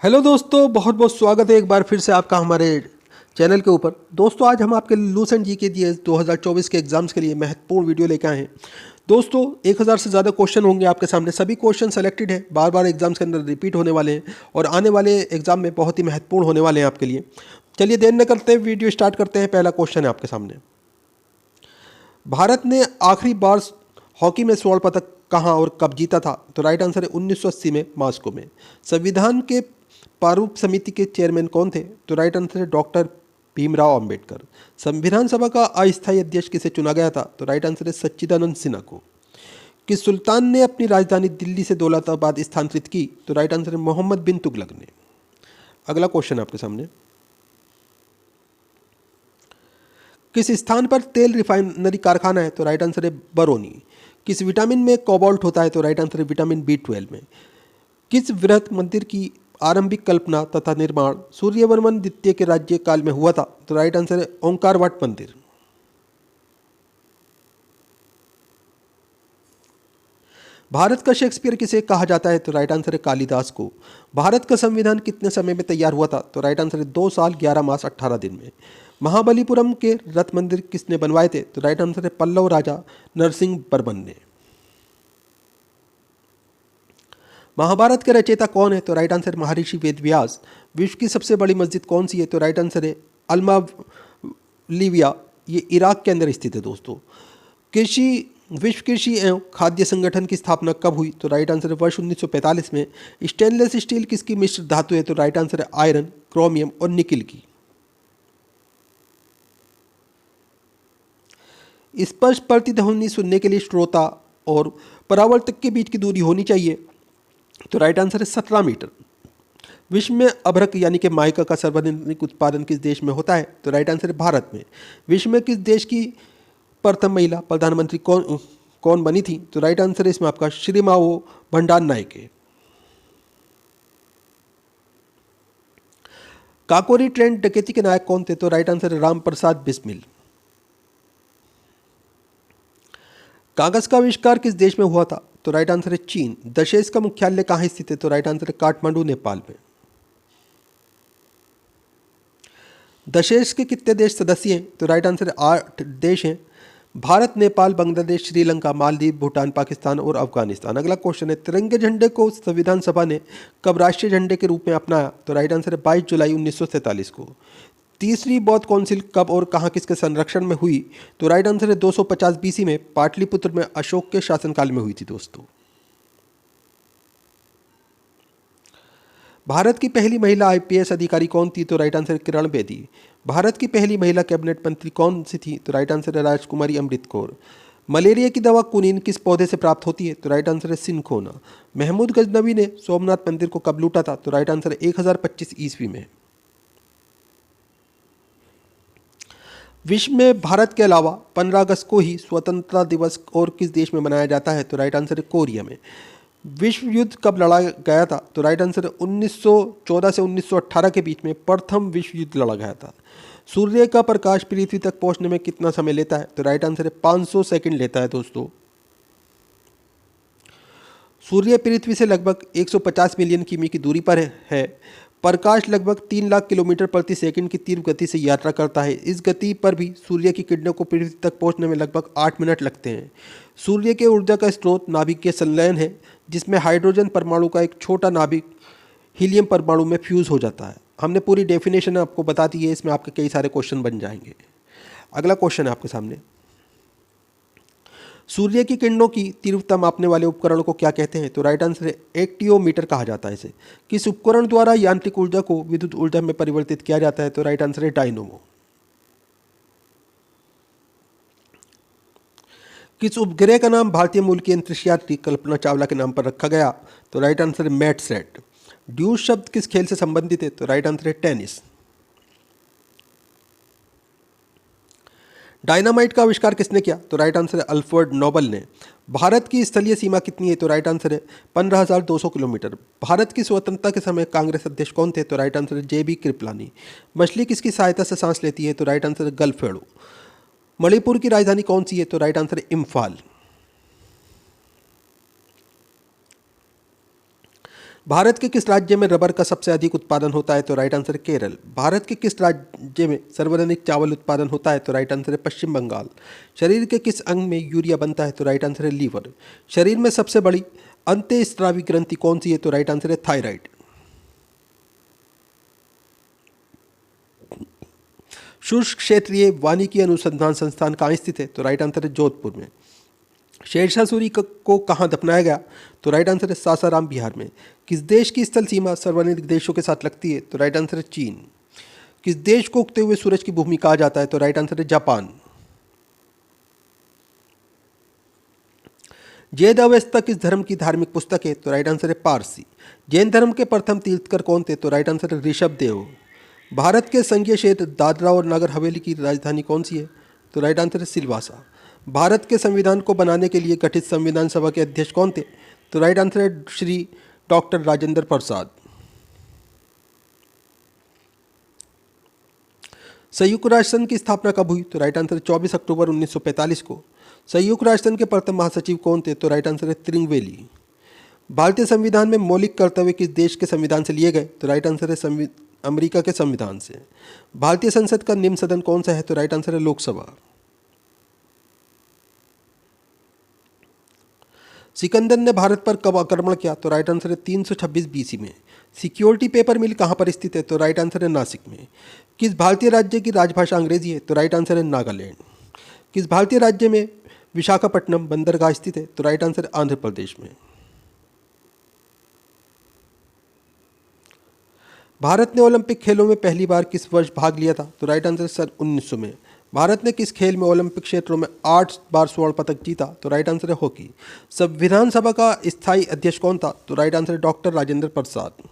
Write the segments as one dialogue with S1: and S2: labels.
S1: Hello दोस्तों, बहुत बहुत स्वागत है एक बार फिर से आपका हमारे चैनल के ऊपर। दोस्तों, आज हम आपके लूसेंट जी के दिए 2024 के एग्जाम्स के लिए महत्वपूर्ण वीडियो लेकर आए हैं। दोस्तों, 1000 से ज़्यादा क्वेश्चन होंगे आपके सामने। सभी क्वेश्चन सेलेक्टेड है, बार बार एग्जाम्स के अंदर रिपीट होने वाले हैं और आने वाले एग्जाम में बहुत ही महत्वपूर्ण होने वाले हैं आपके लिए। चलिए देर न करते हैं, वीडियो स्टार्ट करते हैं। पहला क्वेश्चन है आपके सामने। भारत ने आखिरी बार हॉकी में स्वर्ण पदक कहाँ और कब जीता था? तो राइट आंसर है 1980 में मॉस्को में। संविधान के प्रारूप समिति के चेयरमैन कौन थे? तो राइट आंसर है डॉक्टर भीमराव अंबेडकर। संविधान सभा का अस्थायी अध्यक्ष किसे चुना गया था? तो राइट आंसर है सच्चिदानंद सिन्हा को। किस सुल्तान ने अपनी राजधानी दिल्ली से दौलताबाद स्थानांतरित की? तो राइट आंसर है मोहम्मद बिन तुगलक ने। अगला क्वेश्चन आपके सामने। किस स्थान पर तेल रिफाइनरी कारखाना है? तो राइट आंसर है बरौनी। किस विटामिन में कोबाल्ट होता है? तो राइट आंसर है विटामिन B12 में। किस वृहत मंदिर की आरंभिक कल्पना तथा निर्माण सूर्यवर्मन द्वितीय के राज्यकाल में हुआ था? तो राइट आंसर है ओंकारवट मंदिर। भारत का शेक्सपियर किसे कहा जाता है? तो राइट आंसर है कालिदास को। भारत का संविधान कितने समय में तैयार हुआ था? तो राइट आंसर है 2 साल 11 मास 18 दिन में। महाबलीपुरम के रथ मंदिर किसने बनवाए थे? तो राइट आंसर है पल्लव राजा नरसिंह वर्मन ने। महाभारत के रचयिता कौन है? तो राइट आंसर महर्षि वेदव्यास। विश्व की सबसे बड़ी मस्जिद कौन सी है? तो राइट आंसर है अल्मा लीविया, ये इराक के अंदर स्थित है। दोस्तों, कृषि विश्व कृषि एवं खाद्य संगठन की स्थापना कब हुई? तो राइट आंसर है वर्ष 1945 में। स्टेनलेस स्टील किसकी मिश्र धातु है? तो राइट आंसर है आयरन, क्रोमियम और निकिल की। स्पष्ट प्रतिध्वनि सुनने के लिए श्रोता और परावर्तक के बीच की दूरी होनी चाहिए। तो राइट आंसर है 17 मीटर। विश्व में अभ्रक यानी कि माइका का सर्वाधिक उत्पादन किस देश में होता है? तो राइट आंसर है भारत में। विश्व में किस देश की प्रथम महिला प्रधानमंत्री कौन कौन बनी थी? तो राइट आंसर है इसमें आपका श्रीमावो भंडार नायक है। काकोरी ट्रेन डकैती के नायक कौन थे? तो राइट आंसर है राम प्रसाद बिस्मिल। कागज का आविष्कार किस देश में हुआ था? तो राइट आंसर है चीन। दशेश का मुख्यालय कहाँ स्थित है? तो राइट आंसर है काठमांडू, नेपाल में। दशेश के कितने देश सदस्य हैं? तो राइट आंसर है 8 देश हैं। भारत, नेपाल, बांग्लादेश, श्रीलंका, मालदीव, भूटान, पाकिस्तान और अफगानिस्तान। अगला क्वेश्चन है, तिरंगे झंडे को संविधान सभा ने कब राष्ट्रीय झंडे के रूप में अपनाया? तो राइट आंसर है 22 जुलाई 1947 को। तीसरी बौद्ध काउंसिल कब और कहाँ किसके संरक्षण में हुई? तो राइट आंसर है 250 BC में, पाटलिपुत्र में अशोक के शासनकाल में हुई थी। दोस्तों, भारत की पहली महिला IPS अधिकारी कौन थी? तो राइट आंसर है किरण बेदी। भारत की पहली महिला कैबिनेट मंत्री कौन सी थी? तो राइट आंसर है राजकुमारी अमृत कौर। मलेरिया की दवा कुनीन किस पौधे से प्राप्त होती है? तो राइट आंसर है सिनकोना। महमूद गजनवी ने सोमनाथ मंदिर को कब लूटा था? तो राइट आंसर है 1025 ईस्वी में। विश्व में भारत के अलावा 15 अगस्त को ही स्वतंत्रता दिवस और किस देश में मनाया जाता है? तो राइट आंसर है कोरिया में। विश्व युद्ध कब लड़ा गया था? तो राइट आंसर है 1914 से 1918 के बीच में प्रथम विश्व युद्ध लड़ा गया था। सूर्य का प्रकाश पृथ्वी तक पहुंचने में कितना समय लेता है? तो राइट आंसर है 500 सेकंड लेता है। दोस्तों, सूर्य पृथ्वी से लगभग 150 मिलियन किमी की दूरी पर है। प्रकाश लगभग 3 लाख किलोमीटर प्रति सेकंड की तीव्र गति से यात्रा करता है। इस गति पर भी सूर्य की किरणों को पृथ्वी तक पहुंचने में लगभग 8 मिनट लगते हैं। सूर्य के ऊर्जा का स्रोत नाभिक के संलयन है, जिसमें हाइड्रोजन परमाणु का एक छोटा नाभिक हीलियम परमाणु में फ्यूज हो जाता है। हमने पूरी डेफिनेशन आपको बता दी है, इसमें आपके कई सारे क्वेश्चन बन जाएंगे। अगला क्वेश्चन है आपके सामने। सूर्य की किरणों की तीव्रता मापने वाले उपकरण को क्या कहते हैं? तो राइट आंसर है एक्टियोमीटर कहा जाता है इसे। किस उपकरण द्वारा यांत्रिक ऊर्जा को विद्युत ऊर्जा में परिवर्तित किया जाता है? तो राइट आंसर है डायनोमो। किस उपग्रह का नाम भारतीय मूल की अंतरिक्ष यात्री कल्पना चावला के नाम पर रखा गया? तो राइट आंसर है मैटसेट। ड्यूस शब्द किस खेल से संबंधित है? तो राइट आंसर है टेनिस। डायनामाइट का आविष्कार किसने किया? तो राइट आंसर है अल्फ्रेड नोबल ने। भारत की स्थलीय सीमा कितनी है? तो राइट आंसर है 15,200 किलोमीटर। भारत की स्वतंत्रता के समय कांग्रेस अध्यक्ष कौन थे? तो राइट आंसर है JB कृपलानी। मछली किसकी सहायता से सांस लेती है? तो राइट आंसर है गलफेड़ो। मणिपुर की राजधानी कौन सी है? तो राइट आंसर है इम्फाल। भारत के किस राज्य में रबर का सबसे अधिक उत्पादन होता है? तो राइट आंसर है केरल। भारत के किस राज्य में सर्वाधिक चावल उत्पादन होता है? तो राइट आंसर है पश्चिम बंगाल। शरीर के किस अंग में यूरिया बनता है? तो राइट आंसर है लीवर। शरीर में सबसे बड़ी अंतःस्रावी ग्रंथि कौन सी है? तो राइट आंसर है थायराइड। शुष्क क्षेत्रीय वानिकी अनुसंधान संस्थान कहाँ स्थित है? तो राइट आंसर है जोधपुर में। शेरशाह सूरी को कहाँ दफनाया गया? तो राइट आंसर है सासाराम बिहार में। किस देश की स्थल सीमा सर्वाधिक देशों के साथ लगती है? तो राइट आंसर है चीन। किस देश को उगते हुए सूरज की भूमि कहा जाता है? तो राइट आंसर है जापान। जैद अवेस्ता किस धर्म की धार्मिक पुस्तक है? तो राइट आंसर है पारसी। जैन धर्म के प्रथम तीर्थकर कौन थे? तो राइट आंसर है ऋषभ देव। भारत के संघीय क्षेत्र दादरा और नगर हवेली की राजधानी कौन सी है? तो राइट आंसर है सिलवासा। भारत के संविधान को बनाने के लिए गठित संविधान सभा के अध्यक्ष कौन थे? तो राइट आंसर है श्री डॉक्टर राजेंद्र प्रसाद। संयुक्त राष्ट्र संघ की स्थापना कब हुई? तो राइट आंसर है 24 अक्टूबर 1945 को। संयुक्त राष्ट्र संघ के प्रथम महासचिव कौन थे? तो राइट आंसर है त्रिंगवेली। भारतीय संविधान में मौलिक कर्तव्य किस देश के संविधान से लिए गए? तो राइट आंसर है अमेरिका के संविधान से। भारतीय संसद का निम्न सदन कौन सा है? तो राइट आंसर है लोकसभा। सिकंदर ने भारत पर कब आक्रमण किया? तो राइट आंसर है 326 बीसी में। सिक्योरिटी पेपर मिल कहाँ पर स्थित है? तो राइट आंसर है नासिक में। किस भारतीय राज्य की राजभाषा अंग्रेजी है? तो राइट आंसर है नागालैंड। किस भारतीय राज्य में विशाखापट्टनम बंदरगाह स्थित है? तो राइट आंसर है आंध्र प्रदेश में। भारत ने ओलंपिक खेलों में पहली बार किस वर्ष भाग लिया था? तो राइट आंसर है सन 1900 में। भारत ने किस खेल में ओलंपिक क्षेत्रों में 8 बार स्वर्ण पदक जीता? तो राइट आंसर है हॉकी। संविधान सभा का स्थायी अध्यक्ष कौन था? तो राइट आंसर है डॉक्टर राजेंद्र प्रसाद।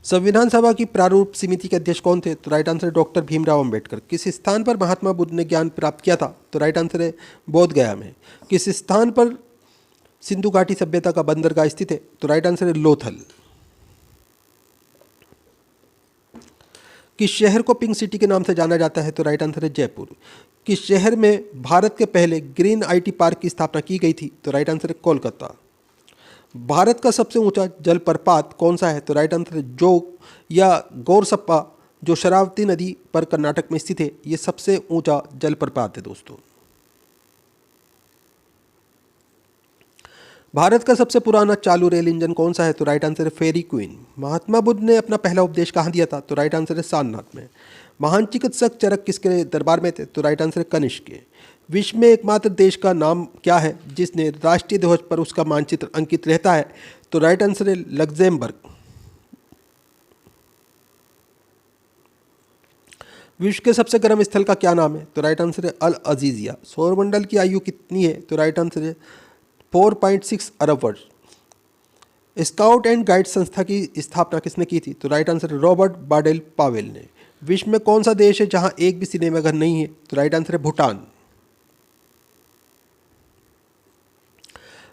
S1: संविधान सभा की प्रारूप समिति के अध्यक्ष कौन थे? तो राइट आंसर है डॉक्टर भीमराव अंबेडकर। किस स्थान पर महात्मा बुद्ध ने ज्ञान प्राप्त किया था? तो राइट आंसर है बोध गया में। किस स्थान पर सिंधु घाटी सभ्यता का बंदरगाह स्थित है? तो राइट आंसर है लोथल। किस शहर को पिंक सिटी के नाम से जाना जाता है? तो राइट आंसर है जयपुर। किस शहर में भारत के पहले ग्रीन आईटी पार्क की स्थापना की गई थी? तो राइट आंसर है कोलकाता। भारत का सबसे ऊंचा जलप्रपात कौन सा है? तो राइट आंसर है जोग या गौरसप्पा, जो शरावती नदी पर कर्नाटक में स्थित है। ये सबसे ऊंचा जलप्रपात है दोस्तों। भारत का सबसे पुराना चालू रेल इंजन कौन सा है? तो राइट आंसर है फेरी क्वीन। महात्मा बुद्ध ने अपना पहला उपदेश कहाँ दिया था? तो राइट आंसर है सारनाथ में। महान चिकित्सक चरक किसके दरबार में थे? तो राइट आंसर है कनिष्क के। विश्व में एकमात्र देश का नाम क्या है जिसने राष्ट्रीय ध्वज पर उसका मानचित्र अंकित रहता है? तो राइट आंसर है लग्जेमबर्ग। विश्व के सबसे गर्म स्थल का क्या नाम है? तो राइट आंसर है अल अजीजिया। सौरमंडल की आयु कितनी है? तो राइट आंसर है 4.6 अरब वर्ष। स्काउट एंड गाइड संस्था की स्थापना किसने की थी? तो राइट आंसर है रॉबर्ट बाडेल पावेल ने। विश्व में कौन सा देश है जहां एक भी सिनेमाघर नहीं है? तो राइट आंसर है भूटान।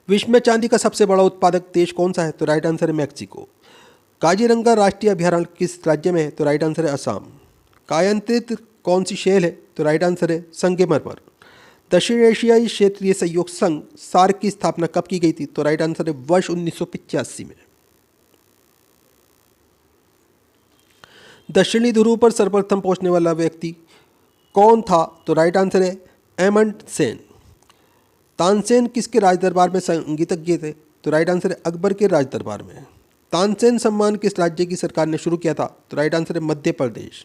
S1: विश्व में चांदी का सबसे बड़ा उत्पादक देश कौन सा है? तो राइट आंसर है मैक्सिको। काजीरंगा राष्ट्रीय अभयारण्य किस राज्य में है? तो राइट आंसर है असम। कायांतरित कौन सी शेल है? तो राइट आंसर है संगमरमर। दक्षिण एशियाई क्षेत्रीय सहयोग संघ सार्क की स्थापना कब की गई थी? तो राइट आंसर है वर्ष 1985 में। दक्षिणी ध्रुव पर सर्वप्रथम पहुंचने वाला व्यक्ति कौन था? तो राइट आंसर है एमंड सेन। तानसेन किसके राजदरबार में संगीतज्ञ थे? तो राइट आंसर है अकबर के राजदरबार में। तानसेन सम्मान किस राज्य की सरकार ने शुरू किया था? तो राइट आंसर है मध्य प्रदेश।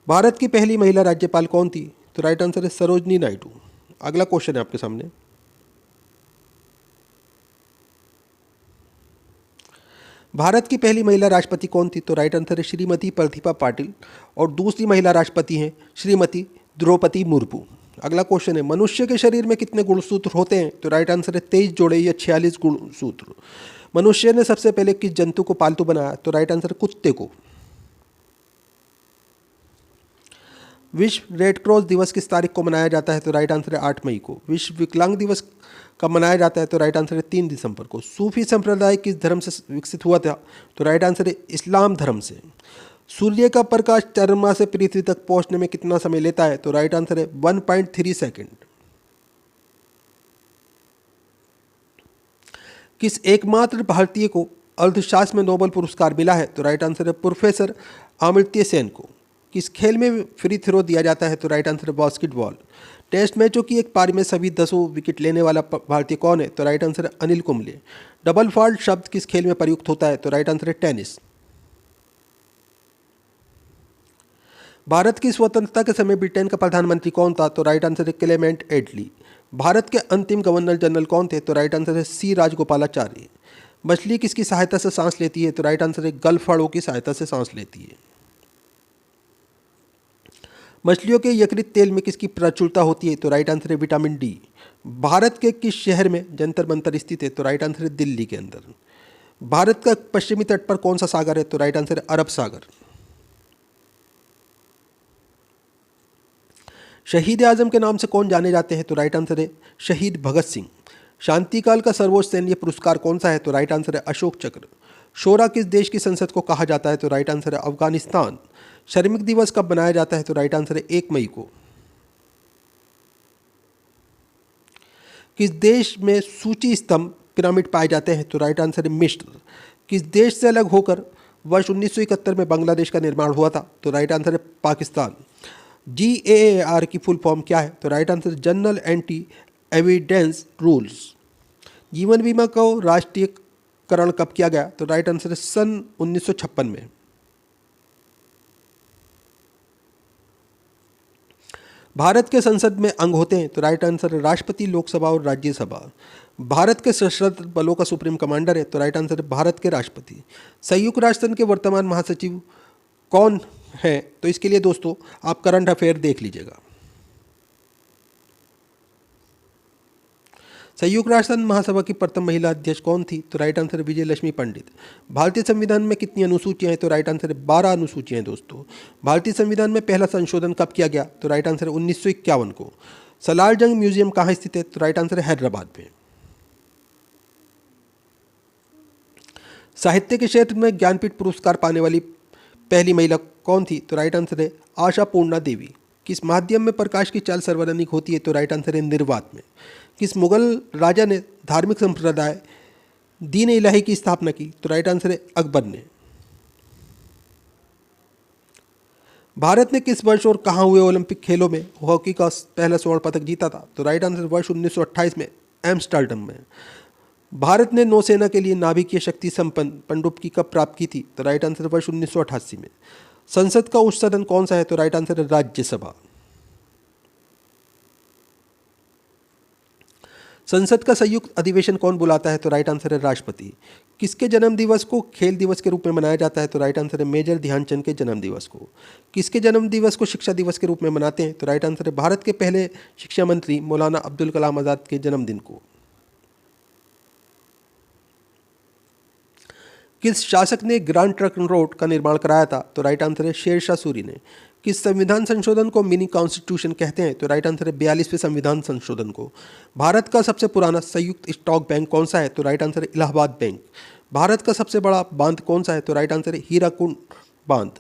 S1: भारत की पहली महिला राज्यपाल कौन थी? तो राइट आंसर है सरोजनी नायडू। अगला क्वेश्चन है आपके सामने। भारत की पहली महिला राष्ट्रपति कौन थी? तो राइट आंसर है श्रीमती प्रतिभा पाटिल। और दूसरी महिला राष्ट्रपति हैं श्रीमती द्रौपदी मुर्मू। अगला क्वेश्चन है मनुष्य के शरीर में कितने गुणसूत्र होते हैं? तो राइट आंसर है 23 जोड़े या 46 गुणसूत्र। मनुष्य ने सबसे पहले किस जंतु को पालतू बनाया? तो राइट आंसर है कुत्ते को। विश्व रेड क्रॉस दिवस किस तारीख को मनाया जाता है? तो राइट आंसर है 8 मई को। विश्व विकलांग दिवस कब मनाया जाता है? तो राइट आंसर है 3 दिसंबर को। सूफी संप्रदाय किस धर्म से विकसित हुआ था? तो राइट आंसर है इस्लाम धर्म से। सूर्य का प्रकाश चंद्रमा से पृथ्वी तक पहुंचने में कितना समय लेता है? तो राइट आंसर है 1.3 सेकेंड। किस एकमात्र भारतीय को अर्थशास्त्र में नोबेल पुरस्कार मिला है? तो राइट आंसर है प्रोफेसर अमर्त्य सेन को। किस खेल में फ्री थ्रो दिया जाता है? तो राइट आंसर है बास्केटबॉल। टेस्ट मैचों की एक पारी में सभी 10 विकेट लेने वाला भारतीय कौन है? तो राइट आंसर है अनिल कुंबले। डबल फॉल्ट शब्द किस खेल में प्रयुक्त होता है? तो राइट आंसर है टेनिस। भारत की स्वतंत्रता के समय ब्रिटेन का प्रधानमंत्री कौन था? तो राइट आंसर है क्लेमेंट एटली। भारत के अंतिम गवर्नर जनरल कौन थे? तो राइट आंसर है सी राजगोपालाचारी। मछली किसकी सहायता से सांस लेती है? तो राइट आंसर है गलफड़ों की सहायता से सांस लेती है। मछलियों के यकृत तेल में किसकी प्रचुरता होती है? तो राइट आंसर है विटामिन डी। भारत के किस शहर में जंतर मंतर स्थित है? तो राइट आंसर है दिल्ली के अंदर। भारत का पश्चिमी तट पर कौन सा सागर है? तो राइट आंसर है अरब सागर। शहीद आजम के नाम से कौन जाने जाते हैं? तो राइट आंसर है शहीद भगत सिंह। शांतिकाल का सर्वोच्च सैन्य पुरस्कार कौन सा है? तो राइट आंसर है अशोक चक्र। शोरा किस देश की संसद को कहा जाता है? तो राइट आंसर है अफगानिस्तान। श्रमिक दिवस कब मनाया जाता है? तो राइट आंसर है 1 मई को। किस देश में सूची स्तंभ पिरामिड पाए जाते हैं? तो राइट आंसर है मिस्र। किस देश से अलग होकर वर्ष 1971 में बांग्लादेश का निर्माण हुआ था? तो राइट आंसर है पाकिस्तान। GAAR की फुल फॉर्म क्या है? तो right answer general anti evidence rules. जीवन बीमा को राष्ट्रीयकरण कब किया गया? तो राइट आंसर है सन 1956 में। भारत के संसद में अंग होते हैं? तो राइट आंसर है राष्ट्रपति, लोकसभा और राज्यसभा। भारत के सशस्त्र बलों का सुप्रीम कमांडर है? तो राइट आंसर है भारत के राष्ट्रपति। संयुक्त राष्ट्र संघ के वर्तमान महासचिव कौन है? तो इसके लिए दोस्तों आप करंट अफेयर देख लीजिएगा। संयुक्त राष्ट्र महासभा की प्रथम महिला अध्यक्ष कौन थी? तो राइट आंसर है विजय लक्ष्मी पंडित। भारतीय संविधान में कितनी अनुसूचियां हैं? तो राइट आंसर है 12 अनुसूचियां हैं दोस्तों। भारतीय संविधान में पहला संशोधन कब किया गया? तो राइट आंसर है 1951 को। सलार जंग म्यूजियम कहाँ स्थित है? तो राइट आंसर है हैदराबाद में। साहित्य के क्षेत्र में ज्ञानपीठ पुरस्कार पाने वाली पहली महिला कौन थी? तो राइट आंसर है आशा पूर्णा देवी। किस माध्यम में प्रकाश की चाल सर्वाधिक होती है? तो राइट आंसर है निर्वात में। किस मुगल राजा ने धार्मिक संप्रदाय दीन इलाही की स्थापना की? तो राइट आंसर है अकबर ने। भारत ने किस वर्ष और कहाँ हुए ओलंपिक खेलों में हॉकी का पहला स्वर्ण पदक जीता था? तो राइट आंसर वर्ष 1928 में एम्स्टर्डम में। भारत ने नौसेना के लिए नाभिकीय शक्ति संपन्न पनडुब्बी कब प्राप्त की थी? तो राइट आंसर वर्ष 1988 में। संसद का उच्च सदन कौन सा है? तो राइट आंसर है राज्यसभा। संसद का संयुक्त अधिवेशन कौन बुलाता है? तो राइट आंसर है राष्ट्रपति। किसके जन्म दिवस को खेल दिवस के रूप में मनाया जाता है? तो राइट आंसर है मेजर ध्यानचंद के जन्म दिवस को। किसके जन्म दिवस को शिक्षा दिवस के रूप में मनाते हैं? तो राइट आंसर है भारत के पहले शिक्षा मंत्री मौलाना अब्दुल कलाम आज़ाद के जन्मदिन को। किस शासक ने ग्रैंड ट्रंक रोड का निर्माण कराया था? तो राइट आंसर है शेरशाह सूरी ने। किस संविधान संशोधन को मिनी कॉन्स्टिट्यूशन कहते हैं? तो राइट आंसर है 42वें संविधान संशोधन को। भारत का सबसे पुराना संयुक्त स्टॉक बैंक कौन सा है? तो राइट आंसर है इलाहाबाद बैंक। भारत का सबसे बड़ा बांध कौन सा है? तो राइट आंसर है हीराकुंड बांध।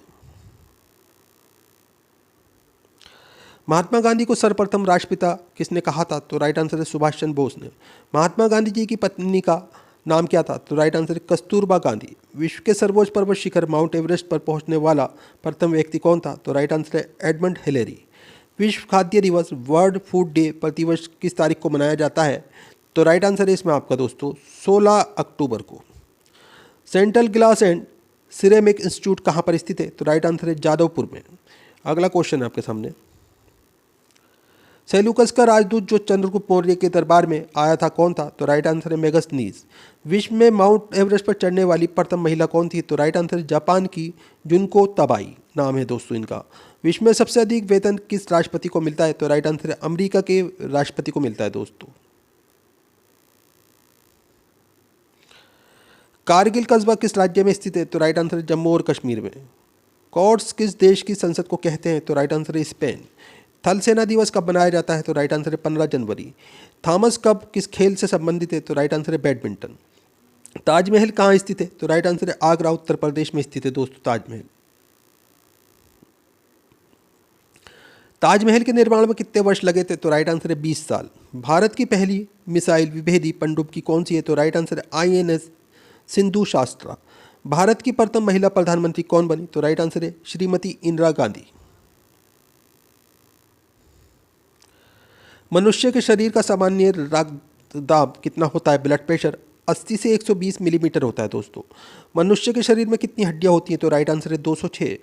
S1: महात्मा गांधी को सर्वप्रथम राष्ट्रपिता किसने कहा था? तो राइट आंसर है सुभाष चंद्र बोस ने। महात्मा गांधी जी की पत्नी का नाम क्या था? तो राइट आंसर है कस्तूरबा गांधी। विश्व के सर्वोच्च पर्वत शिखर माउंट एवरेस्ट पर पहुंचने वाला प्रथम व्यक्ति कौन था? तो राइट आंसर है एडमंड हिलेरी। विश्व खाद्य दिवस वर्ल्ड फूड डे प्रतिवर्ष किस तारीख को मनाया जाता है? तो राइट आंसर है इसमें आपका दोस्तों 16 अक्टूबर को। Central glass and ceramic institute कहाँ पर स्थित है? तो राइट आंसर है जादवपुर में। अगला क्वेश्चन है आपके सामने। सेल्यूकस का राजदूत जो चंद्रगुप्त मौर्य के दरबार में आया था कौन था? तो राइट आंसर है मेगस्थनीज। विश्व में माउंट एवरेस्ट पर चढ़ने वाली प्रथम महिला कौन थी? तो राइट आंसर है जापान की जुनको तबाई नाम है दोस्तों इनका। विश्व में सबसे अधिक वेतन किस राष्ट्रपति को मिलता है? तो राइट आंसर है अमेरिका के राष्ट्रपति को मिलता है दोस्तों। कारगिल कस्बा किस राज्य में स्थित है? तो राइट आंसर है जम्मू और कश्मीर में। कॉर्ट्स किस देश की संसद को कहते हैं? तो राइट आंसर है स्पेन। थल सेना दिवस कब मनाया जाता है? तो राइट आंसर है 15 जनवरी। थॉमस कप किस खेल से संबंधित है? तो राइट आंसर है बैडमिंटन। ताजमहल कहाँ स्थित है? तो राइट आंसर है आगरा उत्तर प्रदेश में स्थित है दोस्तों ताजमहल। ताजमहल के निर्माण में कितने वर्ष लगे थे? तो राइट आंसर है 20 साल। भारत की पहली मिसाइल विभेदी पनडुब्बी कौन सी है? तो राइट आंसर है INS सिंधु शास्त्रा। भारत की प्रथम महिला प्रधानमंत्री कौन बनी? तो राइट आंसर है श्रीमती इंदिरा गांधी। मनुष्य के शरीर का सामान्य रक्तदाब कितना होता है? ब्लड प्रेशर 80 से 120 मिलीमीटर होता है दोस्तों। मनुष्य के शरीर में कितनी हड्डियां होती हैं? तो राइट आंसर है 206।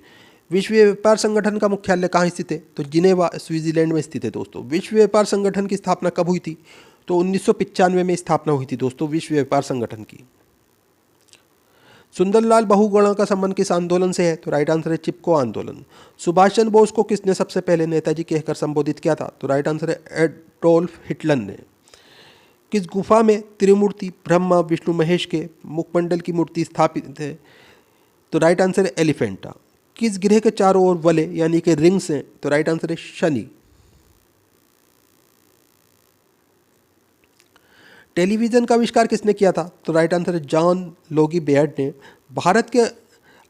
S1: विश्व व्यापार संगठन का मुख्यालय कहाँ स्थित है? तो जिनेवा स्विट्जरलैंड में स्थित है दोस्तों। विश्व व्यापार संगठन की स्थापना कब हुई थी? तो 1995 में स्थापना हुई थी दोस्तों विश्व व्यापार संगठन की। सुंदरलाल बहुगुणा का संबंध किस आंदोलन से है? तो राइट आंसर है चिपको आंदोलन। सुभाष चंद्र बोस को किसने सबसे पहले नेताजी कहकर संबोधित किया था? तो राइट आंसर है एडोल्फ हिटलर ने। किस गुफा में त्रिमूर्ति ब्रह्मा विष्णु महेश के मुखमंडल की मूर्ति स्थापित है? तो राइट आंसर है एलिफेंटा। किस ग्रह के चारों ओर वलय यानी कि रिंग्स हैं? तो राइट आंसर है शनि। टेलीविजन का आविष्कार किसने किया था? तो राइट आंसर है जॉन लोगी बेयर्ड ने। भारत के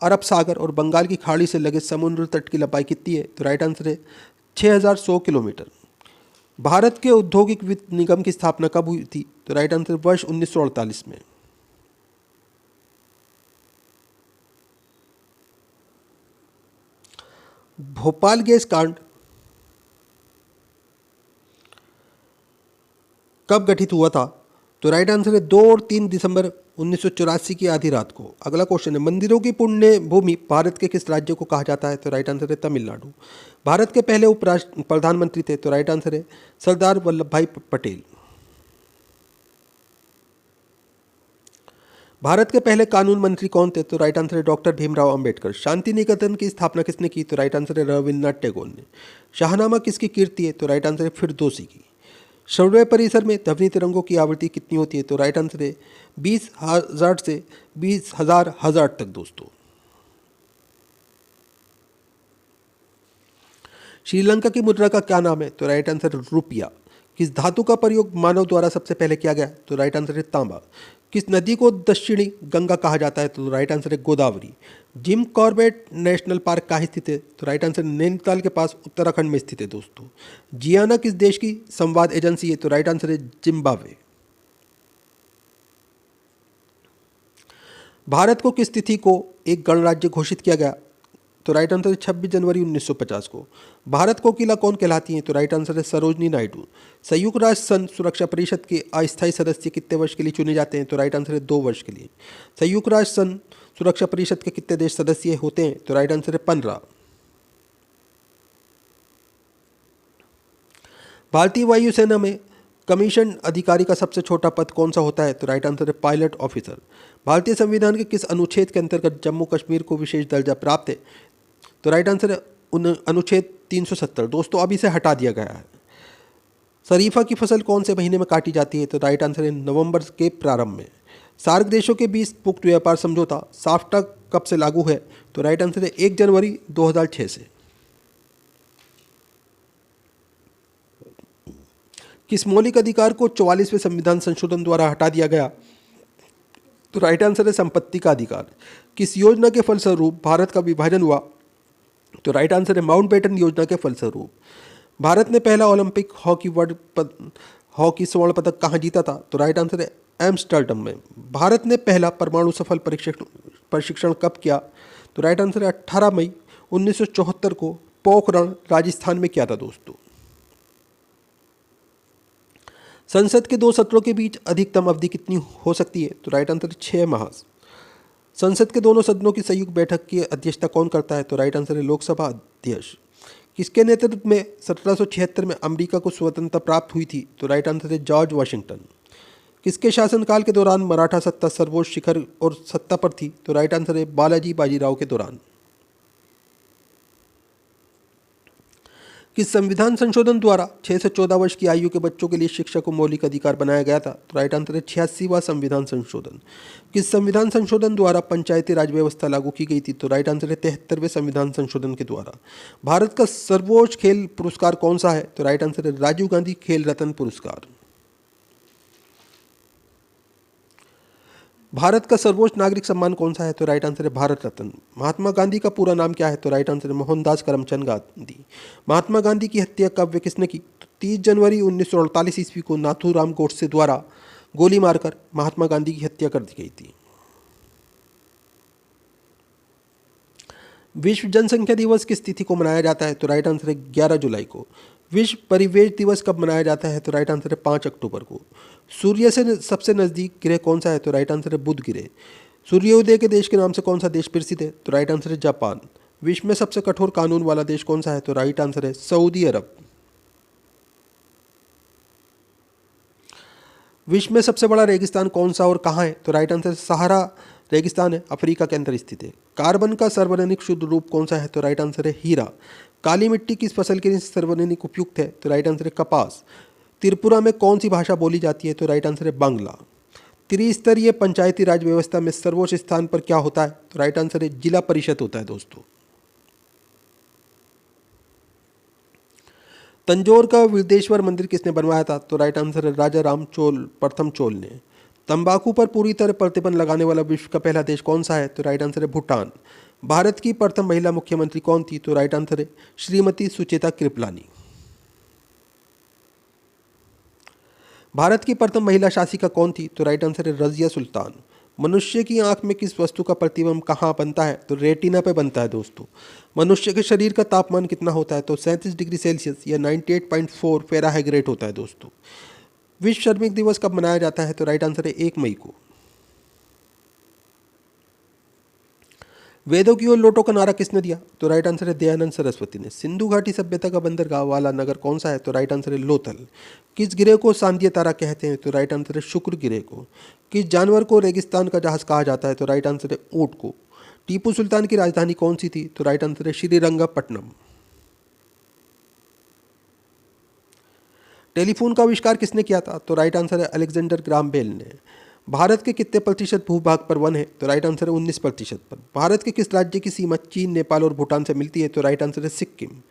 S1: अरब सागर और बंगाल की खाड़ी से लगे समुद्र तट की लंबाई कितनी है? तो राइट आंसर है 6100 किलोमीटर। भारत के औद्योगिक वित्त निगम की स्थापना कब हुई थी? तो राइट आंसर वर्ष 1948 में। भोपाल गैस कांड कब गठित हुआ था? तो राइट आंसर है 2 और 3 दिसंबर 1984 की आधी रात को। अगला क्वेश्चन है मंदिरों की पुण्य भूमि भारत के किस राज्य को कहा जाता है? तो राइट आंसर है तमिलनाडु। भारत के पहले प्रधानमंत्री थे? तो राइट आंसर है सरदार वल्लभ भाई पटेल। भारत के पहले कानून मंत्री कौन थे? तो राइट आंसर है डॉक्टर भीमराव अंबेडकर। शांति निकेतन की स्थापना किसने की? तो राइट आंसर है रविन्द्रनाथ टैगोर ने। शाहनामा किसकी कीर्ति है? तो राइट आंसर है फिरदौसी की। सर्वे परिसर में ध्वनि तरंगों की आवृत्ति कितनी होती है? तो राइट आंसर है 20,000 से 20,000 हर्ट्ज तक दोस्तों। श्रीलंका की मुद्रा का क्या नाम है? तो राइट आंसर है रुपया। किस धातु का प्रयोग मानव द्वारा सबसे पहले किया गया? तो राइट आंसर है तांबा। किस नदी को दक्षिणी गंगा कहा जाता है? तो राइट आंसर है Godavari. Jim Corbett national park कहाँ स्थित है? तो राइट आंसर नैनीताल के पास उत्तराखंड में स्थित है दोस्तों। जियाना किस देश की संवाद एजेंसी है? तो राइट आंसर है जिम्बाब्वे। भारत को किस तिथि को एक गणराज्य घोषित किया गया? तो राइट आंसर है 26 जनवरी 1950 को। भारत कोकिला कौन कहलाती हैं? तो राइट आंसर है सरोजनी नायडू। संयुक्त राष्ट्र संघ सुरक्षा परिषद के अस्थायी सदस्य कितने वर्ष के लिए चुने जाते हैं? तो राइट आंसर है 2 वर्ष के लिए। संयुक्त राष्ट्र संघ सुरक्षा परिषद के कितने देश सदस्य होते हैं? तो राइट आंसर है 15। भारतीय वायुसेना में कमीशन अधिकारी का सबसे छोटा पद कौन सा होता है? तो राइट आंसर है पायलट ऑफिसर। भारतीय संविधान के किस अनुच्छेद के अंतर्गत जम्मू कश्मीर को विशेष दर्जा प्राप्त है? तो राइट आंसर है अनुच्छेद 370 दोस्तों, अब इसे हटा दिया गया है। शरीफा की फसल कौन से महीने में काटी जाती है? तो राइट आंसर है नवंबर के प्रारंभ में। सार्क देशों के बीच मुक्त व्यापार समझौता साफ्टा कब से लागू है? तो राइट आंसर है 1 जनवरी 2006 से। किस मौलिक अधिकार को 44वें संविधान संशोधन द्वारा हटा दिया गया? तो राइट आंसर है संपत्ति का अधिकार। किस योजना के फलस्वरूप भारत का विभाजन हुआ? तो राइट आंसर है माउंटबेटन योजना के फलस्वरूप। भारत ने पहला ओलंपिक हॉकी स्वर्ण पदक कहाँ जीता था? तो राइट आंसर है एम्स्टर्डम में। भारत ने पहला परमाणु सफल प्रशिक्षण कब किया? तो राइट आंसर है 18 मई 1974 को पोखरण राजस्थान में किया था दोस्तों। संसद के 2 सत्रों के बीच अधिकतम अवधि कितनी हो सकती है? तो राइट आंसर 6 माह। संसद के दोनों सदनों की संयुक्त बैठक की अध्यक्षता कौन करता है? तो राइट आंसर है लोकसभा अध्यक्ष। किसके नेतृत्व में 1776 में अमेरिका को स्वतंत्रता प्राप्त हुई थी? तो राइट आंसर है जॉर्ज वाशिंगटन। किसके शासनकाल के दौरान मराठा सत्ता सर्वोच्च शिखर और सत्ता पर थी? तो राइट आंसर है बालाजी बाजीराव के दौरान। किस संविधान संशोधन द्वारा 6 से 14 वर्ष की आयु के बच्चों के लिए शिक्षा को मौलिक अधिकार बनाया गया था? तो राइट आंसर है 86वां संविधान संशोधन। किस संविधान संशोधन द्वारा पंचायती राज व्यवस्था लागू की गई थी? तो राइट आंसर है 73वें संविधान संशोधन के द्वारा। भारत का सर्वोच्च खेल पुरस्कार कौन सा है? तो राइट आंसर है राजीव गांधी खेल रत्न पुरस्कार। भारत का सर्वोच्च नागरिक सम्मान कौन सा है? तो राइट आंसर है भारत रत्न। महात्मा गांधी का पूरा नाम क्या है? तो राइट आंसर है मोहनदास करमचंद गांधी। महात्मा गांधी की हत्या कब व किसने की? तो 30 जनवरी 1948 ईस्वी को नाथूराम गोडसे द्वारा गोली मारकर महात्मा गांधी की हत्या कर दी गई थी। विश्व जनसंख्या दिवस किस तिथि को मनाया जाता है? तो राइट आंसर है 11 जुलाई को। विश्व परिवेश दिवस कब मनाया जाता है? तो राइट आंसर है 5 अक्टूबर को। सूर्य से सबसे नज़दीक ग्रह कौन सा है? तो राइट आंसर है बुध ग्रह। सूर्योदय के देश के नाम से कौन सा देश प्रसिद्ध है? तो राइट आंसर है जापान। विश्व में सबसे कठोर कानून वाला देश कौन सा है? तो राइट आंसर है सऊदी अरब। विश्व में सबसे बड़ा रेगिस्तान कौन सा और कहाँ है? तो राइट आंसर सहारा रेगिस्तान है, अफ्रीका के अंदर स्थित है। कार्बन का सार्वजनिक शुद्ध रूप कौन सा है? तो राइट आंसर है हीरा। काली मिट्टी किस फसल के लिए सार्वजनिक उपयुक्त है? तो राइट आंसर है कपास। त्रिपुरा में कौन सी भाषा बोली जाती है? तो राइट आंसर है बांग्ला। त्रिस्तरीय पंचायती राज व्यवस्था में सर्वोच्च स्थान पर क्या होता है? तो राइट आंसर है जिला परिषद होता है दोस्तों। तंजौर का विदेश्वर मंदिर किसने बनवाया था? तो राइट आंसर है राजा राम चोल प्रथम चोल ने। तंबाकू पर पूरी तरह प्रतिबंध लगाने वाला विश्व का पहला देश कौन सा है? तो राइट आंसर है भूटान। भारत की प्रथम महिला मुख्यमंत्री कौन थी? तो राइट आंसर है श्रीमती सुचेता कृपलानी। भारत की प्रथम महिला शासिका कौन थी? तो राइट आंसर है रजिया सुल्तान। मनुष्य की आंख में किस वस्तु का प्रतिबिंब कहाँ बनता है? तो रेटिना पे बनता है दोस्तों। मनुष्य के शरीर का तापमान कितना होता है? तो 37 डिग्री सेल्सियस या 98.4 फ़ारेनहाइट होता है दोस्तों। विश्व श्रमिक दिवस कब मनाया जाता है? तो राइट आंसर है 1 मई को। वेदों की ओर लौटो का नारा किसने दिया? तो राइट आंसर है दयानंद सरस्वती ने। सिंधु घाटी सभ्यता का बंदरगाह वाला नगर कौन सा है? तो राइट आंसर है लोथल। किस गिरह को सांध्य तारा कहते हैं? तो राइट आंसर है शुक्र गिरह को। किस जानवर को रेगिस्तान का जहाज कहा जाता है? तो राइट आंसर है ऊंट को। टीपू सुल्तान की राजधानी कौन सी थी? तो राइट आंसर है श्रीरंगपट्टनम। टेलीफोन का आविष्कार किसने किया था? तो राइट आंसर है अलेक्जेंडर ग्राम बेल ने। भारत के कितने प्रतिशत भूभाग पर वन है? तो राइट आंसर है 19% पर। भारत के किस राज्य की सीमा चीन, नेपाल और भूटान से मिलती है? तो राइट आंसर है सिक्किम।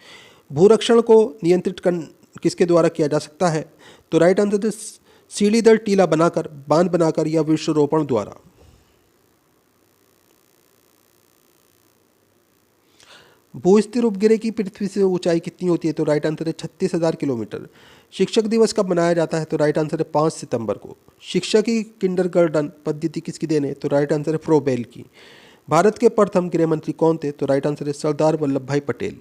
S1: भूरक्षण को नियंत्रित कर किसके द्वारा किया जा सकता है? तो राइट आंसर है सीढ़ीदर टीला बनाकर, बांध बनाकर या वृक्षारोपण द्वारा। भूस्थिर उपग्रह की पृथ्वी से ऊंचाई कितनी होती है? तो राइट आंसर है 36,000 किलोमीटर। शिक्षक दिवस कब मनाया जाता है? तो राइट आंसर है 5 सितंबर को। शिक्षा की किंडरगार्टन पद्धति किसकी देन है? तो राइट आंसर है फ्रोबेल की। भारत के प्रथम गृह मंत्री कौन थे? तो राइट आंसर है सरदार वल्लभ भाई पटेल।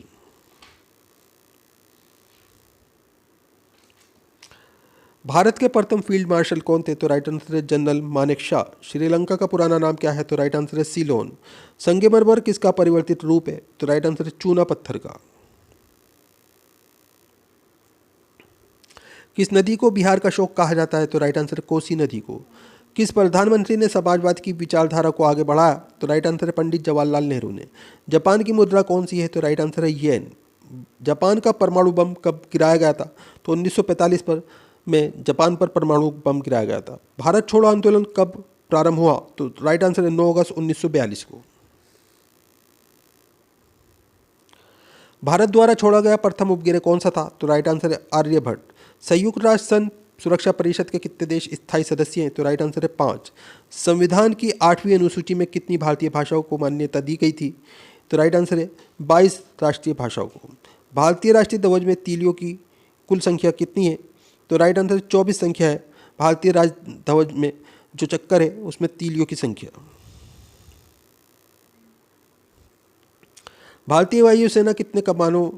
S1: भारत के प्रथम फील्ड मार्शल कौन थे? तो राइट आंसर है जनरल मानेकशॉ। श्रीलंका का पुराना नाम क्या है? तो राइट आंसर है सीलोन। संगमरमर किसका परिवर्तित रूप है? तो राइट आंसर है चूना पत्थर का। किस नदी को बिहार का शोक कहा जाता है? तो राइट आंसर है कोसी नदी को। किस प्रधानमंत्री ने समाजवाद की विचारधारा को आगे बढ़ाया? तो राइट आंसर है पंडित जवाहरलाल नेहरू ने। जापान की मुद्रा कौन सी है? तो राइट आंसर है येन। जापान का परमाणु बम कब गिराया गया था? तो 1945 पर में जापान पर परमाणु बम गिराया गया था। भारत छोड़ो आंदोलन कब प्रारंभ हुआ? तो राइट आंसर है 9 अगस्त 1942 को। भारत द्वारा छोड़ा गया प्रथम उपग्रह कौन सा था? तो राइट आंसर है आर्यभट्ट। संयुक्त राष्ट्र संघ सुरक्षा परिषद के कितने देश स्थायी सदस्य हैं? तो राइट आंसर है 5। संविधान की 8वीं अनुसूची में कितनी भारतीय भाषाओं को मान्यता दी गई थी? तो राइट आंसर है 22 राष्ट्रीय भाषाओं को। भारतीय राष्ट्रीय ध्वज में तीलियों की कुल संख्या कितनी है? तो राइट आंसर 24 संख्या है। भारतीय राष्ट्रीय ध्वज में जो चक्कर है उसमें तीलियों की संख्या। भारतीय वायुसेना कितने कमानों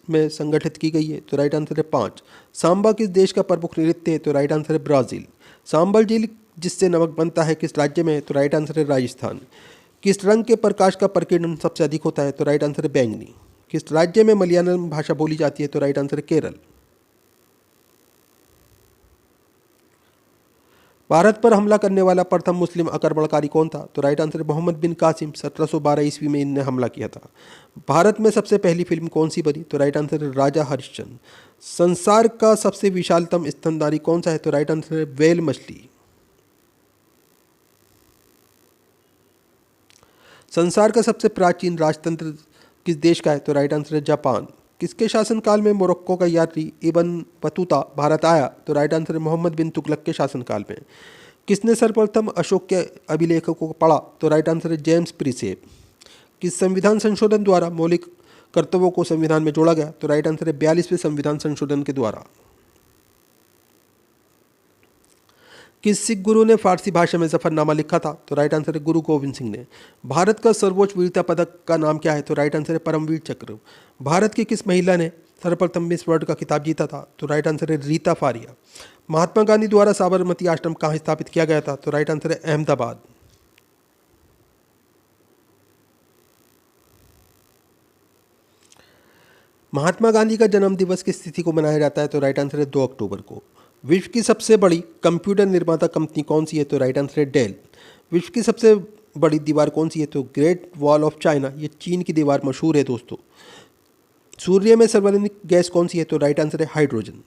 S1: में संगठित की गई है? तो राइट आंसर है 5। सांबा किस देश का प्रमुख नृत्य है? तो राइट आंसर है ब्राज़ील। सांबल झील जिससे नमक बनता है किस राज्य में है? तो राइट आंसर है राजस्थान। किस रंग के प्रकाश का प्रकीर्णन सबसे अधिक होता है? तो राइट आंसर है बैंगनी। किस राज्य में मलयालम भाषा बोली जाती है? तो राइट आंसर है केरल। भारत पर हमला करने वाला प्रथम मुस्लिम आक्रमणकारी कौन था? तो राइट आंसर है मोहम्मद बिन कासिम। 1712 ईस्वी में इनने हमला किया था। भारत में सबसे पहली फिल्म कौन सी बनी? तो राइट आंसर है राजा हरिश्चंद्र। संसार का सबसे विशालतम स्तनधारी कौन सा है? तो राइट आंसर है व्हेल मछली। संसार का सबसे प्राचीन राजतंत्र किस देश का है? तो राइट आंसर है जापान। किसके शासनकाल में मोरक्को का यात्री इब्न बतूता भारत आया? तो राइट आंसर है मोहम्मद बिन तुगलक के शासनकाल में। किसने सर्वप्रथम अशोक के अभिलेखों को पढ़ा? तो राइट आंसर है जेम्स प्रीसेप। किस संविधान संशोधन द्वारा मौलिक कर्तव्यों को संविधान में जोड़ा गया? तो राइट आंसर है 42वें संविधान संशोधन के द्वारा। किस सिख गुरु ने फारसी भाषा में जफरनामा लिखा था? तो राइट आंसर है गुरु गोविंद सिंह ने। भारत का सर्वोच्च वीरता पदक का नाम क्या है? तो राइट आंसर है परमवीर चक्र। भारत की किस महिला ने सर्वप्रथम मिस वर्ल्ड का खिताब जीता था? तो राइट आंसर है रीता फारिया। महात्मा गांधी द्वारा साबरमती आश्रम कहाँ स्थापित किया गया था? तो राइट आंसर है अहमदाबाद। महात्मा गांधी का जन्म दिवस किस तिथि को मनाया जाता है? तो राइट आंसर है 2 अक्टूबर को। विश्व की सबसे बड़ी कंप्यूटर निर्माता कंपनी कौन सी है? तो राइट आंसर है डेल। विश्व की सबसे बड़ी दीवार कौन सी है? तो ग्रेट वॉल ऑफ चाइना, ये चीन की दीवार मशहूर है दोस्तों। सूर्य में सर्वाधिक गैस कौन सी है? तो राइट आंसर है हाइड्रोजन।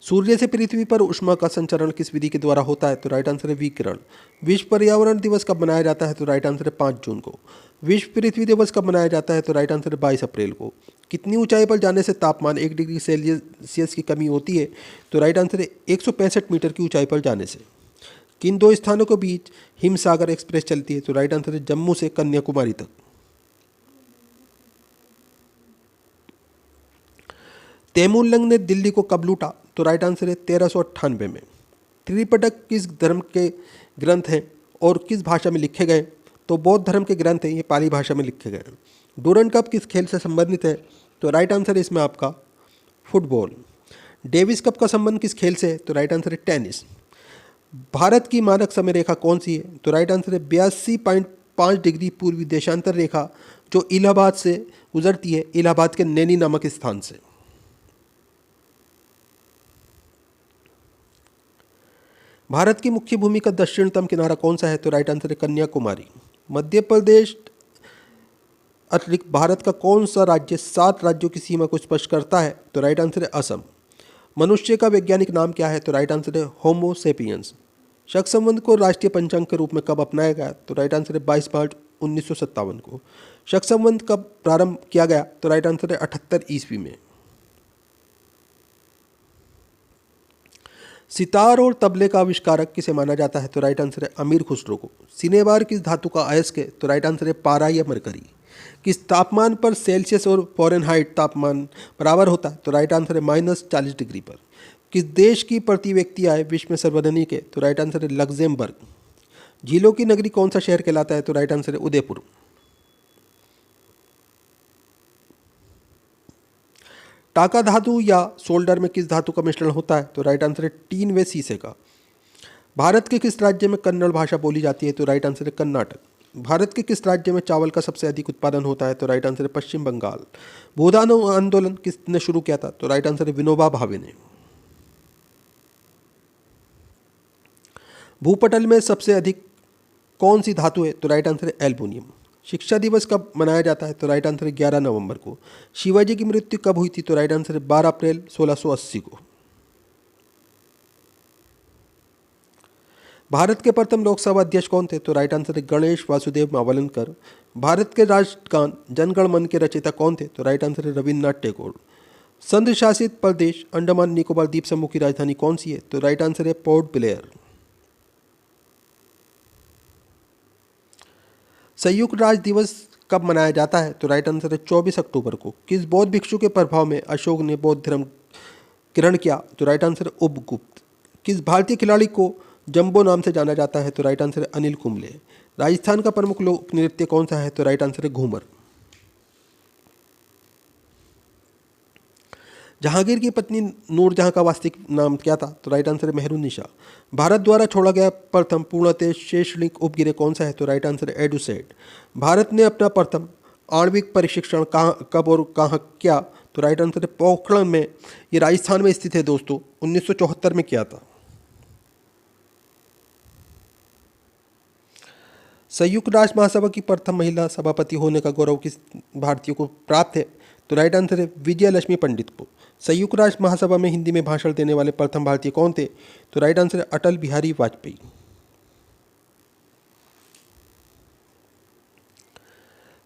S1: सूर्य से पृथ्वी पर ऊष्मा का संचरण किस विधि के द्वारा होता है? तो राइट आंसर है विकिरण। विश्व पर्यावरण दिवस कब मनाया जाता है? तो राइट आंसर है 5 जून को। विश्व पृथ्वी दिवस कब मनाया जाता है? तो राइट आंसर है 22 अप्रैल को। कितनी ऊंचाई पर जाने से तापमान 1 डिग्री सेल्सियस की कमी होती है? तो राइट आंसर है 165 मीटर की ऊंचाई पर जाने से। किन 2 स्थानों के बीच हिमसागर एक्सप्रेस चलती है? तो राइट आंसर है जम्मू से कन्याकुमारी तक। तैमूरलंग ने दिल्ली को कब लूटा? तो राइट आंसर है 1398 में। त्रिपिटक किस धर्म के ग्रंथ हैं और किस भाषा में लिखे गए? तो बौद्ध धर्म के ग्रंथ हैं, ये पाली भाषा में लिखे गए हैं। डूरंड कप किस खेल से संबंधित है? तो राइट आंसर है इसमें आपका फुटबॉल। डेविस कप का संबंध किस खेल से है? तो राइट आंसर है टेनिस। भारत की मानक समय रेखा कौन सी है? तो राइट आंसर है 82.5 डिग्री पूर्वी देशांतर रेखा, जो इलाहाबाद से गुजरती है, इलाहाबाद के नैनी नामक स्थान से। भारत की मुख्य भूमि का दक्षिणतम किनारा कौन सा है? तो राइट आंसर है कन्याकुमारी। मध्य प्रदेश अतिरिक्त भारत का कौन सा राज्य 7 राज्यों की सीमा को स्पष्ट करता है? तो राइट आंसर है असम। मनुष्य का वैज्ञानिक नाम क्या है? तो राइट आंसर है होमो सेपियंस। शक संवत को राष्ट्रीय पंचांग के रूप में कब अपनाया गया? तो राइट आंसर है 22 मार्च 1957 को। शक संवत कब प्रारंभ किया गया? तो राइट आंसर है 78 ईस्वी में। सितार और तबले का आविष्कारक किसे माना जाता है? तो राइट आंसर है अमीर खुसरो को। सिनेबार किस धातु का अयस्क है? तो राइट आंसर है पारा या मरकरी। किस तापमान पर सेल्सियस और फ़ारेनहाइट तापमान बराबर होता है? तो राइट आंसर है -40 डिग्री पर। किस देश की प्रति व्यक्ति आय विश्व में सर्वाधिक है? तो राइट आंसर है लग्जमबर्ग। झीलों की नगरी कौन सा शहर कहलाता है? तो राइट आंसर है उदयपुर। टाका धातु या सोल्डर में किस धातु का मिश्रण होता है? तो राइट आंसर है टीन व शीशे का। भारत के किस राज्य में कन्नड़ भाषा बोली जाती है? तो राइट आंसर है कर्नाटक। भारत के किस राज्य में चावल का सबसे अधिक उत्पादन होता है? तो राइट आंसर है पश्चिम बंगाल। भूदान आंदोलन किसने शुरू किया था? तो राइट आंसर है विनोबा भावे ने। भूपटल में सबसे अधिक कौन सी धातु है? तो राइट आंसर है एल्युमिनियम। शिक्षा दिवस कब मनाया जाता है? तो राइट आंसर है 11 नवंबर को। शिवाजी की मृत्यु कब हुई थी? तो राइट आंसर है 12 अप्रैल 1680 को। भारत के प्रथम लोकसभा अध्यक्ष कौन थे? तो राइट आंसर है गणेश वासुदेव मावलंकर। भारत के राष्ट्रगान जन गण मन के रचयिता कौन थे? तो राइट आंसर है रविन्द्रनाथ टैगोर। संघ शासित प्रदेश अंडमान निकोबार द्वीप समूह की राजधानी कौन सी है? तो राइट आंसर है पोर्ट ब्लेयर। संयुक्त राष्ट्र दिवस कब मनाया जाता है? तो राइट आंसर है 24 अक्टूबर को। किस बौद्ध भिक्षु के प्रभाव में अशोक ने बौद्ध धर्म ग्रहण किया? तो राइट आंसर है उपगुप्त। किस भारतीय खिलाड़ी को जंबो नाम से जाना जाता है? तो राइट आंसर है अनिल कुंबले। राजस्थान का प्रमुख लोक नृत्य कौन सा है? तो राइट आंसर है घूमर। जहांगीर की पत्नी नूरजहां का वास्तविक नाम क्या था? तो राइट आंसर है मेहरुन्निसा। भारत द्वारा छोड़ा गया प्रथम पूर्णतः शेषलिंग उपग्रह कौन सा है? तो राइट आंसर है एडुसैट। भारत ने अपना प्रथम आणविक परीक्षण कहाँ, कब और कहाँ किया? तो राइट आंसर है पोखरण में, ये राजस्थान में स्थित है दोस्तों, 1974 में किया था। संयुक्त राष्ट्र महासभा की प्रथम महिला सभापति होने का गौरव किस भारतीय को प्राप्त है? तो राइट आंसर है विजय लक्ष्मी पंडित को। संयुक्त राष्ट्र महासभा में हिंदी में भाषण देने वाले प्रथम भारतीय कौन थे? तो राइट आंसर है अटल बिहारी वाजपेयी।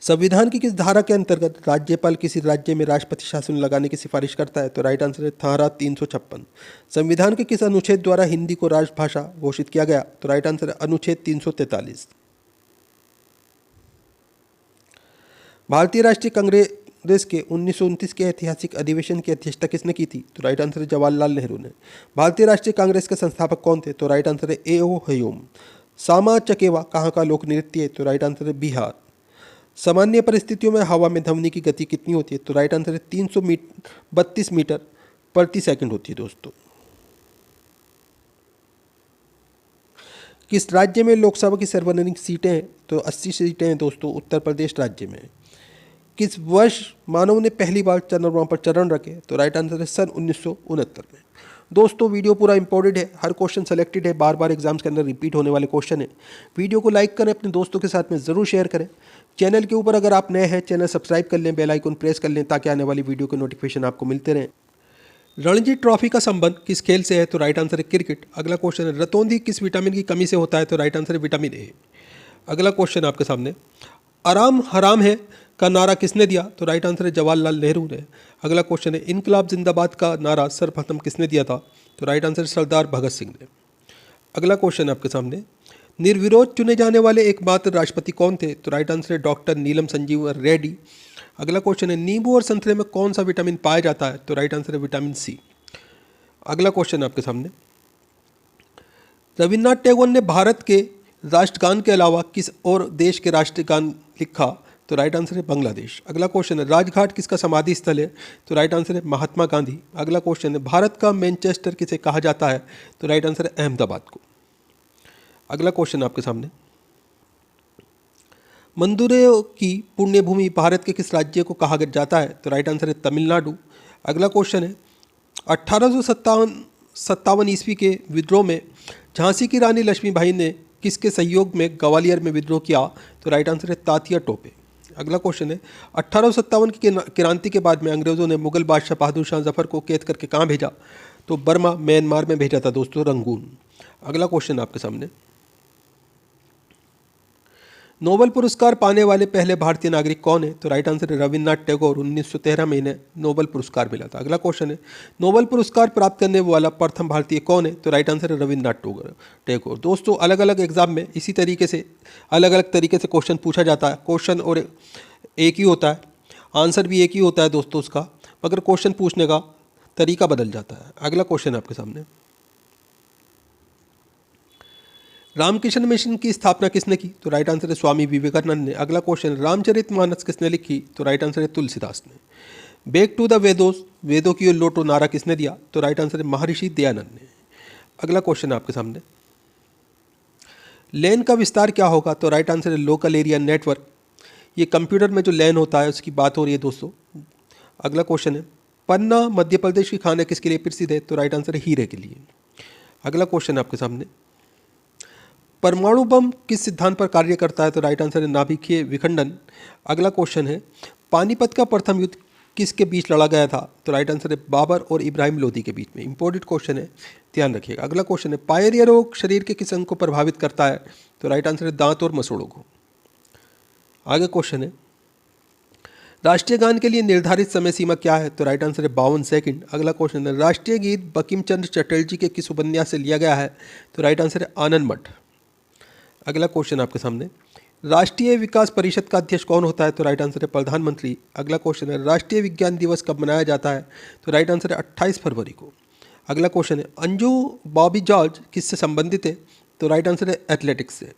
S1: संविधान की किस धारा के अंतर्गत राज्यपाल किसी राज्य में राष्ट्रपति शासन लगाने की सिफारिश करता है? तो राइट आंसर है धारा 356। संविधान के किस अनुच्छेद द्वारा हिंदी को राजभाषा घोषित किया गया? तो राइट आंसर है अनुच्छेद 343। भारतीय राष्ट्रीय कांग्रेस के 1929 के ऐतिहासिक अधिवेशन की अध्यक्षता किसने की थी? तो राइट आंसर है जवाहरलाल नेहरू ने। भारतीय राष्ट्रीय कांग्रेस के संस्थापक कौन थे? तो राइट आंसर है ए.ओ. ह्यूम। सामा चकेवा कहाँ का लोक नृत्य है? तो राइट आंसर है बिहार। सामान्य परिस्थितियों में हवा में ध्वनि की गति कितनी होती है? तो राइट आंसर है 332 मीटर प्रति सेकंड होती है दोस्तों। किस राज्य में लोकसभा की सर्वाधिक सीटें हैं? तो 80 सीटें हैं दोस्तों, उत्तर प्रदेश राज्य में। किस वर्ष मानव ने पहली बार चंद्रमा पर चरण रखे? तो राइट आंसर है सन 1969 में। दोस्तों वीडियो पूरा इंपॉर्टेंट है, हर क्वेश्चन सेलेक्टेड है, बार बार एग्जाम्स के अंदर रिपीट होने वाले क्वेश्चन है। वीडियो को लाइक करें, अपने दोस्तों के साथ में ज़रूर शेयर करें। चैनल के ऊपर अगर आप नए हैं, चैनल सब्सक्राइब कर लें, बेल आइकन प्रेस कर लें ताकि आने वाली वीडियो के नोटिफिकेशन आपको मिलते रहें। रणजी ट्रॉफी का संबंध किस खेल से है? तो राइट आंसर है क्रिकेट। अगला क्वेश्चन है रतौंधी किस विटामिन की कमी से होता है? तो राइट आंसर है विटामिन ए। अगला क्वेश्चन आपके सामने, आराम हराम है का नारा किसने दिया? तो राइट आंसर है जवाहरलाल नेहरू ने। अगला क्वेश्चन है इनकलाब जिंदाबाद का नारा सर्वप्रथम किसने दिया था? तो राइट आंसर सरदार भगत सिंह ने। अगला क्वेश्चन आपके सामने, निर्विरोध चुने जाने वाले एकमात्र राष्ट्रपति कौन थे? तो राइट आंसर है डॉक्टर नीलम संजीव रेड्डी। अगला क्वेश्चन है नींबू और संतरे में कौन सा विटामिन पाया जाता है? तो राइट आंसर है विटामिन सी। अगला क्वेश्चन आपके सामने, रविन्द्रनाथ टैगोर ने भारत के राष्ट्रगान के अलावा किस और देश के राष्ट्रगान लिखा? तो राइट आंसर है बांग्लादेश। अगला क्वेश्चन है राजघाट किसका समाधि स्थल है? तो राइट आंसर है महात्मा गांधी। अगला क्वेश्चन है भारत का मैनचेस्टर किसे कहा जाता है? तो राइट आंसर है अहमदाबाद को। अगला क्वेश्चन आपके सामने, मंदिरों की पुण्य भूमि भारत के किस राज्य को कहा जाता है? तो राइट आंसर है तमिलनाडु। अगला क्वेश्चन है 1857 ईस्वी के विद्रोह में झांसी की रानी लक्ष्मीबाई ने किसके सहयोग में ग्वालियर में विद्रोह किया? तो राइट आंसर है तात्या टोपे। अगला क्वेश्चन है 1857 की क्रांति के बाद में अंग्रेजों ने मुगल बादशाह बहादुर शाह जफर को कैद करके कहाँ भेजा? तो बर्मा म्यांमार में भेजा था दोस्तों, रंगून। अगला क्वेश्चन आपके सामने, नोबेल पुरस्कार पाने वाले पहले भारतीय नागरिक कौन है? तो राइट आंसर है रविन्द्रनाथ टैगोर। 1913 में इन्हें नोबेल पुरस्कार मिला था। अगला क्वेश्चन है नोबेल पुरस्कार प्राप्त करने वाला प्रथम भारतीय कौन है? तो राइट आंसर है रविन्द्रनाथ टैगोर। दोस्तों अलग अलग एग्जाम में इसी तरीके से अलग अलग तरीके से क्वेश्चन पूछा जाता है। क्वेश्चन और एक ही होता है, आंसर भी एक ही होता है दोस्तों उसका, मगर क्वेश्चन पूछने का तरीका बदल जाता है। अगला क्वेश्चन आपके सामने, रामकृष्ण मिशन की स्थापना किसने की? तो राइट आंसर है स्वामी विवेकानंद ने। अगला क्वेश्चन, रामचरितमानस किसने लिखी? तो राइट आंसर है तुलसीदास ने। बैक टू द वेदोस, वेदों की ओर लौटो नारा किसने दिया? तो राइट आंसर है महर्षि दयानंद ने। अगला क्वेश्चन आपके सामने, लैन का विस्तार क्या होगा? तो राइट आंसर है लोकल एरिया नेटवर्क। ये कंप्यूटर में जो लैन होता है उसकी बात हो रही है दोस्तों। अगला क्वेश्चन है पन्ना मध्य प्रदेश की खाना किसके लिए प्रसिद्ध है? तो राइट आंसर है हीरे के लिए। अगला क्वेश्चन आपके सामने, परमाणु बम किस सिद्धांत पर कार्य करता है? तो राइट आंसर है नाभिकीय विखंडन। अगला क्वेश्चन है पानीपत का प्रथम युद्ध किसके बीच लड़ा गया था? तो राइट आंसर है बाबर और इब्राहिम लोदी के बीच में। इंपॉर्टेंट क्वेश्चन है, ध्यान रखिएगा। अगला क्वेश्चन है पायरिया रोग शरीर के किस अंग को प्रभावित करता है? तो राइट आंसर है दांत और मसूड़ों को। आगे क्वेश्चन है राष्ट्रीय गान के लिए निर्धारित समय सीमा क्या है? तो राइट आंसर है 52 सेकंड। अगला क्वेश्चन है राष्ट्रीय गीत बंकिम चंद्र चटर्जी के किस उपन्यास से लिया गया है? तो राइट आंसर है आनंद मठ। अगला क्वेश्चन आपके सामने, राष्ट्रीय विकास परिषद का अध्यक्ष कौन होता है? तो राइट आंसर है प्रधानमंत्री। अगला क्वेश्चन है राष्ट्रीय विज्ञान दिवस कब मनाया जाता है? तो राइट आंसर है 28 फरवरी को। अगला क्वेश्चन है अंजू बॉबी जॉर्ज किससे संबंधित है? तो राइट आंसर है एथलेटिक्स से।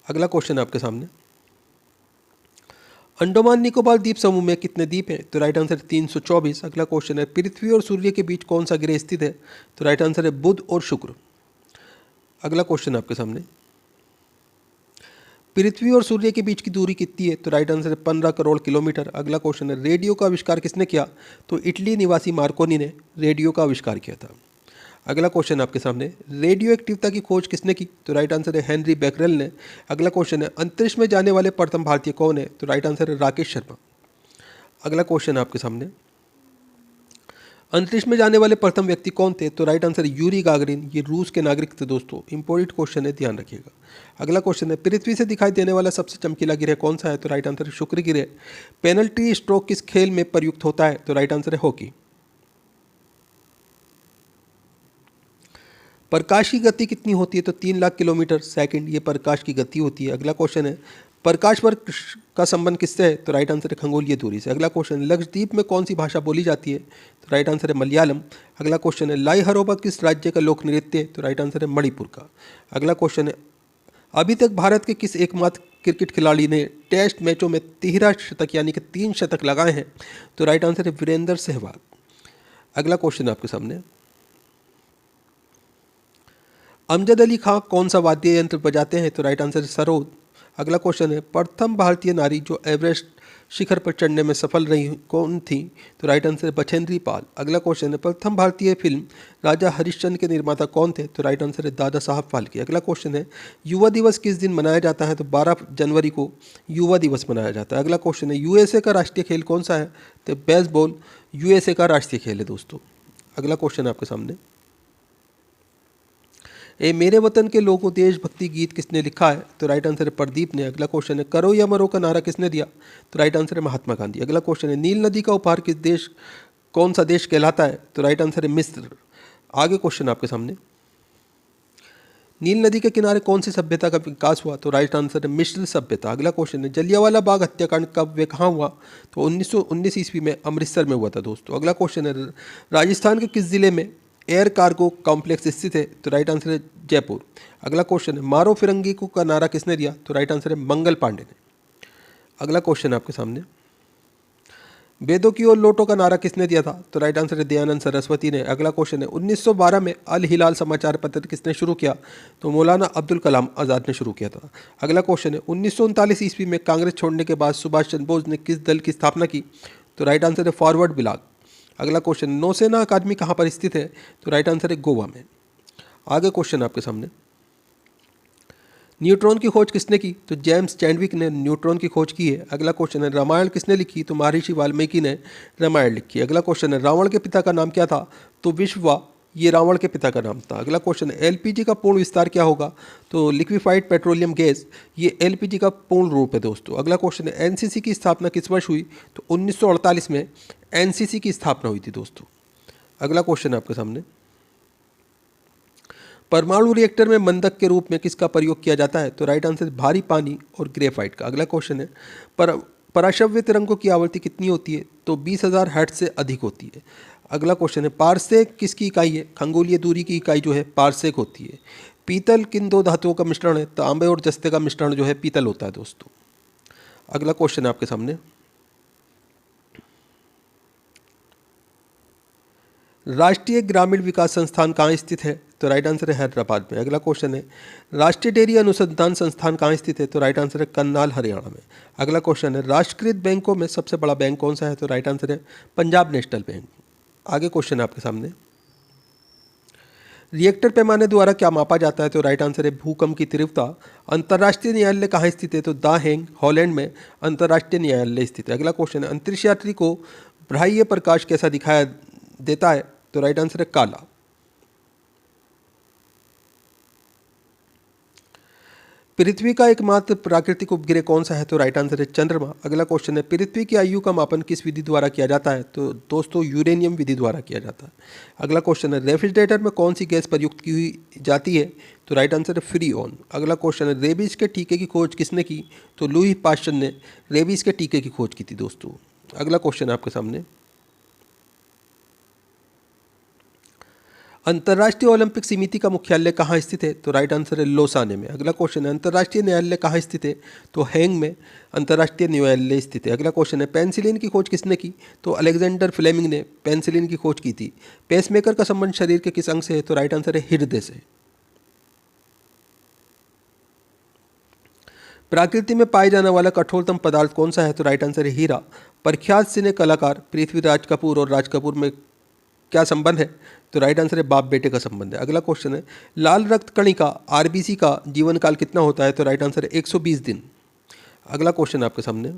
S1: अगला क्वेश्चन है आपके सामने, अंडमान निकोबार द्वीप समूह में कितने द्वीप हैं? तो राइट आंसर है 324। अगला क्वेश्चन है पृथ्वी और सूर्य के बीच कौन सा ग्रह स्थित है? तो राइट आंसर है बुध और शुक्र। अगला क्वेश्चन आपके सामने, पृथ्वी और सूर्य के बीच की दूरी कितनी है? तो राइट आंसर है 15 करोड़ किलोमीटर। अगला क्वेश्चन है रेडियो का आविष्कार किसने किया? तो इटली निवासी मार्कोनी ने रेडियो का आविष्कार किया था। अगला क्वेश्चन आपके सामने, रेडियो एक्टिविटी की खोज किसने की? तो राइट आंसर है हेनरी बेकरेल ने। अगला क्वेश्चन है अंतरिक्ष में जाने वाले प्रथम भारतीय कौन है? तो राइट आंसर है राकेश शर्मा। अगला क्वेश्चन आपके सामने, अंतरिक्ष में जाने वाले प्रथम व्यक्ति कौन थे? तो राइट आंसर यूरी गागरिन, ये रूस के नागरिक थे दोस्तों। इंपॉर्टेंट क्वेश्चन है, ध्यान रखिएगा। अगला क्वेश्चन है, पृथ्वी से दिखाई देने वाला सबसे चमकीला गिरह कौन सा है? तो राइट आंसर है शुक्र गिरह। पेनल्टी स्ट्रोक किस खेल में प्रयुक्त होता है? तो राइट आंसर है हॉकी। प्रकाश की गति कितनी होती है? तो 3 लाख किलोमीटर सेकंड, ये प्रकाश की गति होती है। अगला क्वेश्चन है, प्रकाश वर्ष का संबंध किससे है? तो राइट आंसर है खगोलीय दूरी से। अगला क्वेश्चन है, लक्षद्वीप में कौन सी भाषा बोली जाती है? तो राइट आंसर है मलयालम। अगला क्वेश्चन है, लाई हरोबा किस राज्य का लोक नृत्य है? तो राइट आंसर है मणिपुर का। अगला क्वेश्चन है, अभी तक भारत के किस एकमात्र क्रिकेट खिलाड़ी ने टेस्ट मैचों में 13 शतक यानी कि 3 शतक लगाए हैं? तो राइट आंसर है वीरेंद्र सहवाग। अगला क्वेश्चन है आपके सामने, अमजद अली खां कौन सा वाद्य यंत्र बजाते हैं? तो राइट आंसर है सरोद। अगला क्वेश्चन है, प्रथम भारतीय नारी जो एवरेस्ट शिखर पर चढ़ने में सफल रही कौन थी? तो राइट आंसर है बछेंद्री पाल। अगला क्वेश्चन है, प्रथम भारतीय फिल्म राजा हरिश्चंद्र के निर्माता कौन थे? तो राइट आंसर है दादा साहब फाल्के। अगला क्वेश्चन है, युवा दिवस किस दिन मनाया जाता है? तो 12 जनवरी को युवा दिवस मनाया जाता है। अगला क्वेश्चन है, यूएसए का राष्ट्रीय खेल कौन सा है? तो बेसबॉल यूएसए का राष्ट्रीय खेल है दोस्तों। अगला क्वेश्चन है आपके सामने, ए मेरे वतन के लोगों देशभक्ति गीत किसने लिखा है? तो राइट आंसर है प्रदीप ने। अगला क्वेश्चन है, करो या मरो का नारा किसने दिया? तो राइट आंसर है महात्मा गांधी। अगला क्वेश्चन है, नील नदी का उपहार किस देश कौन सा देश कहलाता है? तो राइट आंसर है मिस्र। आगे क्वेश्चन आपके सामने, नील नदी के किनारे कौन सी सभ्यता का विकास हुआ? तो राइट आंसर है मिस्र सभ्यता। अगला क्वेश्चन है, जलियांवाला बाग हत्याकांड कब व कहाँ हुआ? तो 1919 ईस्वी में अमृतसर में हुआ था दोस्तों। अगला क्वेश्चन है, राजस्थान के किस जिले में एयर कार्गो कॉम्प्लेक्स स्थित है? तो राइट आंसर है जयपुर। अगला क्वेश्चन है, मारो फिरंगी को का नारा किसने दिया? तो राइट आंसर है मंगल पांडे ने। अगला क्वेश्चन है आपके सामने, वेदों की ओर लौटो का नारा किसने दिया था? तो राइट आंसर है दयानंद सरस्वती ने। अगला क्वेश्चन है, 1912 में अल हिलाल समाचार पत्र किसने शुरू किया? तो मौलाना अब्दुल कलाम आज़ाद ने शुरू किया था। अगला क्वेश्चन है, 1939 ईस्वी में कांग्रेस छोड़ने के बाद सुभाष चंद्र बोस ने किस दल की स्थापना की? तो राइट आंसर है फॉरवर्ड ब्लॉक। अगला क्वेश्चन, नौसेना अकादमी कहाँ पर स्थित है? तो राइट आंसर है गोवा में। आगे क्वेश्चन आपके सामने, न्यूट्रॉन की खोज किसने की? तो जेम्स चैडविक ने न्यूट्रॉन की खोज की है। अगला क्वेश्चन है, रामायण किसने लिखी? तो महर्षि वाल्मीकि ने रामायण लिखी। अगला क्वेश्चन है, रावण के पिता का नाम क्या था? तो विश्वा, ये रावण के पिता का नाम था। अगला क्वेश्चन है, एलपीजी का पूर्ण विस्तार क्या होगा? तो लिक्विफाइड पेट्रोलियम गैस, ये एलपीजी का पूर्ण रूप है दोस्तों। अगला क्वेश्चन है, एनसीसी की स्थापना किस वर्ष हुई? तो 1948 में एनसीसी की स्थापना हुई थी दोस्तों। अगला क्वेश्चन है आपके सामने, परमाणु रिएक्टर में मंदक के रूप में किसका प्रयोग किया जाता है? तो राइट आंसर भारी पानी और ग्रेफाइट का। अगला क्वेश्चन है, पराश्रव्य तरंगों की आवृत्ति कितनी होती है? तो 20,000 हर्ट्ज से अधिक होती है। अगला क्वेश्चन है, पारसेक किसकी इकाई है? खगोलीय दूरी की इकाई जो है पारसेक होती है। पीतल किन दो धातुओं का मिश्रण है? तांबे और जस्ते का मिश्रण जो है पीतल होता है दोस्तों। अगला क्वेश्चन है आपके सामने, राष्ट्रीय ग्रामीण विकास संस्थान कहाँ स्थित है? तो राइट आंसर है हैदराबाद में। अगला क्वेश्चन है, राष्ट्रीय डेयरी अनुसंधान संस्थान कहाँ स्थित है? तो राइट आंसर है करनाल हरियाणा में। अगला क्वेश्चन है, राष्ट्रीयकृत बैंकों में सबसे बड़ा बैंक कौन सा है? तो राइट आंसर है पंजाब नेशनल बैंक। आगे क्वेश्चन है आपके सामने, रिएक्टर पैमाने द्वारा क्या मापा जाता है? तो राइट आंसर है भूकंप की तीव्रता। अंतर्राष्ट्रीय न्यायालय कहाँ स्थित है? तो द हेग हॉलैंड में अंतर्राष्ट्रीय न्यायालय स्थित है। अगला क्वेश्चन है, अंतरिक्ष यात्री को बाह्य प्रकाश कैसा दिखाया देता है? तो राइट आंसर है काला। पृथ्वी का एकमात्र प्राकृतिक उपग्रह कौन सा है? तो राइट आंसर है चंद्रमा। अगला क्वेश्चन है, पृथ्वी की आयु का मापन किस विधि द्वारा किया जाता है? तो दोस्तों यूरेनियम विधि द्वारा किया जाता है। अगला क्वेश्चन है, रेफ्रिजरेटर में कौन सी गैस प्रयुक्त की जाती है? तो राइट आंसर है फ्रीऑन। अगला क्वेश्चन है, रेबीज के टीके की खोज किसने की? तो लुई पास्चर ने रेबीज के टीके की खोज की थी दोस्तों। अगला क्वेश्चन है आपके सामने, अंतर्राष्ट्रीय ओलंपिक समिति का मुख्यालय कहाँ स्थित है? तो राइट आंसर है लोसाने में। अगला क्वेश्चन है, अंतर्राष्ट्रीय न्यायालय कहाँ स्थित है? तो हेग में अंतर्राष्ट्रीय न्यायालय स्थित है। अगला क्वेश्चन है, पेनिसिलिन की खोज किसने की? तो अलेक्जेंडर फ्लेमिंग ने पेनिसिलिन की खोज की थी। पेसमेकर का संबंध शरीर के किस अंग से है? तो राइट आंसर है हृदय से। प्रकृति में पाए जाने वाला कठोरतम पदार्थ कौन सा है? तो राइट आंसर है हीरा। प्रख्यात सिने कलाकार पृथ्वीराज कपूर और राज कपूर में क्या संबंध है? तो राइट आंसर है बाप बेटे का संबंध है। अगला क्वेश्चन है, लाल रक्त कणिका आरबीसी का जीवन काल कितना होता है? तो राइट आंसर है 120 दिन। अगला क्वेश्चन आपके सामने,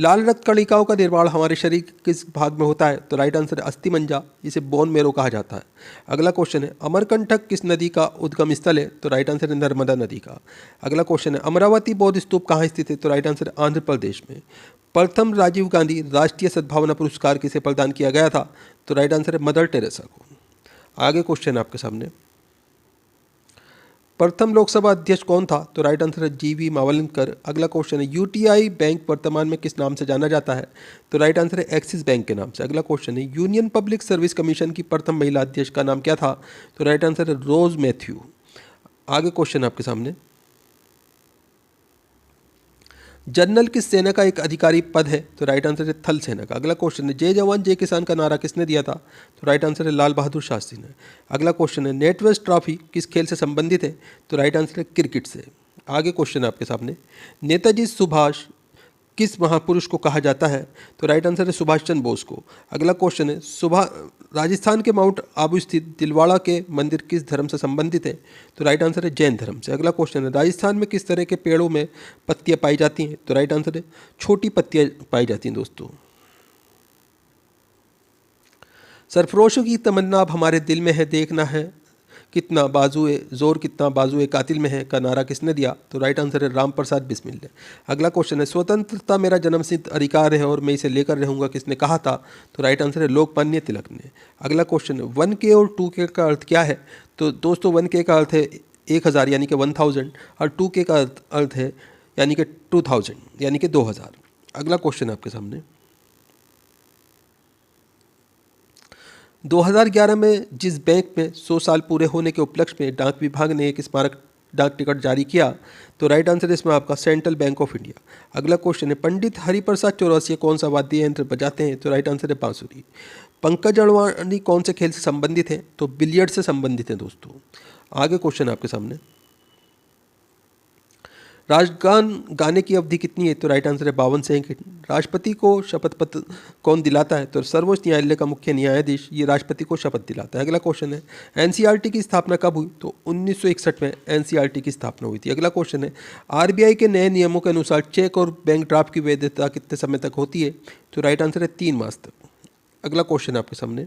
S1: लाल रक्त कणिकाओं का निर्माण हमारे शरीर के किस भाग में होता है? तो राइट आंसर है अस्थि मज्जा, इसे बोन मेरो कहा जाता है। अगला क्वेश्चन है अमरकंटक किस नदी का उद्गम स्थल है? तो राइट आंसर है नर्मदा नदी का। अगला क्वेश्चन है अमरावती बौद्ध स्तूप कहाँ स्थित है? तो राइट आंसर है आंध्र प्रदेश में। प्रथम राजीव गांधी राष्ट्रीय सद्भावना पुरस्कार किसे प्रदान किया गया था? तो राइट आंसर है मदर टेरेसा को। आगे क्वेश्चन है आपके सामने, प्रथम लोकसभा अध्यक्ष कौन था? तो राइट आंसर है जीवी मावलंकर। अगला क्वेश्चन है यूटीआई बैंक वर्तमान में किस नाम से जाना जाता है? तो राइट आंसर है एक्सिस बैंक के नाम से। अगला क्वेश्चन है यूनियन पब्लिक सर्विस कमीशन की प्रथम महिला अध्यक्ष का नाम क्या था? तो राइट आंसर है रोज मैथ्यू। आगे क्वेश्चन आपके सामने, जनरल किस सेना का एक अधिकारी पद है? तो राइट आंसर है थल सेना का। अगला क्वेश्चन है जय जवान जय किसान का नारा किसने दिया था? तो राइट आंसर है लाल बहादुर शास्त्री ने। अगला क्वेश्चन है नेटवर्स ट्रॉफी किस खेल से संबंधित है? तो राइट आंसर है क्रिकेट से। आगे क्वेश्चन है आपके सामने, नेताजी सुभाष किस महापुरुष को कहा जाता है? तो राइट आंसर है सुभाष चंद्र बोस को। अगला क्वेश्चन है राजस्थान के माउंट आबू स्थित दिलवाड़ा के मंदिर किस धर्म से संबंधित है? तो राइट आंसर है जैन धर्म से। अगला क्वेश्चन है राजस्थान में किस तरह के पेड़ों में पत्तियां पाई जाती हैं? तो राइट आंसर है छोटी पत्तियां पाई जाती हैं दोस्तों। सरफरोशों की तमन्ना अब हमारे दिल में है, देखना है कितना बाजुए जोर कितना बाजुए कातिल में है का नारा किसने दिया? तो राइट आंसर है राम प्रसाद बिस्मिल ने। अगला क्वेश्चन है स्वतंत्रता मेरा जन्मसिद्ध अधिकार है और मैं इसे लेकर रहूंगा किसने कहा था? तो राइट आंसर है लोकमान्य तिलक ने। अगला क्वेश्चन है 1K और 2K का अर्थ क्या है? तो दोस्तों 1K का अर्थ है 1000 यानी कि 1000 और 2K का अर्थ है यानी कि 2000 यानी कि 2000। अगला क्वेश्चन है आपके सामने, 2011 में जिस बैंक में 100 साल पूरे होने के उपलक्ष्य में डाक विभाग ने एक स्मारक डाक टिकट जारी किया? तो राइट आंसर है इसमें आपका सेंट्रल बैंक ऑफ इंडिया। अगला क्वेश्चन है पंडित हरिप्रसाद चौरसिया कौन सा वाद्य यंत्र बजाते हैं? तो राइट आंसर है बांसुरी। पंकज अडवाणी कौन से खेल से संबंधित है? तो बिलियर्ड से संबंधित है दोस्तों। आगे क्वेश्चन है आपके सामने, राष्ट्रगान गाने की अवधि कितनी है? तो राइट आंसर है 52 सेकंड। राष्ट्रपति को शपथ पत्र कौन दिलाता है? तो सर्वोच्च न्यायालय का मुख्य न्यायाधीश ये राष्ट्रपति को शपथ दिलाता है। अगला क्वेश्चन है एनसीईआरटी की स्थापना कब हुई? तो 1961 में एनसीईआरटी की स्थापना हुई थी। अगला क्वेश्चन है आरबीआई के नए नियमों के अनुसार चेक और बैंक ड्राफ्ट की वैधता कितने समय तक होती है? तो राइट आंसर है 3 मास तक। अगला क्वेश्चन है आपके सामने,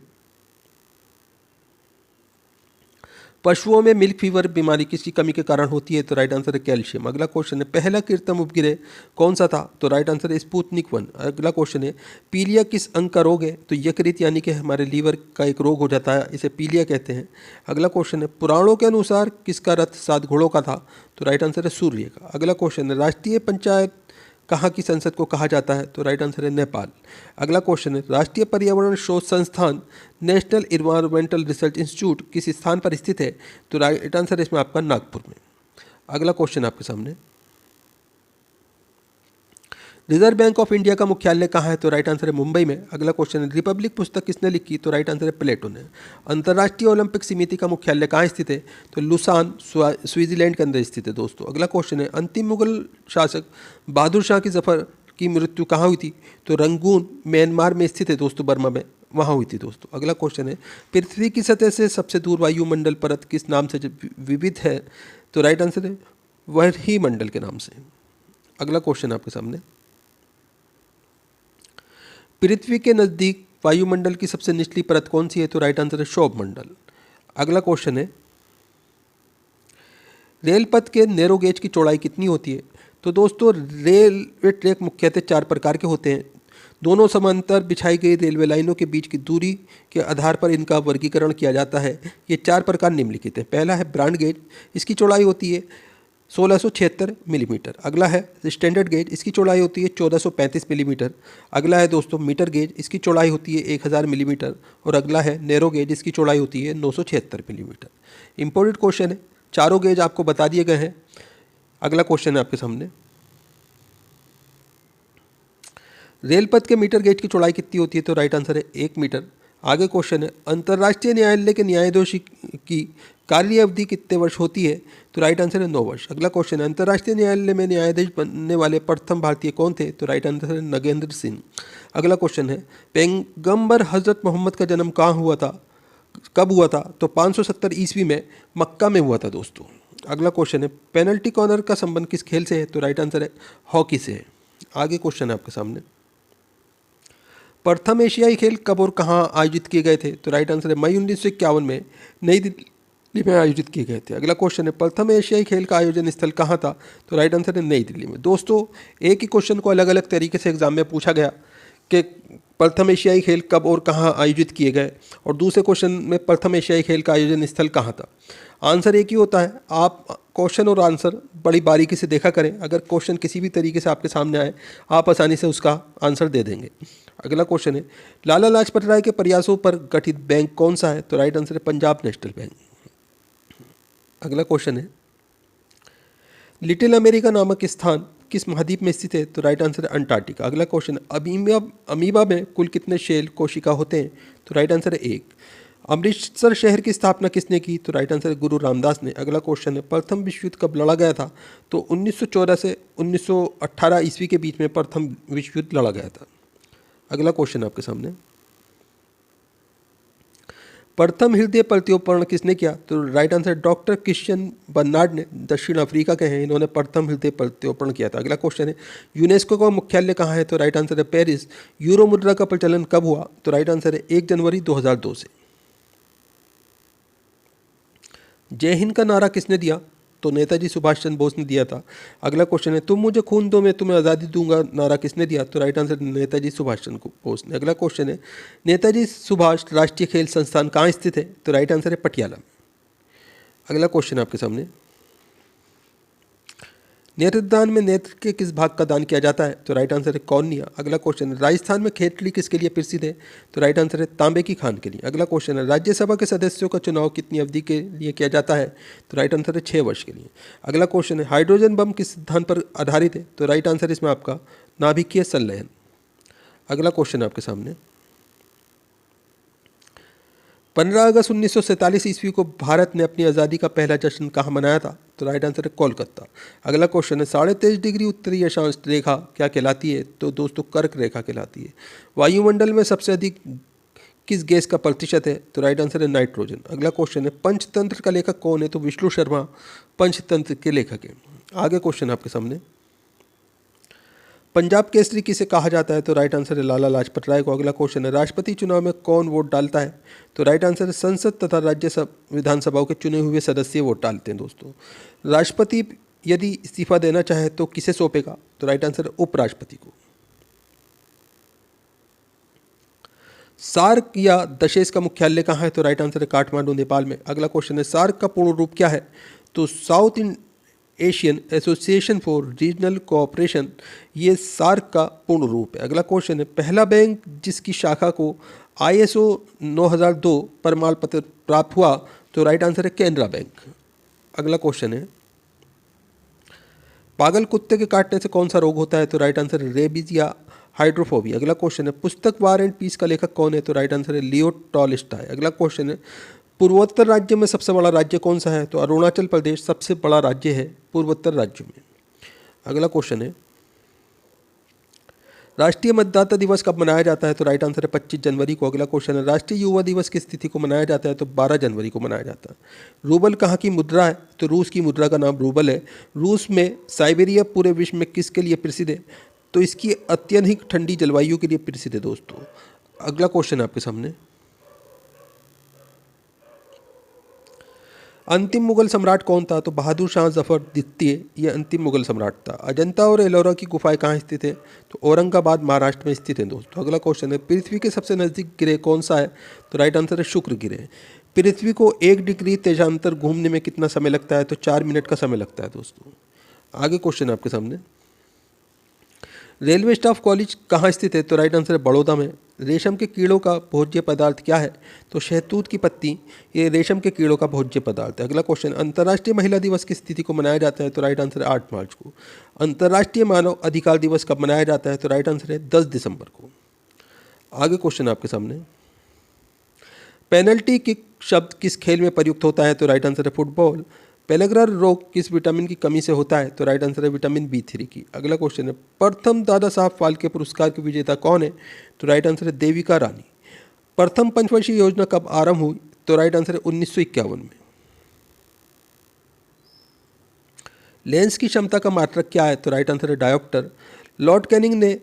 S1: पशुओं में मिल्क फीवर बीमारी किसकी कमी के कारण होती है? तो राइट आंसर है कैल्शियम। अगला क्वेश्चन है पहला कृत्रिम उपग्रह कौन सा था? तो राइट आंसर है स्पुतनिक 1। अगला क्वेश्चन है पीलिया किस अंग का रोग है? तो यकृत यानी कि हमारे लीवर का एक रोग हो जाता है, इसे पीलिया कहते हैं। अगला क्वेश्चन है पुराणों के अनुसार किसका रथ 7 घोड़ों का था? तो राइट आंसर है सूर्य का। अगला क्वेश्चन है राष्ट्रीय पंचायत कहाँ की संसद को कहा जाता है? तो राइट आंसर है नेपाल। अगला क्वेश्चन है राष्ट्रीय पर्यावरण शोध संस्थान नेशनल इन्वायरमेंटल रिसर्च इंस्टीट्यूट किस स्थान पर स्थित है? तो राइट आंसर है इसमें आपका नागपुर में। अगला क्वेश्चन आपके सामने, रिजर्व बैंक ऑफ इंडिया का मुख्यालय कहाँ है? तो राइट आंसर है मुंबई में। अगला क्वेश्चन है रिपब्लिक पुस्तक किसने लिखी? तो राइट आंसर है प्लेटो ने। अंतर्राष्ट्रीय ओलंपिक समिति का मुख्यालय कहाँ स्थित है? तो लुसान स्विट्जरलैंड के अंदर स्थित है दोस्तों। अगला क्वेश्चन है अंतिम मुगल शासक बहादुर शाह की जफर की मृत्यु कहाँ हुई थी? तो रंगून म्यांमार में स्थित है दोस्तों, बर्मा में, वहाँ हुई थी दोस्तों। अगला क्वेश्चन है पृथ्वी की सतह से सबसे दूर वायुमंडल परत किस नाम से विविध है? तो राइट आंसर है वही मंडल के नाम से। अगला क्वेश्चन आपके सामने, पृथ्वी के नज़दीक वायुमंडल की सबसे निचली परत कौन सी है? तो राइट आंसर है क्षोभ मंडल। अगला क्वेश्चन है रेल पथ के नैरो गेज की चौड़ाई कितनी होती है? तो दोस्तों रेलवे ट्रैक मुख्यतः 4 प्रकार के होते हैं। दोनों समांतर बिछाई गई रेलवे लाइनों के बीच की दूरी के आधार पर इनका वर्गीकरण किया जाता है। ये 4 प्रकार निम्नलिखित हैं। पहला है ब्रॉड गेज, इसकी चौड़ाई होती है 1676 मिलीमीटर। अगला है स्टैंडर्ड गेज, इसकी चौड़ाई होती है 1435 मिलीमीटर। अगला है दोस्तों मीटर गेज, इसकी चौड़ाई होती है 1000 मिलीमीटर। और अगला है नैरो गेज, इसकी चौड़ाई होती है 976 मिलीमीटर। इंपॉर्टेंट क्वेश्चन है, चारों गेज आपको बता दिए गए हैं। अगला क्वेश्चन है आपके सामने, रेल पथ के मीटर गेज की चौड़ाई कितनी होती है? तो राइट आंसर है 1 मीटर। आगे क्वेश्चन है अंतर्राष्ट्रीय न्यायालय के न्यायाधीश की कार्य अवधि कितने वर्ष होती है? तो राइट आंसर है 9 वर्ष। अगला क्वेश्चन है अंतर्राष्ट्रीय न्यायालय में न्यायाधीश बनने वाले प्रथम भारतीय कौन थे? तो राइट आंसर है नगेंद्र सिंह। अगला क्वेश्चन है पैगंबर हजरत मोहम्मद का जन्म कहाँ हुआ था, कब हुआ था? तो 570 ईस्वी में मक्का में हुआ था दोस्तों। अगला क्वेश्चन है पेनल्टी कॉर्नर का संबंध किस खेल से है? तो राइट आंसर है हॉकी से है। आगे क्वेश्चन है आपके सामने, प्रथम एशियाई खेल कब और कहाँ आयोजित किए गए थे? तो राइट आंसर है मई 1951 में नई दिल्ली में आयोजित किए गए थे। अगला क्वेश्चन है प्रथम एशियाई खेल का आयोजन स्थल कहाँ था? तो राइट आंसर है नई दिल्ली में। दोस्तों, एक ही क्वेश्चन को अलग अलग तरीके से एग्जाम में पूछा गया कि प्रथम एशियाई खेल कब और कहाँ आयोजित किए गए, और दूसरे क्वेश्चन में प्रथम एशियाई खेल का आयोजन स्थल कहाँ था। आंसर एक ही होता है। आप क्वेश्चन और आंसर बड़ी बारीकी से देखा करें। अगर क्वेश्चन किसी भी तरीके से आपके सामने आए, आप आसानी से उसका आंसर दे देंगे। अगला क्वेश्चन है लाला लाजपत राय के प्रयासों पर गठित बैंक कौन सा है? तो राइट आंसर है पंजाब नेशनल बैंक। अगला क्वेश्चन है लिटिल अमेरिका नामक स्थान किस महाद्वीप में स्थित है? तो राइट आंसर है अंटार्कटिका। अगला क्वेश्चन है अमीबा में कुल कितने शेल कोशिका होते हैं? तो राइट आंसर है 1। अमृतसर शहर की स्थापना किसने की? तो राइट आंसर है गुरु रामदास ने। अगला क्वेश्चन है प्रथम विश्व युद्ध कब लड़ा गया था? तो 1914 से 1918 ईस्वी के बीच में प्रथम विश्व युद्ध लड़ा गया था। अगला क्वेश्चन आपके सामने प्रथम हृदय प्रत्यारोपण किसने किया? तो right answer doctor Christian Barnard ने, दक्षिण अफ्रीका के हैं, इन्होंने प्रथम हृदय प्रत्यारोपण किया था। अगला क्वेश्चन है यूनेस्को का मुख्यालय कहाँ है? तो राइट आंसर है पेरिस। यूरो मुद्रा का प्रचलन कब हुआ? तो राइट आंसर है 1 जनवरी 2002 से। जय हिंद का नारा किसने दिया? तो नेताजी सुभाष चंद्र बोस ने दिया था। अगला क्वेश्चन है तुम मुझे खून दो मैं तुम्हें आज़ादी दूंगा नारा किसने दिया? तो राइट आंसर नेताजी सुभाष चंद्र बोस ने। अगला क्वेश्चन है नेताजी सुभाष राष्ट्रीय खेल संस्थान कहाँ स्थित है? तो राइट आंसर है पटियाला में। अगला क्वेश्चन आपके सामने नेत्रदान में नेत्र के किस भाग का दान किया जाता है? तो राइट आंसर है कॉर्निया। अगला क्वेश्चन है राजस्थान में खेतड़ी किसके लिए प्रसिद्ध है? तो राइट आंसर है तांबे की खान के लिए। अगला क्वेश्चन है राज्यसभा के सदस्यों का चुनाव कितनी अवधि के लिए किया जाता है? तो राइट आंसर है 6 वर्ष के लिए। अगला क्वेश्चन है हाइड्रोजन बम किस सिद्धांत पर आधारित है? तो राइट आंसर इसमें आपका नाभिकीय संलयन। अगला क्वेश्चन आपके सामने 15 अगस्त 1947 ईस्वी को भारत ने अपनी आज़ादी का पहला जश्न कहाँ मनाया था? तो राइट आंसर है कोलकाता। अगला क्वेश्चन है 23.5 डिग्री उत्तरी अक्षांश रेखा क्या कहलाती है? तो दोस्तों कर्क रेखा कहलाती है। वायुमंडल में सबसे अधिक किस गैस का प्रतिशत है? तो राइट आंसर है नाइट्रोजन। अगला क्वेश्चन है पंचतंत्र का लेखक कौन है? तो विष्णु शर्मा पंचतंत्र के लेखक हैं। आगे क्वेश्चन आपके सामने पंजाब केसरी किसे कहा जाता है? तो राइट आंसर है लाला लाजपत राय को। अगला क्वेश्चन है राष्ट्रपति चुनाव में कौन वोट डालता है? तो राइट आंसर है संसद तथा राज्य विधानसभाओं के चुने हुए सदस्य वोट डालते हैं। दोस्तों, राष्ट्रपति यदि इस्तीफा देना चाहे तो किसे सौंपेगा? तो राइट आंसर है उपराष्ट्रपति को। सार्क या दशेस का मुख्यालय कहाँ है? तो राइट आंसर है काठमांडू नेपाल में। अगला क्वेश्चन है सार्क का पूर्ण रूप क्या है? तो south Asian association for regional cooperation, ये सार्क का पूर्ण रूप है। अगला क्वेश्चन है पहला बैंक जिसकी शाखा को ISO 9002 प्रमाण पत्र प्राप्त हुआ? तो राइट आंसर है कैनरा बैंक। अगला क्वेश्चन है पागल कुत्ते के काटने से कौन सा रोग होता है? तो राइट आंसर है रेबीज या हाइड्रोफोबिया। अगला क्वेश्चन है पुस्तक वार एंड पीस का लेखक कौन है? तो राइट आंसर है लियो टॉलस्टॉय। अगला क्वेश्चन है पूर्वोत्तर राज्य में सबसे बड़ा राज्य कौन सा है? तो अरुणाचल प्रदेश सबसे बड़ा राज्य है पूर्वोत्तर राज्यों में। अगला क्वेश्चन है राष्ट्रीय मतदाता दिवस कब मनाया जाता है? तो राइट आंसर है 25 जनवरी को। अगला क्वेश्चन है राष्ट्रीय युवा दिवस किस तिथि को मनाया जाता है? तो 12 जनवरी को मनाया जाता है। रूबल कहाँ की मुद्रा है? तो रूस की मुद्रा का नाम रूबल है। रूस में साइबेरिया पूरे विश्व में किसके लिए प्रसिद्ध है? तो इसकी अत्यधिक ठंडी जलवायु के लिए प्रसिद्ध है। दोस्तों, अगला क्वेश्चन है आपके सामने अंतिम मुगल सम्राट कौन था? तो बहादुर शाह जफर द्वितीय ये अंतिम मुगल सम्राट था। अजंता और एलोरा की गुफाएं कहाँ स्थित है? तो औरंगाबाद महाराष्ट्र में स्थित है। दोस्तों, अगला क्वेश्चन है पृथ्वी के सबसे नज़दीक ग्रह कौन सा है? तो राइट आंसर है शुक्र ग्रह। पृथ्वी को 1 डिग्री तेजांतर घूमने में कितना समय लगता है? तो 4 मिनट का समय लगता है। दोस्तों, आगे क्वेश्चन है आपके सामने रेलवे स्टाफ कॉलेज कहाँ स्थित है? तो राइट आंसर है बड़ौदा में। रेशम के कीड़ों का भोज्य पदार्थ क्या है? तो शहतूत की पत्ती ये रेशम के कीड़ों का भोज्य पदार्थ है। अगला क्वेश्चन अंतर्राष्ट्रीय महिला दिवस किस तिथि को मनाया जाता है? तो राइट आंसर है 8 मार्च को। अंतर्राष्ट्रीय मानव अधिकार दिवस कब मनाया जाता है? तो राइट आंसर है 10 दिसंबर को। आगे क्वेश्चन आपके सामने पेनल्टी किक शब्द किस खेल में प्रयुक्त होता है? तो राइट आंसर है फुटबॉल। पेलेग्रर रोग किस विटामिन की कमी से होता है? तो राइट आंसर है विटामिन B3 की। अगला क्वेश्चन है प्रथम दादा साहब फाल्के पुरस्कार के विजेता कौन है? तो राइट आंसर है देविका रानी। प्रथम पंचवर्षीय योजना कब आरंभ हुई? तो राइट आंसर है 1951 में। लेंस की क्षमता का मात्रक क्या है? तो राइट आंसर है डायोप्टर। लॉर्ड कैनिंग ने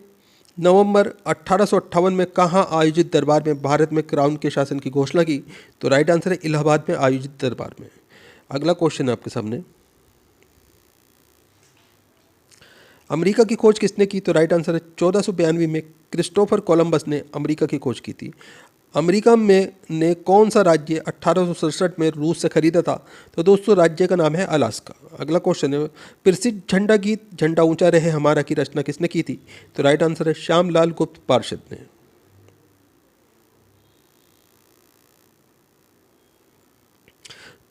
S1: नवंबर 1858 में कहाँ आयोजित दरबार में भारत में क्राउन के शासन की घोषणा की? तो राइट आंसर है इलाहाबाद में आयोजित दरबार में। अगला क्वेश्चन है आपके सामने, अमेरिका की खोज किसने की? तो राइट आंसर है 1492 में क्रिस्टोफर कोलंबस ने अमेरिका की खोज की थी। अमेरिका में ने कौन सा राज्य 1867 में रूस से खरीदा था? तो दोस्तों राज्य का नाम है अलास्का। अगला क्वेश्चन है, प्रसिद्ध झंडा गीत झंडा ऊंचा रहे हमारा की रचना किसने की थी? तो राइट आंसर है श्यामलाल गुप्त पार्षद ने।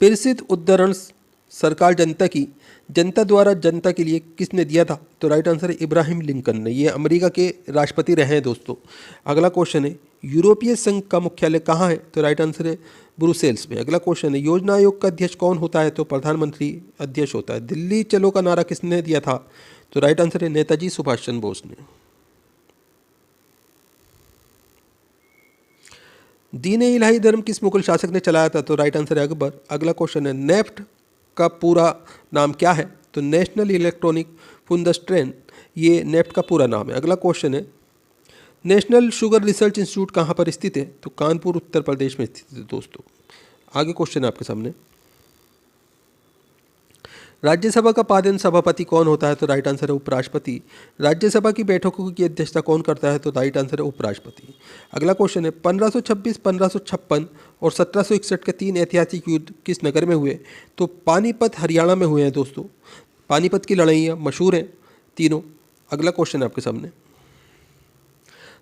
S1: प्रसिद्ध उद्धरण सरकार जनता की जनता द्वारा जनता के लिए किसने दिया था? तो राइट आंसर है इब्राहिम लिंकन ने। ये अमेरिका के राष्ट्रपति रहे हैं दोस्तों। अगला क्वेश्चन है, यूरोपीय संघ का मुख्यालय कहाँ है? तो राइट आंसर है ब्रुसेल्स में। अगला क्वेश्चन है, योजना आयोग का अध्यक्ष कौन होता है? तो प्रधानमंत्री अध्यक्ष होता है। दिल्ली चलो का नारा किसने दिया था? तो राइट आंसर है नेताजी सुभाष चंद्र बोस ने। दीन ए इलाही धर्म किस मुगल शासक ने चलाया था? तो राइट आंसर है अकबर। अगला क्वेश्चन है, नेफ्ट का पूरा नाम क्या है? तो नेशनल इलेक्ट्रॉनिक फुंडस्ट्रेन, ये नेफ्ट का पूरा नाम है। अगला क्वेश्चन है, नेशनल शुगर रिसर्च इंस्टीट्यूट कहाँ पर स्थित है? तो कानपुर उत्तर प्रदेश में स्थित है दोस्तों। आगे क्वेश्चन है आपके सामने, राज्यसभा का पादन सभापति कौन होता है? तो राइट आंसर है उपराष्ट्रपति। राज्यसभा की बैठकों की अध्यक्षता कौन करता है? तो राइट आंसर है उपराष्ट्रपति। अगला क्वेश्चन है, 1526, 1556 और 1761 के 3 ऐतिहासिक युद्ध किस नगर में हुए? तो पानीपत हरियाणा में हुए हैं दोस्तों। पानीपत की लड़ाइयाँ मशहूर हैं तीनों। अगला क्वेश्चन है आपके सामने,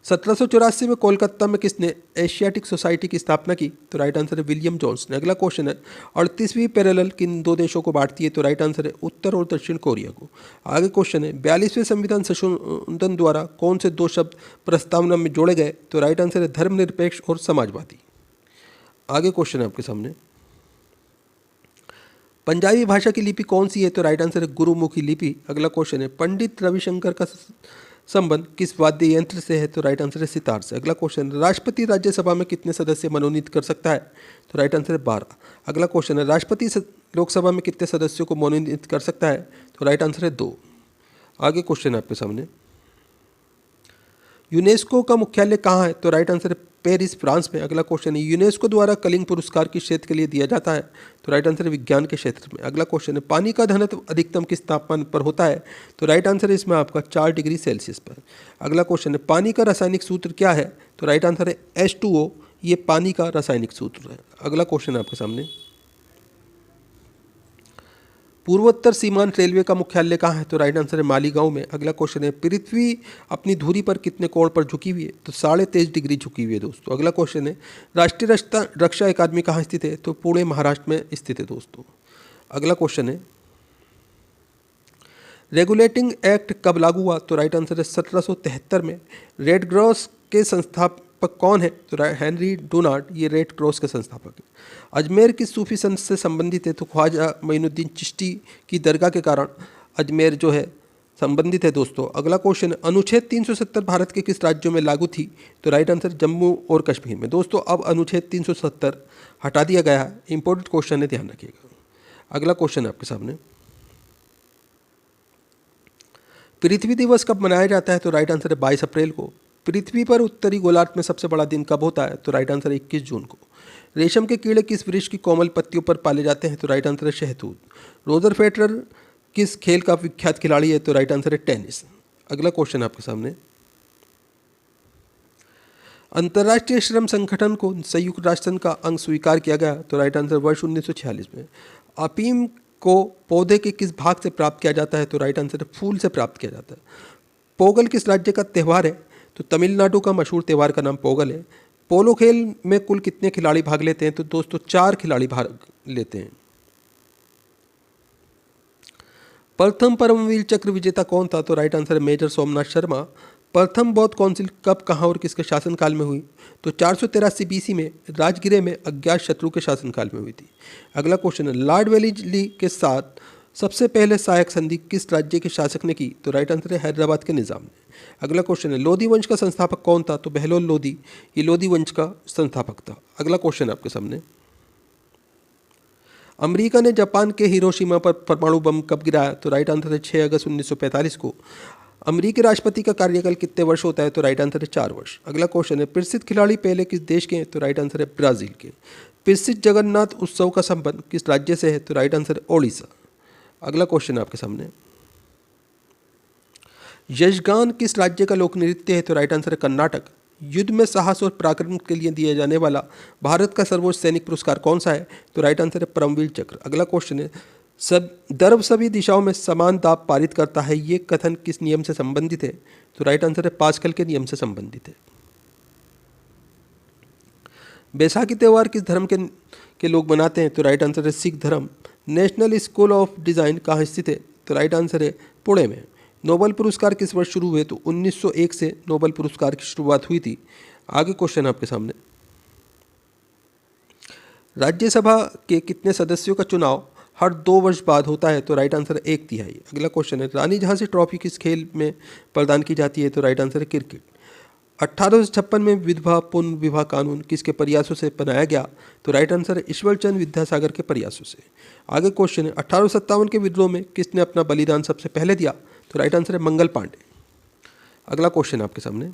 S1: 1784 में कोलकाता में किसने एशियाटिक सोसाइटी की स्थापना की? तो राइट आंसर है विलियम जोन्स ने। अगला क्वेश्चन है, 38वीं पैरेलल किन दो देशों को बांटती है? तो राइट आंसर है उत्तर और दक्षिण कोरिया को। आगे क्वेश्चन है, 42वें संविधान संशोधन द्वारा कौन से 2 शब्द प्रस्तावना में जोड़े गए? तो राइट आंसर है धर्मनिरपेक्ष और समाजवादी। आगे क्वेश्चन है आपके सामने, पंजाबी भाषा की लिपि कौन सी है? तो राइट आंसर है गुरुमुखी लिपि। अगला क्वेश्चन है, पंडित रविशंकर का संबंध किस वाद्य यंत्र से है? तो राइट आंसर है सितार से। अगला क्वेश्चन, राष्ट्रपति राज्यसभा में कितने सदस्य मनोनीत कर सकता है? तो राइट आंसर है 12। अगला क्वेश्चन है, राष्ट्रपति लोकसभा में कितने सदस्यों को मनोनीत कर सकता है? तो राइट आंसर है 2। आगे क्वेश्चन है आपके सामने, यूनेस्को का मुख्यालय कहाँ है? तो राइट आंसर है पेरिस फ्रांस में। अगला क्वेश्चन है, यूनेस्को द्वारा कलिंग पुरस्कार किस क्षेत्र के लिए दिया जाता है? तो राइट आंसर है विज्ञान के क्षेत्र में। अगला क्वेश्चन है, पानी का घनत्व अधिकतम किस तापमान पर होता है? तो राइट आंसर है इसमें आपका 4 डिग्री सेल्सियस पर। अगला क्वेश्चन है, पानी का रासायनिक सूत्र क्या है? तो राइट आंसर है H2O, ये पानी का रासायनिक सूत्र है। अगला क्वेश्चन है आपके सामने, पूर्वोत्तर सीमांत रेलवे का मुख्यालय कहाँ है? तो राइट आंसर है मालीगांव में। अगला क्वेश्चन है, पृथ्वी अपनी धुरी पर कितने कोण पर झुकी हुई है? तो 23.5 डिग्री झुकी हुई है दोस्तों। अगला क्वेश्चन है, राष्ट्रीय रक्षा अकादमी कहाँ स्थित है? तो पुणे महाराष्ट्र में स्थित है दोस्तों। अगला क्वेश्चन है, रेगुलेटिंग एक्ट कब लागू हुआ? तो राइट आंसर है 1773 में। रेड क्रॉस के संस्थापक कौन है? तो हेनरी डोनाल्ड, ये रेड क्रॉस के संस्थापक है। अजमेर किस सूफी संत से संबंधित है? तो ख्वाजा मोइनुद्दीन चिश्ती की दरगाह के कारण अजमेर जो है संबंधित है दोस्तों। अगला क्वेश्चन, अनुच्छेद 370 भारत के किस राज्यों में लागू थी? तो राइट आंसर जम्मू और कश्मीर में। दोस्तों अब अनुच्छेद 370 हटा दिया गया है। इंपॉर्टेंट क्वेश्चन है, ध्यान रखिएगा। अगला क्वेश्चन है आपके सामने, पृथ्वी दिवस कब मनाया जाता है? तो राइट आंसर है 22 अप्रैल को। पृथ्वी पर उत्तरी गोलार्ध में सबसे बड़ा दिन कब होता है? तो राइट आंसर है 21 जून को। रेशम के कीड़े किस वृक्ष की कोमल पत्तियों पर पाले जाते हैं? तो राइट आंसर है शहतूत। रोजर फेडरर किस खेल का विख्यात खिलाड़ी है? तो राइट आंसर है टेनिस। अगला क्वेश्चन आपके सामने, अंतर्राष्ट्रीय श्रम संगठन को संयुक्त राष्ट्र संघ का अंग स्वीकार किया गया? तो राइट आंसर वर्ष 1946 में। अफीम को पौधे के किस भाग से प्राप्त किया जाता है? तो राइट आंसर है फूल से प्राप्त किया जाता है। पोगल किस राज्य का त्यौहार है? तो तमिलनाडु का मशहूर त्यौहार का नाम पोगल है। पोलो खेल में कुल कितने खिलाड़ी भाग लेते हैं? तो दोस्तों 4 खिलाड़ी भाग लेते हैं। प्रथम परमवीर चक्र विजेता कौन था? तो राइट आंसर है मेजर सोमनाथ शर्मा। प्रथम बौद्ध काउंसिल कब, कहाँ और किसके शासनकाल में हुई? तो 483 BC में राजगिरे में अज्ञात शत्रु के शासनकाल में हुई थी। अगला क्वेश्चन है, लॉर्ड वेलेस्ली के साथ सबसे पहले सहायक संधि किस राज्य के शासक ने की? तो राइट आंसर है हैदराबाद के निज़ाम ने। अगला क्वेश्चन है, लोधी वंश का संस्थापक कौन था? तो बहलोल लोधी, ये लोधी वंश का संस्थापक था। अगला क्वेश्चन है आपके सामने, अमेरिका ने जापान के हिरोशिमा पर परमाणु बम कब गिराया? तो राइट आंसर है 6 अगस्त 1945 को। अमेरिकी राष्ट्रपति का कार्यकाल कितने वर्ष होता है? तो राइट आंसर है 4 वर्ष। अगला क्वेश्चन है, प्रसिद्ध खिलाड़ी पहले किस देश के हैं? तो राइट आंसर है ब्राजील के। प्रसिद्ध जगन्नाथ उत्सव का संबंध किस राज्य से है? तो राइट आंसर है ओडिशा। अगला क्वेश्चन आपके सामने, यक्षगान किस राज्य का लोक नृत्य है? तो राइट आंसर है कर्नाटक। युद्ध में साहस और पराक्रम के लिए दिया जाने वाला भारत का सर्वोच्च सैनिक पुरस्कार कौन सा है? तो राइट आंसर है परमवीर चक्र। अगला क्वेश्चन है, द्रव सभी दिशाओं में समान दाब पारित करता है, ये कथन किस नियम से संबंधित है? तो राइट आंसर है पास्कल के नियम से संबंधित है। बैसाखी त्यौहार किस धर्म के लोग मनाते हैं? तो राइट आंसर है सिख धर्म। नेशनल स्कूल ऑफ डिज़ाइन कहाँ स्थित है? तो राइट आंसर है पुणे में। नोबेल पुरस्कार किस वर्ष शुरू हुए? तो 1901 से नोबेल पुरस्कार की शुरुआत हुई थी। आगे क्वेश्चन आपके सामने, राज्यसभा के कितने सदस्यों का चुनाव हर 2 वर्ष बाद होता है? तो राइट आंसर है 1/3। अगला क्वेश्चन है, रानी झांसी ट्रॉफी किस खेल में प्रदान की जाती है? तो राइट आंसर है क्रिकेट। 1856 में विधवा पुनर्विवाह कानून किसके प्रयासों से बनाया गया? तो राइट आंसर है ईश्वरचंद विद्यासागर के प्रयासों से। आगे क्वेश्चन है, 1857 के विद्रोह में किसने अपना बलिदान सबसे पहले दिया? तो राइट आंसर है मंगल पांडे। अगला क्वेश्चन आपके सामने,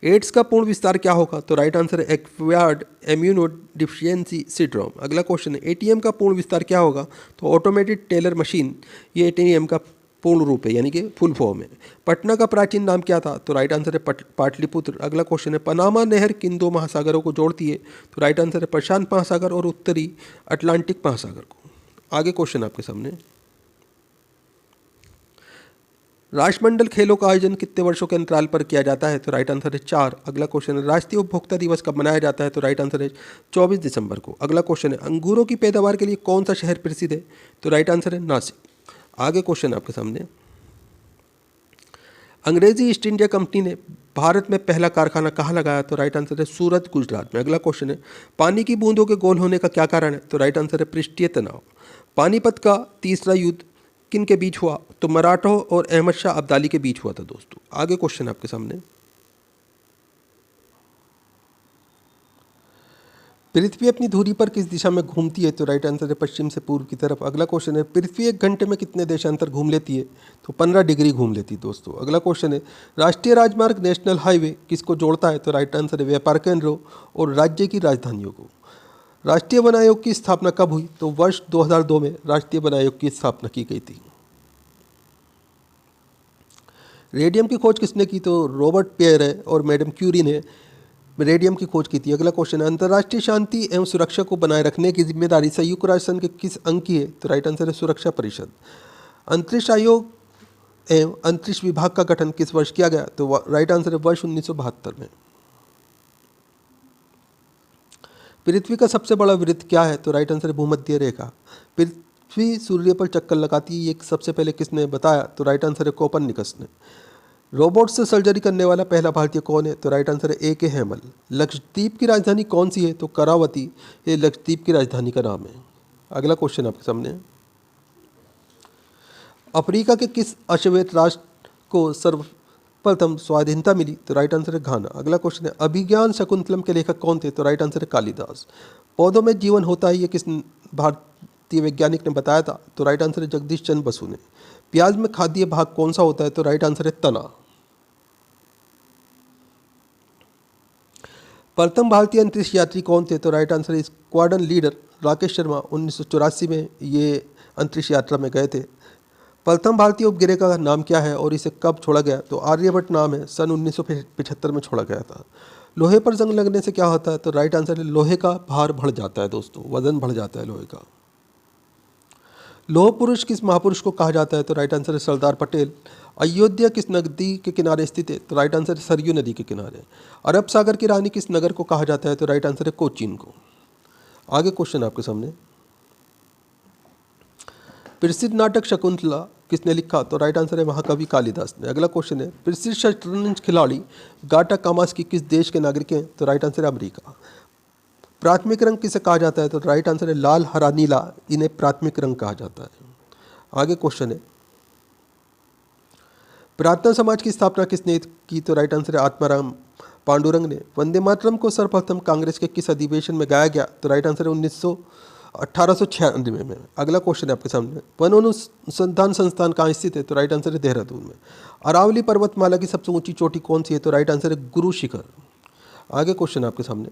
S1: एड्स का पूर्ण विस्तार क्या होगा? तो राइट आंसर है एक्वायर्ड इम्यूनो डिफिशियंसी सिंड्रोम। अगला क्वेश्चन है, एटीएम का पूर्ण विस्तार क्या होगा? तो ऑटोमेटेड टेलर मशीन, ये एटीएम का पूर्ण रूप है, यानी कि फुल फॉर्म है। पटना का प्राचीन नाम क्या था? तो राइट आंसर है पाटलिपुत्र। अगला क्वेश्चन है, पनामा नहर किन 2 महासागरों को जोड़ती है? तो राइट आंसर है प्रशांत महासागर और उत्तरी अटलांटिक महासागर को। आगे क्वेश्चन आपके सामने, राष्ट्रमंडल खेलों का आयोजन कितने वर्षों के अंतराल पर किया जाता है? तो राइट आंसर है 4। अगला क्वेश्चन है, राष्ट्रीय उपभोक्ता दिवस कब मनाया जाता है? तो राइट आंसर है 24 दिसंबर को। अगला क्वेश्चन है, अंगूरों की पैदावार के लिए कौन सा शहर प्रसिद्ध है? तो राइट आंसर है नासिक। आगे क्वेश्चन आपके सामने, अंग्रेजी ईस्ट इंडिया कंपनी ने भारत में पहला कारखाना कहाँ लगाया? तो राइट आंसर है सूरत, गुजरात में। अगला क्वेश्चन है, पानी की बूंदों के गोल होने का क्या कारण है? तो राइट आंसर है पृष्ठीय तनाव। पानीपत का तीसरा युद्ध किन के बीच हुआ? तो मराठों और अहमद शाह अब्दाली के बीच हुआ था दोस्तों। आगे क्वेश्चन आपके सामने, पृथ्वी अपनी धुरी पर किस दिशा में घूमती है? तो राइट आंसर है पश्चिम से पूर्व की तरफ। अगला क्वेश्चन है, पृथ्वी 1 घंटे में कितने देशांतर घूम लेती है? तो 15 डिग्री घूम लेती है दोस्तों। अगला क्वेश्चन है, राष्ट्रीय राजमार्ग नेशनल हाईवे किसको जोड़ता है? तो राइट आंसर है व्यापार केंद्रों और राज्य की राजधानियों को। राष्ट्रीय वन आयोग की स्थापना कब हुई? तो वर्ष 2002 में राष्ट्रीय वन आयोग की स्थापना की गई थी। रेडियम की खोज किसने की? तो रॉबर्ट पेयर है और मैडम क्यूरी ने रेडियम की खोज की थी। अगला क्वेश्चन है, अंतर्राष्ट्रीय शांति एवं सुरक्षा को बनाए रखने की जिम्मेदारी संयुक्त राष्ट्र संघ के किस अंग की है? तो राइट आंसर है सुरक्षा परिषद। अंतरिक्ष आयोग एवं अंतरिक्ष विभाग का गठन किस वर्ष किया गया? तो राइट आंसर है वर्ष 1972 में। पृथ्वी का सबसे बड़ा वृत्त क्या है? तो राइट आंसर है भूमध्य रेखा। पृथ्वी सूर्य पर चक्कर लगाती है, ये सबसे पहले किसने बताया? तो राइट आंसर है कोपरनिकस ने। रोबोट से सर्जरी करने वाला पहला भारतीय कौन है? तो राइट आंसर है ए के हेमल। लक्षद्वीप की राजधानी कौन सी है? तो करावती, ये लक्षद्वीप की राजधानी का नाम है। अगला क्वेश्चन आपके सामने, अफ्रीका के किस अश्वेत राष्ट्र को सर्वप्रथम स्वाधीनता मिली? तो राइट आंसर है घाना। अगला क्वेश्चन है, अभिज्ञान शकुंतलम के लेखक कौन थे? तो राइट आंसर है कालिदास। पौधों में जीवन होता है, ये किस भारतीय वैज्ञानिक ने बताया था? तो राइट आंसर है जगदीश चंद्र बसु ने। प्याज में खाद्य भाग कौन सा होता है? तो राइट आंसर है तना। प्रथम भारतीय अंतरिक्ष यात्री कौन थे? तो राइट आंसर है स्क्वाड्रन लीडर राकेश शर्मा। 1984 में ये अंतरिक्ष यात्रा में गए थे। प्रथम भारतीय उपग्रह का नाम क्या है और इसे कब छोड़ा गया? तो आर्यभट्ट नाम है, सन 1975 में छोड़ा गया था। लोहे पर जंग लगने से क्या होता है? तो राइट आंसर है लोहे का भार बढ़ जाता है दोस्तों, वजन बढ़ जाता है लोहे का। लौह पुरुष किस महापुरुष को कहा जाता है? तो राइट आंसर है सरदार पटेल। अयोध्या किस नदी के किनारे स्थित है? तो राइट आंसर है सरयू नदी के किनारे। अरब सागर की रानी किस नगर को कहा जाता है? तो राइट आंसर है कोचीन को। आगे क्वेश्चन आपके सामने, प्रसिद्ध नाटक शकुंतला किसने लिखा? तो राइट आंसर है महाकवि कालिदास ने। अगला क्वेश्चन है, प्रसिद्ध शतरंज खिलाड़ी गाटा कामास्की किस देश के नागरिक हैं? तो राइट आंसर है अमेरिका। प्राथमिक रंग किसे कहा जाता है? तो राइट आंसर है लाल, हरा, नीला, इन्हें प्राथमिक रंग कहा जाता है। आगे क्वेश्चन है, प्रार्थना समाज की स्थापना किसने की? तो राइट आंसर है आत्माराम पांडुरंग ने। वंदे मातरम को सर्वप्रथम कांग्रेस के किस अधिवेशन में गाया गया? तो राइट आंसर है 1896 में। अगला क्वेश्चन है आपके सामने, वन अनुसंधान संस्थान कहाँ स्थित है? तो राइट आंसर है देहरादून में। अरावली पर्वतमाला की सबसे ऊंची चोटी कौन सी है? तो राइट आंसर है गुरु शिखर। आगे क्वेश्चन है आपके सामने,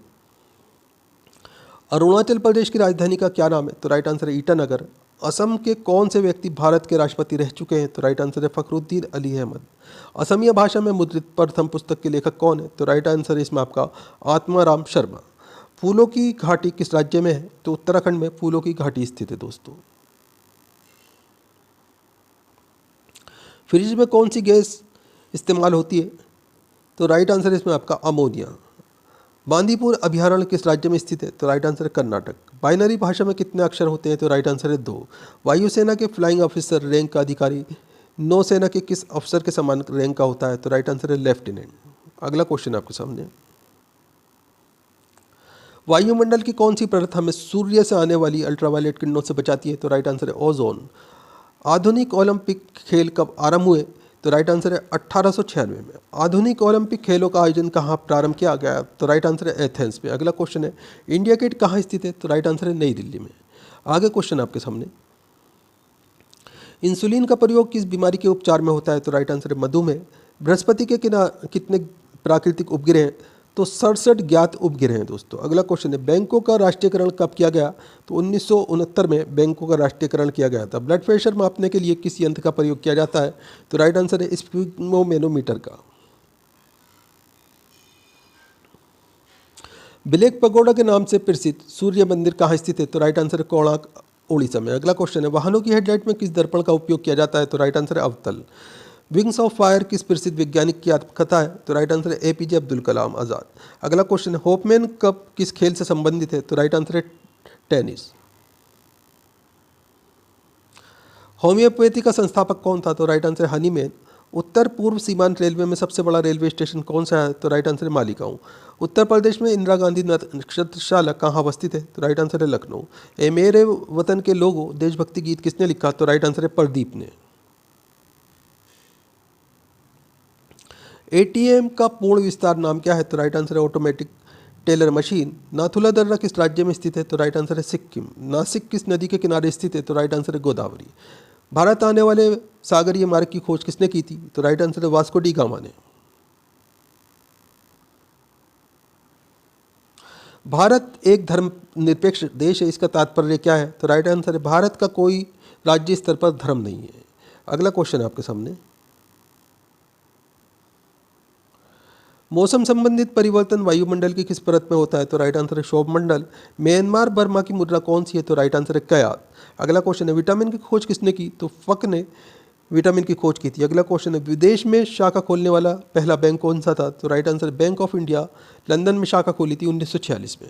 S1: अरुणाचल प्रदेश की राजधानी का क्या नाम है? तो राइट आंसर है ईटानगर। असम के कौन से व्यक्ति भारत के राष्ट्रपति रह चुके हैं? तो राइट आंसर है फखरुद्दीन अली अहमद। असमिया भाषा में मुद्रित प्रथम पुस्तक के लेखक कौन है? तो राइट आंसर है इसमें आपका आत्माराम शर्मा। फूलों की घाटी किस राज्य में है? तो उत्तराखंड में फूलों की घाटी स्थित है दोस्तों। फ्रिज में कौन सी गैस इस्तेमाल होती है? तो राइट आंसर है इसमें आपका अमोनिया। बांदीपुर अभयारण्य किस राज्य में स्थित है? तो राइट आंसर है कर्नाटक। बाइनरी भाषा में कितने अक्षर होते हैं? तो राइट आंसर है 2। वायुसेना के फ्लाइंग ऑफिसर रैंक का अधिकारी नौसेना के किस अफसर के समान रैंक का होता है? तो राइट आंसर है लेफ्टिनेंट। अगला क्वेश्चन आपके सामने, वायुमंडल की कौन सी परत हमें सूर्य से आने वाली अल्ट्रावायलेट किरणों से बचाती है? तो राइट आंसर है ओजोन। आधुनिक ओलंपिक खेल कब आरंभ हुए? तो राइट आंसर है 1896 में। आधुनिक ओलंपिक खेलों का आयोजन कहाँ प्रारंभ किया गया? तो राइट आंसर है एथेंस में। अगला क्वेश्चन है, इंडिया गेट कहाँ स्थित है? तो राइट आंसर है नई दिल्ली में। आगे क्वेश्चन आपके सामने, इंसुलिन का प्रयोग किस बीमारी के उपचार में होता है? तो राइट आंसर है मधुमेह। बृहस्पति के कितने प्राकृतिक उपग्रह हैं? तो 67 ज्ञात उपग्रह हैं दोस्तों। अगला क्वेश्चन है, बैंकों का राष्ट्रीयकरण कब किया गया? तो 1969 में बैंकों का राष्ट्रीयकरण किया गया था। ब्लड प्रेशर मापने के लिए किस यंत्र का प्रयोग किया जाता है? तो राइट आंसर है स्फिग्मोमेनोमीटर का। ब्लैक पगोडा के नाम से प्रसिद्ध सूर्य मंदिर कहाँ स्थित है? तो राइट आंसर है कोणार्क, उड़ीसा में। अगला क्वेश्चन है, वाहनों की हेडलाइट में किस दर्पण का उपयोग किया जाता है? तो राइट आंसर है अवतल। विंग्स ऑफ फायर किस प्रसिद्ध वैज्ञानिक की आत्मकथा है? तो राइट आंसर है एपीजे अब्दुल कलाम आज़ाद। अगला क्वेश्चन है, होपमैन कप किस खेल से संबंधित है? तो राइट आंसर है टेनिस। होम्योपैथी का संस्थापक कौन था? तो राइट आंसर है हनीमैन। उत्तर पूर्व सीमांत रेलवे में सबसे बड़ा रेलवे स्टेशन कौन सा है? तो राइट आंसर है मालीगांव। उत्तर प्रदेश में इंदिरा गांधी नक्षत्रशाला कहाँ अवस्थित है? तो राइट आंसर है लखनऊ। ए मेरे वतन के लोगों देशभक्ति गीत किसने लिखा? तो राइट आंसर है प्रदीप ने। एटीएम का पूर्ण विस्तार नाम क्या है? तो राइट आंसर है ऑटोमेटिक टेलर मशीन। नाथुला दर्रा किस राज्य में स्थित है? तो राइट आंसर है सिक्किम। नासिक किस नदी के किनारे स्थित है? तो राइट आंसर है गोदावरी। भारत आने वाले सागरीय मार्ग की खोज किसने की थी? तो राइट आंसर है वास्को डी गामा ने। भारत एक धर्मनिरपेक्ष देश है, इसका तात्पर्य क्या है? तो राइट आंसर है भारत का कोई राज्य स्तर पर धर्म नहीं है। अगला क्वेश्चन है आपके सामने, मौसम संबंधित परिवर्तन वायुमंडल की किस परत में होता है? तो राइट आंसर है क्षोभमंडल। म्यांमार बर्मा की मुद्रा कौन सी है? तो राइट आंसर है कयात। अगला क्वेश्चन है, विटामिन की खोज किसने की? तो फक ने विटामिन की खोज की थी। अगला क्वेश्चन है, विदेश में शाखा खोलने वाला पहला बैंक कौन सा था? तो राइट आंसर है बैंक ऑफ इंडिया। लंदन में शाखा खोली थी 1946 में।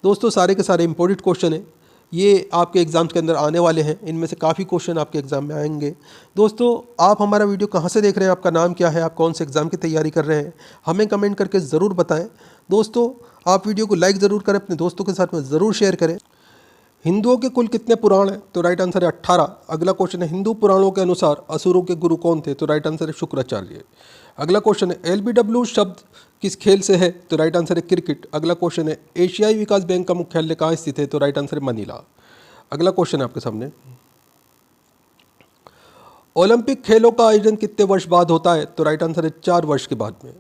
S1: दोस्तों सारे के सारे इंपॉर्टेंट क्वेश्चन हैं, ये आपके एग्ज़ाम्स के अंदर आने वाले हैं। इनमें से काफ़ी क्वेश्चन आपके एग्ज़ाम में आएंगे। दोस्तों आप हमारा वीडियो कहाँ से देख रहे हैं, आपका नाम क्या है, आप कौन से एग्ज़ाम की तैयारी कर रहे हैं, हमें कमेंट करके ज़रूर बताएं। दोस्तों आप वीडियो को लाइक ज़रूर करें, अपने दोस्तों के साथ में ज़रूर शेयर करें। हिंदुओं के कुल कितने पुराण हैं? तो राइट आंसर है 18। अगला क्वेश्चन है, हिंदू पुराणों के अनुसार असुरों के गुरु कौन थे? तो राइट आंसर है शुक्राचार्य। अगला क्वेश्चन है, LBW शब्द किस खेल से है? तो राइट आंसर है क्रिकेट। अगला क्वेश्चन है, एशियाई विकास बैंक का मुख्यालय कहाँ स्थित है? तो राइट आंसर है मनीला। अगला क्वेश्चन है आपके सामने, ओलंपिक खेलों का आयोजन कितने वर्ष बाद होता है? तो राइट आंसर है 4 वर्ष के बाद में।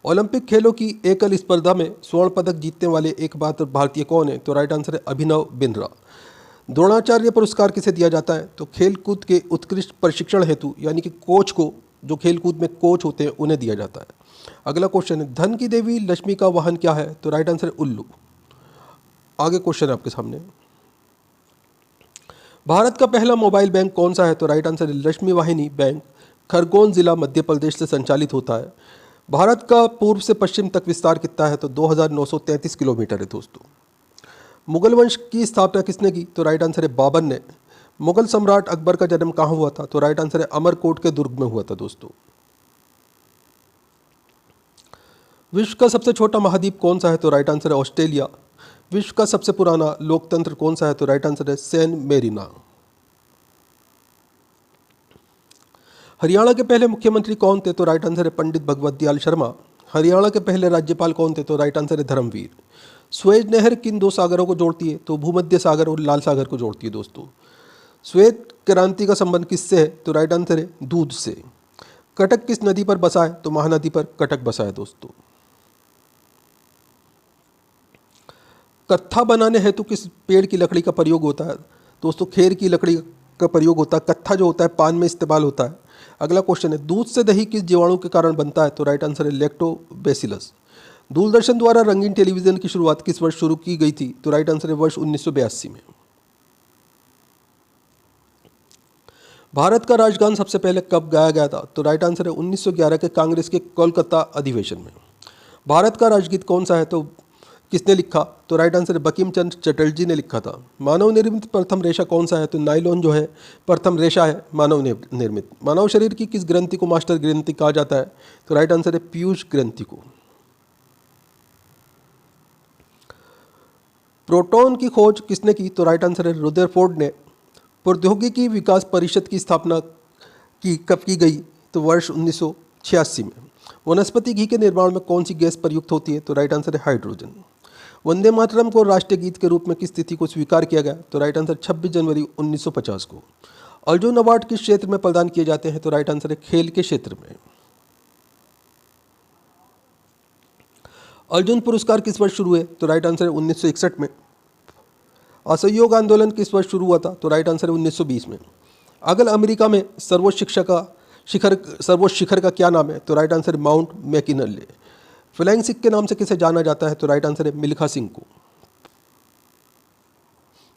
S1: ओलंपिक खेलों की एकल स्पर्धा में स्वर्ण पदक जीतने वाले एकमात्र भारतीय कौन है? तो राइट आंसर है अभिनव बिंद्रा। द्रोणाचार्य पुरस्कार किसे दिया जाता है? तो खेलकूद के उत्कृष्ट प्रशिक्षण हेतु, यानी कि कोच को, जो खेलकूद में कोच होते हैं उन्हें दिया जाता है। अगला क्वेश्चन है, धन की देवी लक्ष्मी का वाहन क्या है? तो राइट आंसर है उल्लू। आगे क्वेश्चन है आपके सामने, भारत का पहला मोबाइल बैंक कौन सा है? तो राइट आंसर है लक्ष्मी वाहिनी बैंक। खरगोन जिला मध्य प्रदेश से संचालित होता है। भारत का पूर्व से पश्चिम तक विस्तार कितना है? तो 2933 किलोमीटर है दोस्तों। मुगल वंश की स्थापना किसने की? तो राइट आंसर है बाबर ने। मुगल सम्राट अकबर का जन्म कहाँ हुआ था? तो राइट आंसर है अमरकोट के दुर्ग में हुआ था दोस्तों। विश्व का सबसे छोटा महाद्वीप कौन सा है? तो राइट आंसर है ऑस्ट्रेलिया। विश्व का सबसे पुराना लोकतंत्र कौन सा है? तो राइट आंसर है सैन मेरिना। हरियाणा के पहले मुख्यमंत्री कौन थे? तो राइट आंसर है पंडित भगवत दयाल शर्मा। हरियाणा के पहले राज्यपाल कौन थे? तो राइट आंसर है धर्मवीर। स्वेज नहर किन दो सागरों को जोड़ती है? तो भूमध्य सागर और लाल सागर को जोड़ती है दोस्तों। श्वेत क्रांति का संबंध किससे है? तो राइट आंसर है दूध से। कटक किस नदी पर बसा है? तो महानदी पर कटक बसा है दोस्तों। कत्था बनाने हेतु किस पेड़ की लकड़ी का प्रयोग होता है? दोस्तों खेर की लकड़ी का प्रयोग होता है। कत्था जो होता है पान में इस्तेमाल होता है। अगला क्वेश्चन है दूध से दही किस जीवाणु के कारण बनता है? तो राइट आंसर है लैक्टोबैसिलस। दूरदर्शन द्वारा रंगीन टेलीविजन की शुरुआत किस वर्ष शुरू की गई थी? तो राइट आंसर है वर्ष 1982 में। भारत का राष्ट्रगान सबसे पहले कब गाया गया था? तो राइट आंसर है 1911 के कांग्रेस के कोलकाता अधिवेशन में। भारत का राष्ट्रगीत कौन सा है? तो किसने लिखा? तो राइट आंसर है बंकिम चंद्र चटर्जी ने लिखा था। मानव निर्मित प्रथम रेशा कौन सा है? तो नायलॉन जो है प्रथम रेशा है मानव निर्मित। मानव शरीर की किस ग्रंथि को मास्टर ग्रंथि कहा जाता है? तो राइट आंसर है पीयूष ग्रंथि को। प्रोटॉन की खोज किसने की? तो राइट आंसर है रुदरफोर्ड ने। प्रौद्योगिकी विकास परिषद की स्थापना कब की गई? तो वर्ष 1986 में। वनस्पति घी के निर्माण में कौन सी गैस प्रयुक्त होती है? तो राइट आंसर है हाइड्रोजन। वंदे मातरम को राष्ट्रीय गीत के रूप में किस तिथि को स्वीकार किया गया? तो राइट आंसर 26 जनवरी 1950 को। अर्जुन अवार्ड किस क्षेत्र में प्रदान किए जाते हैं? तो राइट आंसर है खेल के क्षेत्र में। अर्जुन पुरस्कार किस वर्ष शुरू हुए? तो राइट आंसर है 1961 में। असहयोग आंदोलन किस वर्ष शुरू हुआ था? तो राइट आंसर है 1920 में। अगर अमेरिका में सर्वोच्च शिखर का क्या नाम है? तो राइट आंसर है माउंट मैकिनले। फ्लाइंग सिख के नाम से किसे जाना जाता है? तो राइट आंसर है मिल्खा सिंह को।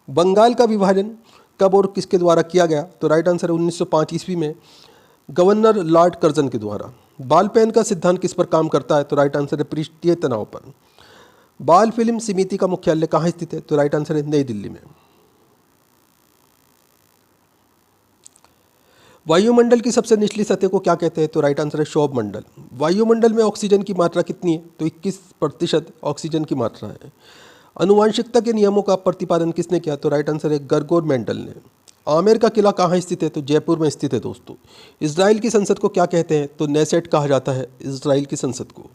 S1: बंगाल का विभाजन कब और किसके द्वारा किया गया? तो राइट आंसर है 1905 ईस्वी में गवर्नर लॉर्ड कर्जन के द्वारा। बाल पेन का सिद्धांत किस पर काम करता है? तो राइट आंसर है पृष्ठीय तनाव पर। बाल फिल्म समिति का मुख्यालय कहाँ स्थित है? तो राइट आंसर है नई दिल्ली में। वायुमंडल की सबसे निचली सतह को क्या कहते हैं? तो राइट आंसर है क्षोभ मंडल। वायुमंडल में ऑक्सीजन की मात्रा कितनी है? तो 21% ऑक्सीजन की मात्रा है। आनुवंशिकता के नियमों का प्रतिपादन किसने किया? तो राइट आंसर है गर्गोर मेंडल ने। आमेर का किला कहाँ स्थित है? तो जयपुर में स्थित है दोस्तों। इजराइल की संसद को क्या कहते हैं? तो नेसेट कहा जाता है इजराइल की संसद को।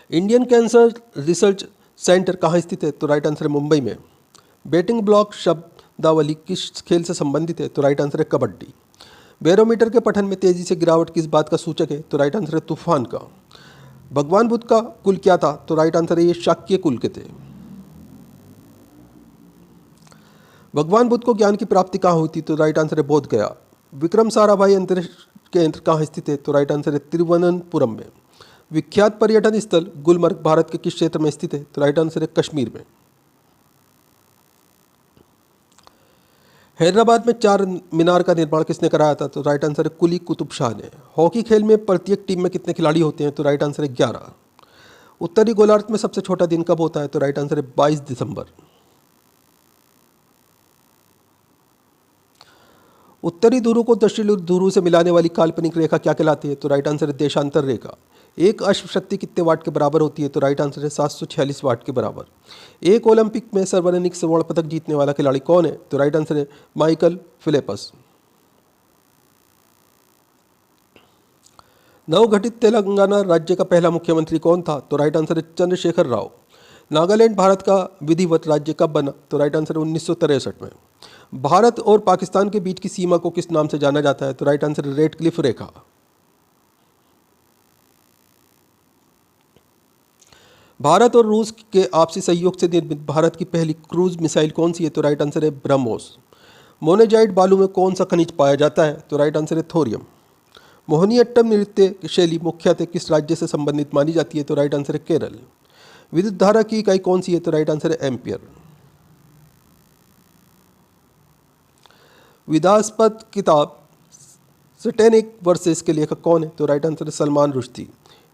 S1: इंडियन कैंसर रिसर्च सेंटर कहाँ स्थित है? तो राइट आंसर है मुंबई में। बैटिंग ब्लॉक शब्दावली किस खेल से संबंधित है? तो राइट आंसर है कबड्डी। बैरोमीटर के पठन में तेजी से गिरावट किस बात का सूचक है? तो राइट आंसर है तूफान का। भगवान बुद्ध का कुल क्या था? तो राइट आंसर है ये शाक्य कुल के थे। भगवान बुद्ध को ज्ञान की प्राप्ति कहाँ हुई थी? तो राइट आंसर है बोध गया। विक्रम साराभाई अंतरिक्ष केंद्र कहाँ स्थित है? तो राइट आंसर है तिरुवनंतपुरम में। विख्यात पर्यटन स्थल गुलमर्ग भारत के किस क्षेत्र में स्थित है? तो राइट आंसर है कश्मीर में। हैदराबाद में चार मीनार का निर्माण किसने कराया था? तो राइट आंसर है कुली कुतुब शाह ने। हॉकी खेल में प्रत्येक टीम में कितने खिलाड़ी होते हैं? तो राइट आंसर है 11। उत्तरी गोलार्ध में सबसे छोटा दिन कब होता है? तो राइट आंसर है 22 दिसंबर। उत्तरी ध्रुव को दक्षिणी ध्रुव से मिलाने वाली काल्पनिक रेखा क्या कहलाती है? तो राइट आंसर है देशांतर रेखा। एक अश्व शक्ति कितने वाट के बराबर होती है? तो राइट आंसर है 746 वाट के बराबर। एक ओलंपिक में सर्वाधिक स्वर्ण पदक जीतने वाला खिलाड़ी कौन है? तो राइट आंसर है माइकल फिलिपस। नवगठित तेलंगाना राज्य का पहला मुख्यमंत्री कौन था? तो राइट आंसर है चंद्रशेखर राव। नागालैंड भारत का विधिवत राज्य कब बना? तो राइट आंसर है 1963 में। भारत और पाकिस्तान के बीच की सीमा को किस नाम से जाना जाता है? तो राइट आंसर है रेड क्लिफ रेखा। भारत और रूस के आपसी सहयोग से निर्मित भारत की पहली क्रूज मिसाइल कौन सी है? तो राइट आंसर है ब्रह्मोस। मोनेजाइट बालू में कौन सा खनिज पाया जाता है? तो राइट आंसर है थोरियम। मोहिनीअट्टम नृत्य शैली मुख्यतः किस राज्य से संबंधित मानी जाती है? तो राइट आंसर है केरल। विद्युत धारा की इकाई कौन सी है? तो राइट आंसर है एम्पियर। विवादास्पद किताब सैटेनिक वर्सेस के लेखक कौन है? तो राइट आंसर है सलमान रुश्दी।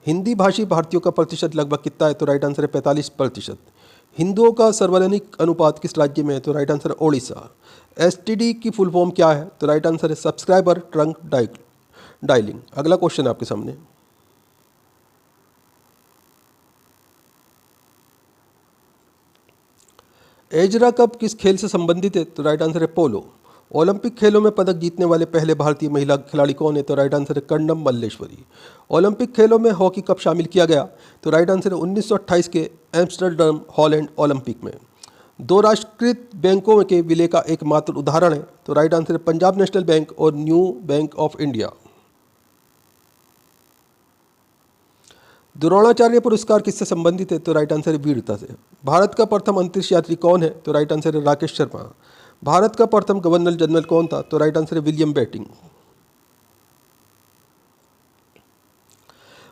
S1: हिंदी भाषी भारतीयों का प्रतिशत लगभग कितना है? तो राइट आंसर है 45%। हिंदुओं का सर्वाधिक अनुपात किस राज्य में है? तो राइट आंसर है ओडिशा। एसटीडी की फुल फॉर्म क्या है? तो राइट आंसर है सब्सक्राइबर ट्रंक डायलिंग। अगला क्वेश्चन आपके सामने। एजरा कप किस खेल से संबंधित है? तो राइट आंसर है पोलो। ओलंपिक खेलों में पदक जीतने वाले पहले भारतीय महिला खिलाड़ी कौन है? तो राइट आंसर है कर्णम मल्लेश्वरी। ओलंपिक खेलों में हॉकी कब शामिल किया गया? तो राइट आंसर है 1928 के एम्स्टर्डम हॉलैंड ओलंपिक में। दो राष्ट्रीयकृत बैंकों के विलय का एकमात्र उदाहरण है? तो राइट आंसर है पंजाब नेशनल बैंक और new bank of India. Dronacharya पुरस्कार किससे संबंधित है? तो राइट आंसर है वीरता से। भारत का प्रथम अंतरिक्ष यात्री कौन है? तो राइट आंसर है राकेश शर्मा। भारत का प्रथम गवर्नर जनरल कौन था? तो राइट आंसर है विलियम बेंटिंक।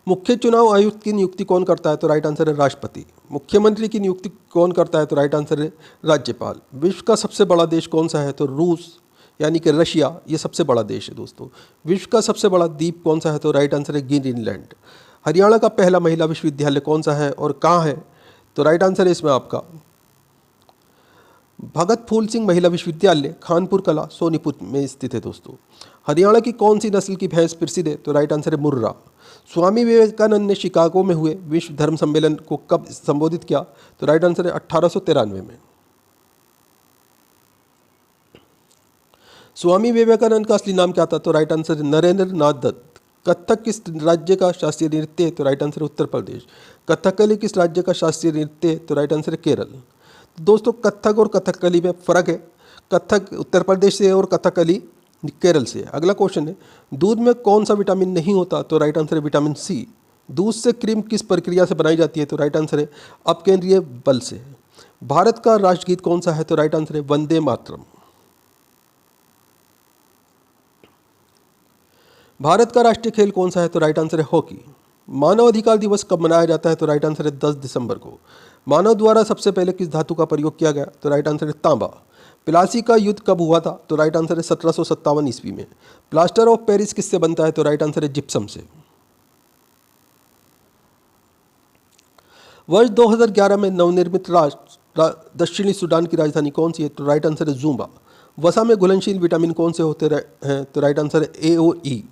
S1: मुख्य चुनाव आयुक्त की नियुक्ति कौन करता है? तो राइट आंसर है राष्ट्रपति। मुख्यमंत्री की नियुक्ति कौन करता है? तो राइट आंसर है राज्यपाल। विश्व का सबसे बड़ा देश कौन सा है? तो रूस यानी कि रशिया, ये सबसे बड़ा देश है दोस्तों। विश्व का सबसे बड़ा द्वीप कौन सा है? तो राइट आंसर है ग्रीनलैंड। हरियाणा का पहला महिला विश्वविद्यालय कौन सा है और कहाँ है? तो राइट आंसर है इसमें आपका भगत फूल सिंह महिला विश्वविद्यालय, खानपुर कला, सोनीपुर में स्थित है दोस्तों। हरियाणा की कौन सी नस्ल की भैंस प्रसिद्ध है? तो राइट आंसर है मुर्रा। स्वामी विवेकानंद ने शिकागो में हुए विश्व धर्म सम्मेलन को कब संबोधित किया? तो राइट आंसर है 1893 में। स्वामी विवेकानंद का असली नाम क्या था? तो राइट आंसर है नरेंद्र नाथ दत्त। कथक किस राज्य का शास्त्रीय नृत्य है? तो राइट आंसर है उत्तर प्रदेश। कथकली किस राज्य का शास्त्रीय नृत्य है? तो राइट आंसर है केरल। दोस्तों कथक और कथकली में फ़र्क है। कथक उत्तर प्रदेश से है और कथकली केरल से है। अगला क्वेश्चन है दूध में कौन सा विटामिन नहीं होता? तो राइट आंसर है विटामिन सी। दूध से क्रीम किस प्रक्रिया से बनाई जाती है? तो राइट आंसर है अपकेंद्रीय बल से। भारत का राष्ट्रगीत कौन सा है? तो राइट आंसर है वंदे मातरम। भारत का राष्ट्रीय खेल कौन सा है? तो राइट आंसर है हॉकी। मानव अधिकार दिवस कब मनाया जाता है? तो राइट आंसर है 10 दिसंबर को। मानव द्वारा सबसे पहले किस धातु का प्रयोग किया गया? तो राइट आंसर है तांबा। प्लासी का युद्ध कब हुआ था? तो राइट आंसर है 1757 ईस्वी में। प्लास्टर ऑफ पेरिस किससे बनता है? तो राइट आंसर है जिप्सम से। वर्ष 2011 में नवनिर्मित राष्ट्र दक्षिणी सूडान की राजधानी कौन सी है? तो राइट आंसर है जूबा। वसा में घुलनशील विटामिन कौन से होते हैं? तो राइट आंसर है ए और ई।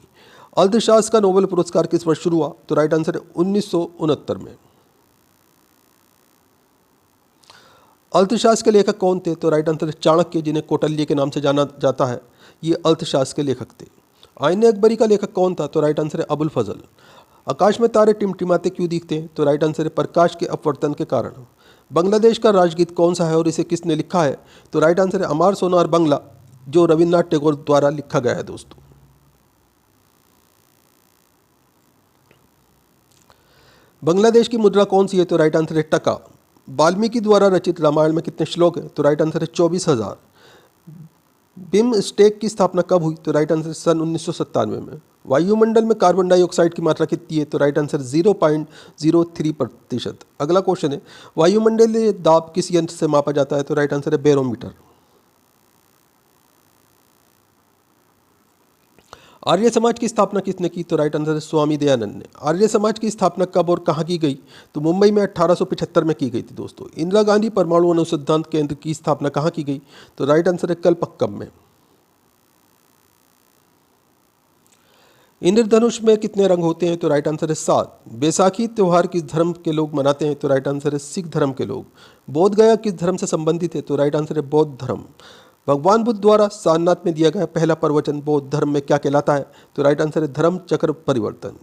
S1: अर्थशास्त्र का नोबेल पुरस्कार किस वर्ष शुरू हुआ? तो राइट आंसर है 1969 में। अर्थशास्त्र के लेखक कौन थे? तो राइट आंसर है चाणक्य, जिन्हें कौटिल्य के नाम से जाना जाता है। ये अर्थशास्त्र के लेखक थे। आईने अकबरी का लेखक कौन था? तो राइट आंसर है अबुल फजल। आकाश में तारे टिमटिमाते क्यों दिखते हैं? तो राइट आंसर है प्रकाश के अपवर्तन के कारण। बांग्लादेश का राष्ट्रगीत कौन सा है और इसे किसने लिखा है? तो राइट आंसर है अमार सोनार बांग्ला, जो रविन्द्रनाथ टैगोर द्वारा लिखा गया है दोस्तों। बांग्लादेश की मुद्रा कौन सी है? तो राइट आंसर है टका। वाल्मीकि द्वारा रचित रामायण में कितने श्लोक हैं? तो राइट आंसर है 24,000। बिम्स्टेक की स्थापना कब हुई? तो राइट आंसर सन 1997 में। वायुमंडल में कार्बन डाइऑक्साइड की मात्रा कितनी है? तो राइट आंसर 0.03%। अगला क्वेश्चन है वायुमंडलीय दाब किस यंत्र से मापा जाता है? तो राइट आंसर है बैरोमीटर। आर्य समाज की स्थापना किसने की? तो राइट आंसर है स्वामी दयानंद ने। आर्य समाज की स्थापना कब और कहाँ की गई? तो मुंबई में 1875 में की गई थी दोस्तों। इंदिरा गांधी परमाणु अनुसंधान केंद्र की स्थापना कहाँ की गई? तो राइट आंसर है कलपक्कम में। इंद्रधनुष में कितने रंग होते हैं? तो राइट आंसर है 7। बैसाखी त्यौहार किस धर्म के लोग मनाते हैं? तो राइट आंसर है सिख धर्म के लोग। बोध गया किस धर्म से संबंधित है? तो राइट आंसर है बौद्ध धर्म। भगवान बुद्ध द्वारा सारनाथ में दिया गया पहला प्रवचन बौद्ध धर्म में क्या कहलाता है? तो राइट आंसर है धर्म चक्र परिवर्तन।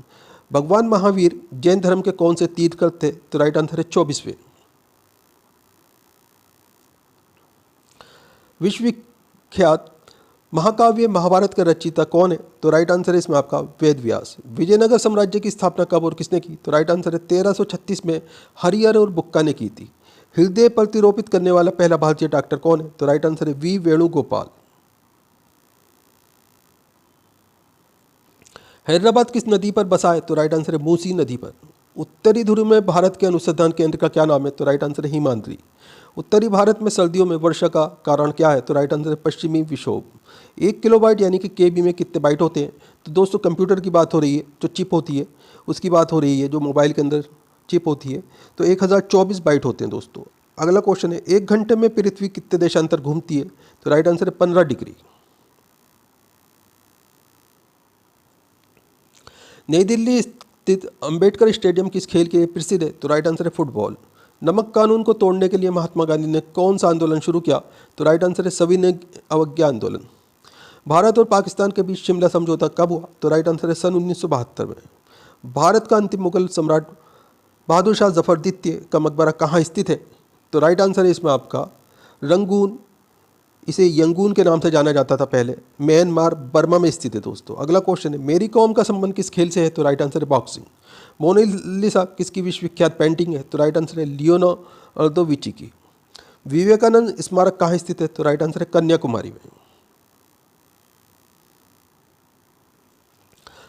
S1: भगवान महावीर जैन धर्म के कौन से तीर्थकर थे? तो राइट आंसर है 24वें। विश्वविख्यात महाकाव्य महाभारत का रचयिता कौन है? तो राइट आंसर है इसमें आपका वेद व्यास। विजयनगर साम्राज्य की स्थापना कब और किसने की? तो राइट आंसर है 1336 में हरिहर और बुक्का ने की थी। हृदय प्रतिरोपित करने वाला पहला भारतीय डॉक्टर कौन है? तो राइट आंसर है वी वेणुगोपाल। हैदराबाद किस नदी पर बसा है? तो राइट आंसर है मूसी नदी पर। उत्तरी ध्रुव में भारत के अनुसंधान केंद्र का क्या नाम है? तो राइट आंसर है हिमाद्री। उत्तरी भारत में सर्दियों में वर्षा का कारण क्या है? तो राइट आंसर है पश्चिमी विक्षोभ। 1 किलोबाइट यानी कि केबी में कितने बाइट होते हैं? तो दोस्तों कंप्यूटर की बात हो रही है, जो चिप होती है उसकी बात हो रही है, जो मोबाइल के अंदर चिप होती है, तो 1024 बाइट होते हैं दोस्तों। अगला क्वेश्चन है 1 घंटे में पृथ्वी कितने देशांतर घूमती है? तो राइट आंसर है 15 डिग्री। नई दिल्ली स्थित अंबेडकर स्टेडियम किस खेल के लिए प्रसिद्ध है? तो राइट आंसर है फुटबॉल। नमक कानून को तोड़ने के लिए महात्मा गांधी ने कौन सा आंदोलन शुरू किया? तो राइट आंसर है सविनय अवज्ञा आंदोलन। भारत और पाकिस्तान के बीच शिमला समझौता कब हुआ? तो राइट आंसर है सन 1972 में। भारत का अंतिम मुगल सम्राट बहादुर शाह जफर द्वितीय का मकबरा कहाँ स्थित है? तो राइट आंसर है इसमें आपका रंगून, इसे यंगून के नाम से जाना जाता था पहले, म्यांमार बर्मा में स्थित है दोस्तों। अगला क्वेश्चन है मेरी कॉम का संबंध किस खेल से है? तो राइट आंसर है बॉक्सिंग। मोनालिसा किसकी विश्वविख्यात पेंटिंग है? तो राइट आंसर है लियोनार्दो विची की। विवेकानंद स्मारक कहाँ स्थित है? तो राइट आंसर है कन्याकुमारी में।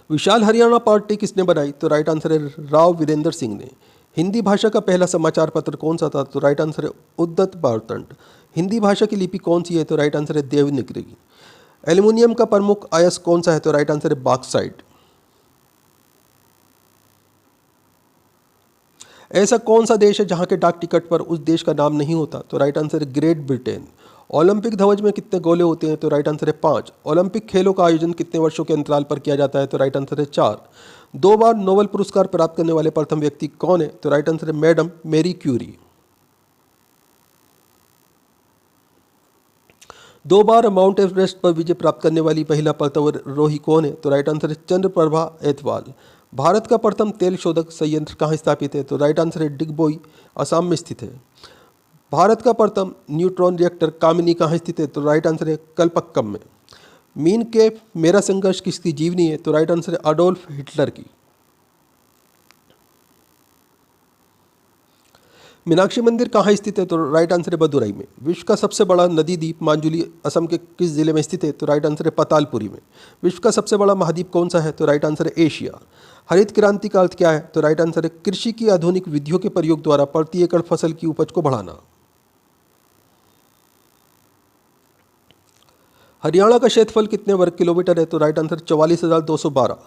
S1: विशाल हरियाणा पार्टी किसने बनाई? तो राइट आंसर है राव वीरेंद्र सिंह ने। हिंदी भाषा का पहला समाचार पत्र कौन सा था? तो राइट आंसर है उद्दत वार्तंड। हिंदी भाषा की लिपि कौन सी है? तो राइट आंसर है देवनागरी। एल्युमिनियम का प्रमुख अयस्क कौन सा है? तो राइट आंसर है बॉक्साइट। ऐसा कौन सा देश है जहां के डाक टिकट पर उस देश का नाम नहीं होता? तो राइट आंसर है ग्रेट ब्रिटेन। ओलंपिक ध्वज में कितने गोले होते हैं? तो राइट आंसर है 5। ओलंपिक खेलों का आयोजन कितने वर्षों के अंतराल पर किया जाता है? तो राइट आंसर है 4। 2 बार नोबेल पुरस्कार प्राप्त करने वाले प्रथम व्यक्ति कौन है? तो राइट आंसर है मैडम मेरी क्यूरी। 2 बार माउंट एवरेस्ट पर विजय प्राप्त करने वाली महिला पर्वतारोही कौन है? तो राइट आंसर है चंद्रप्रभा एतवाल। भारत का प्रथम तेल शोधक संयंत्र कहाँ स्थापित है? तो राइट आंसर है डिगबोई, असम में स्थित है। भारत का प्रथम न्यूट्रॉन रिएक्टर कामिनी कहाँ स्थित है? तो राइट आंसर है कलपक्कम में। मीन केफ मेरा संघर्ष किसकी जीवनी है? तो राइट आंसर है अडोल्फ हिटलर की। मीनाक्षी मंदिर कहाँ स्थित है? तो राइट आंसर है मदुरई में। विश्व का सबसे बड़ा नदी द्वीप मांजुली असम के किस जिले में स्थित है? तो राइट आंसर है पतालपुरी में। विश्व का सबसे बड़ा महाद्वीप कौन सा है? तो राइट आंसर है एशिया। हरित क्रांति का अर्थ क्या है? तो राइट आंसर है कृषि की आधुनिक विधियों के प्रयोग द्वारा प्रति एकड़ फसल की उपज को बढ़ाना। हरियाणा का क्षेत्रफल कितने वर्ग किलोमीटर है? तो राइट आंसर 44,212।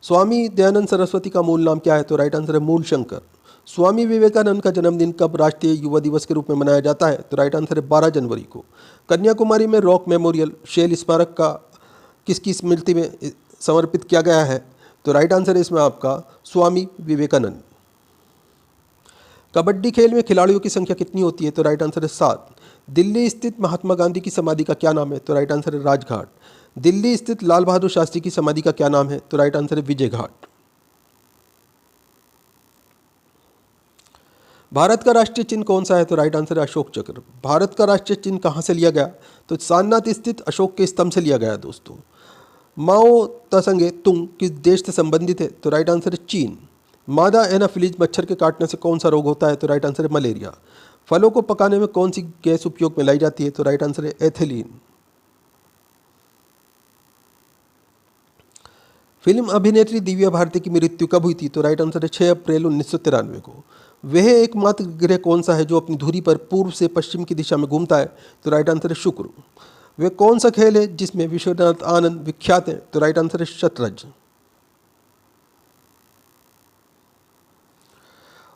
S1: स्वामी दयानंद सरस्वती का मूल नाम क्या है? तो राइट आंसर है मूल शंकर। स्वामी विवेकानंद का जन्मदिन कब राष्ट्रीय युवा दिवस के रूप में मनाया जाता है? तो राइट आंसर है 12 जनवरी को। कन्याकुमारी में रॉक मेमोरियल शेल स्मारक का किसकी स्मृति में समर्पित किया गया है? तो राइट आंसर है इसमें आपका स्वामी विवेकानंद। कबड्डी खेल में खिलाड़ियों की संख्या कितनी होती है? तो राइट आंसर है 7। दिल्ली स्थित महात्मा गांधी की समाधि का क्या नाम है? तो राइट आंसर है राजघाट। दिल्ली स्थित लाल बहादुर शास्त्री की समाधि का क्या नाम है? तो राइट आंसर है विजय घाट। भारत का राष्ट्रीय चिन्ह कौन सा है? तो राइट आंसर है अशोक चक्र। भारत का राष्ट्रीय चिन्ह कहाँ से लिया गया? तो सारनाथ स्थित अशोक के स्तंभ से लिया गया दोस्तों। माओ तसंगे तुंग किस देश से संबंधित है? तो राइट आंसर है चीन। मादा एनाफिलीज मच्छर के काटने से कौन सा रोग होता है? तो राइट आंसर है मलेरिया। फलों को पकाने में कौन सी गैस उपयोग में लाई जाती है? तो राइट आंसर है एथिलीन। फिल्म अभिनेत्री दिव्या भारती की मृत्यु कब हुई थी? तो राइट आंसर है 6 अप्रैल 1993 को। वह एकमात्र ग्रह कौन सा है जो अपनी धुरी पर पूर्व से पश्चिम की दिशा में घूमता है? तो राइट आंसर है शुक्र। वह कौन सा खेल है जिसमें विश्वनाथ आनंद विख्यात है? तो राइट आंसर है शतरंज।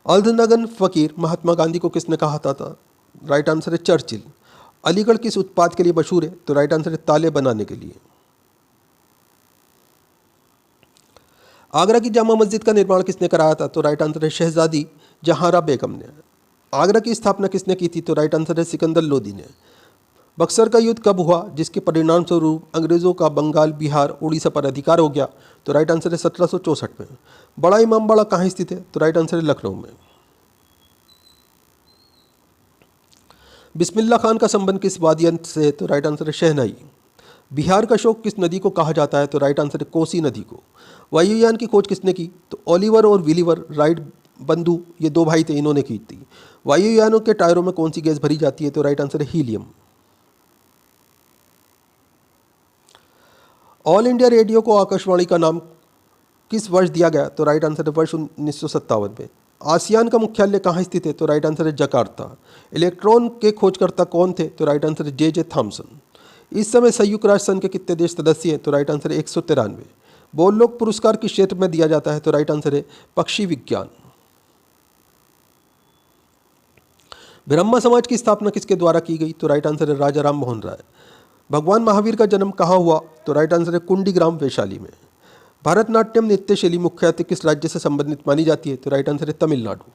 S1: अर्धनग्न फकीर महात्मा गांधी को किसने कहा था? राइट आंसर है चर्चिल। अलीगढ़ किस उत्पाद के लिए मशहूर है? तो राइट आंसर है ताले बनाने के लिए। आगरा की जामा मस्जिद का निर्माण किसने कराया था? तो राइट आंसर है शहजादी जहांरा बेगम ने। आगरा की स्थापना किसने की थी? तो राइट आंसर है सिकंदर लोदी ने। बक्सर का युद्ध कब हुआ जिसके परिणाम स्वरूप अंग्रेजों का बंगाल, बिहार, उड़ीसा पर अधिकार हो गया? तो राइट आंसर है 1764 में। बड़ा इमामबाड़ा कहाँ स्थित है? तो राइट आंसर है लखनऊ में। बिस्मिल्लाह खान का संबंध किस वाद्ययंत्र से है? तो राइट आंसर है शहनाई। बिहार का अशोक किस नदी को कहा जाता है? तो राइट आंसर है कोसी नदी को। वायुयान की खोज किसने की? तो ओलिवर और विलीवर राइट बंधु, ये 2 भाई थे, इन्होंने की थी। वायुयानों के टायरों में कौन सी गैस भरी जाती है? तो राइट आंसर है हीलियम। ऑल इंडिया रेडियो को आकाशवाणी का नाम किस वर्ष दिया गया? तो राइट आंसर है वर्ष 1957 में। आसियान का मुख्यालय कहाँ स्थित है? तो राइट आंसर है जकार्ता। इलेक्ट्रॉन के खोजकर्ता कौन थे? तो राइट आंसर है जे थॉमसन। इस समय संयुक्त राष्ट्र संघ के कितने देश सदस्य हैं? तो राइट आंसर है 193। बोरलोग पुरस्कार किस क्षेत्र में दिया जाता है? तो राइट आंसर है पक्षी विज्ञान। ब्रह्मा समाज की स्थापना किसके द्वारा की गई? तो राइट आंसर है राजा राम मोहन राय। भगवान महावीर का जन्म कहाँ हुआ? तो राइट आंसर है कुंडीग्राम वैशाली में। भरतनाट्यम नृत्य शैली मुख्यतः किस राज्य से संबंधित मानी जाती है? तो राइट आंसर है तमिलनाडु।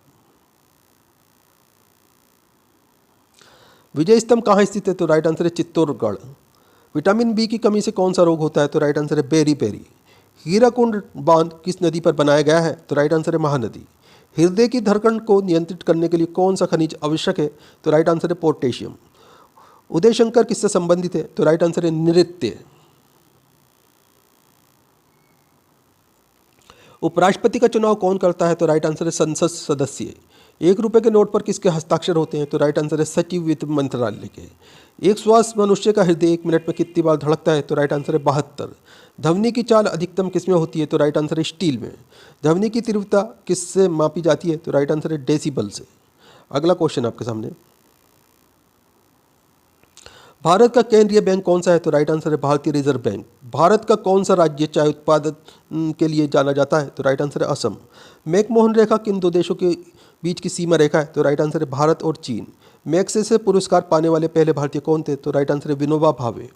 S1: विजय स्तंभ कहाँ स्थित है? तो राइट आंसर है चित्तौड़गढ़। विटामिन बी की कमी से कौन सा रोग होता है? तो राइट आंसर है बेरी बेरी। हीराकुंड बांध किस नदी पर बनाया गया है? तो राइट आंसर है महानदी। हृदय की धड़कन को नियंत्रित करने के लिए कौन सा खनिज आवश्यक है? तो राइट आंसर है पोटेशियम। उदय शंकर किससे संबंधित है? तो राइट आंसर है नृत्य। उपराष्ट्रपति का चुनाव कौन करता है? तो राइट आंसर है संसद सदस्य। 1 रुपये के नोट पर किसके हस्ताक्षर होते हैं? तो राइट आंसर है सचिव वित्त मंत्रालय के। एक श्वास मनुष्य का हृदय 1 मिनट में कितनी बार धड़कता है? तो राइट आंसर है 72। ध्वनि की चाल अधिकतम किसमें होती है? तो राइट आंसर है स्टील में। ध्वनि की तीव्रता किससे मापी जाती है? तो राइट आंसर है डेसिबल से। अगला क्वेश्चन आपके सामने, भारत का केंद्रीय बैंक कौन सा है? तो राइट आंसर है भारतीय रिजर्व बैंक। भारत का कौन सा राज्य चाय उत्पादन के लिए जाना जाता है? तो राइट आंसर है असम। मैकमोहन रेखा किन दो देशों के बीच की सीमा रेखा है? तो राइट आंसर है भारत और चीन। मैग्सेसे पुरस्कार पाने वाले पहले भारतीय कौन थे? तो राइट आंसर है विनोबा भावे।